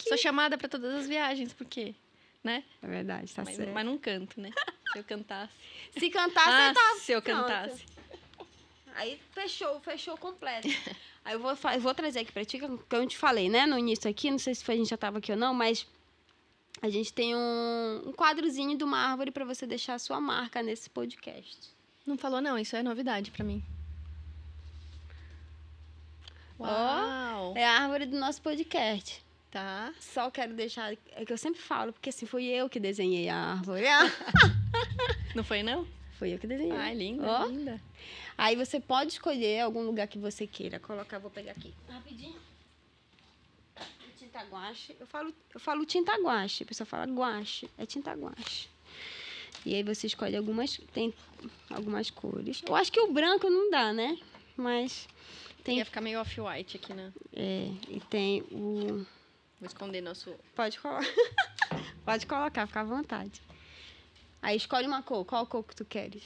Sou chamada para todas as viagens, porque, né? É verdade, tá certo. Mas não canto, né? Se eu cantasse. Se cantasse, tá. Se eu cantasse. Aí fechou completo. Aí eu vou trazer aqui pra ti, que eu te falei, né? No início aqui, não sei se a gente já tava aqui ou não, mas a gente tem um quadrozinho de uma árvore pra você deixar a sua marca nesse podcast. Não falou, não. Isso é novidade pra mim. Uau! É a árvore do nosso podcast. Tá. Só quero deixar... É que eu sempre falo, porque assim, fui eu que desenhei a árvore. Não foi, não? Fui eu que desenhei. Ai, linda, linda. Aí você pode escolher algum lugar que você queira colocar. Vou pegar aqui. Rapidinho. Tinta guache. Eu falo tinta guache. A pessoa fala guache. É tinta guache. E aí você escolhe tem algumas cores. Eu acho que o branco não dá, né? Mas tem... Ia ficar meio off-white aqui, né? E tem o... Vou esconder nosso... Pode colocar. Pode colocar, fica à vontade. Aí escolhe uma cor. Qual cor que tu queres?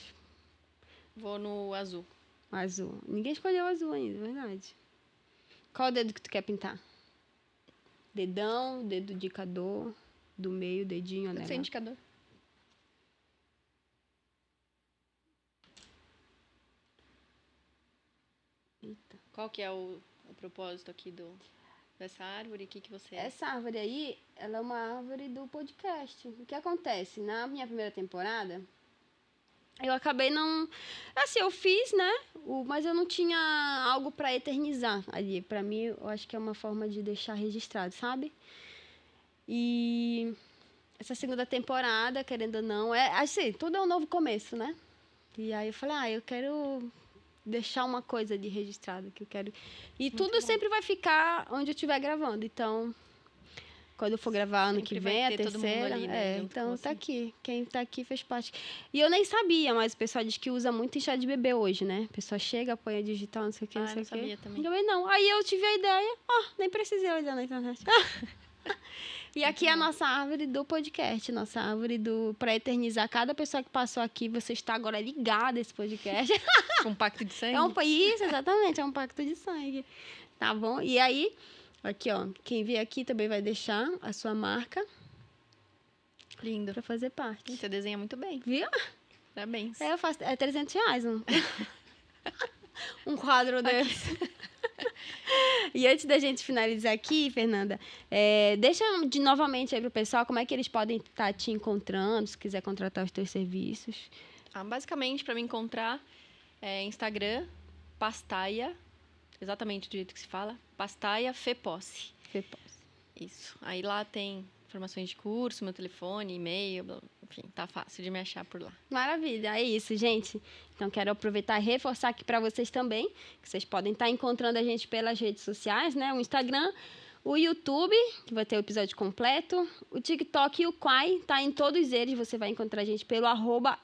Vou no azul. O azul. Ninguém escolheu o azul ainda, verdade. Qual o dedo que tu quer pintar? Dedão, dedo indicador, do meio, dedinho, né? Pode ser indicador. Eita. Qual que é o propósito aqui dessa árvore? O que você... Essa árvore aí, ela é uma árvore do podcast. O que acontece? Na minha primeira temporada, eu acabei não... Assim, eu fiz, né? Mas eu não tinha algo pra eternizar ali. Pra mim, eu acho que é uma forma de deixar registrado, sabe? E essa segunda temporada, querendo ou não, assim, tudo é um novo começo, né? E aí eu falei, eu quero deixar uma coisa de registrado que eu quero. E muito tudo bom. Sempre vai ficar onde eu estiver gravando. Então, quando eu for gravar ano que vem, a terceira, ali, né? Então tá aqui. Quem tá aqui fez parte. E eu nem sabia, mas o pessoal diz que usa muito em chá de bebê hoje, né? A pessoa chega, põe a digital, não sei o que, não sei o que. Sabia também. Não. Aí eu tive a ideia, nem precisei olhar na internet. E aqui é a nossa árvore do podcast, nossa árvore pra eternizar cada pessoa que passou aqui. Você está agora ligada a esse podcast. Um pacto de sangue? Isso, exatamente, é um pacto de sangue. Tá bom? E aí, aqui, quem vier aqui também vai deixar a sua marca. Lindo. Pra fazer parte. Você desenha muito bem. Viu? Parabéns. Eu faço, é R$300 um quadro desse. E antes da gente finalizar aqui, Fernanda, deixa novamente aí pro pessoal como é que eles podem estar te encontrando, se quiser contratar os teus serviços. Basicamente, para me encontrar, Instagram, Pastaia, exatamente do jeito que se fala, Pastaia Feposse. Feposse. Isso. Aí lá tem informações de curso, meu telefone, e-mail, enfim, tá fácil de me achar por lá. Maravilha, é isso, gente. Então, quero aproveitar e reforçar aqui para vocês também, que vocês podem estar encontrando a gente pelas redes sociais, né? O Instagram, o YouTube, que vai ter o episódio completo, o TikTok e o Quai, tá em todos eles. Você vai encontrar a gente pelo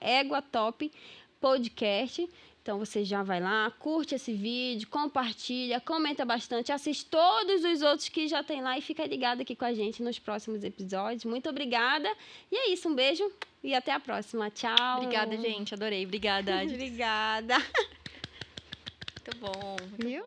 @EguaTopPodcast. Então, você já vai lá, curte esse vídeo, compartilha, comenta bastante, assiste todos os outros que já tem lá e fica ligado aqui com a gente nos próximos episódios. Muito obrigada. E é isso, um beijo e até a próxima. Tchau. Obrigada, gente. Adorei. Obrigada, Adi. Obrigada. Muito bom. Viu?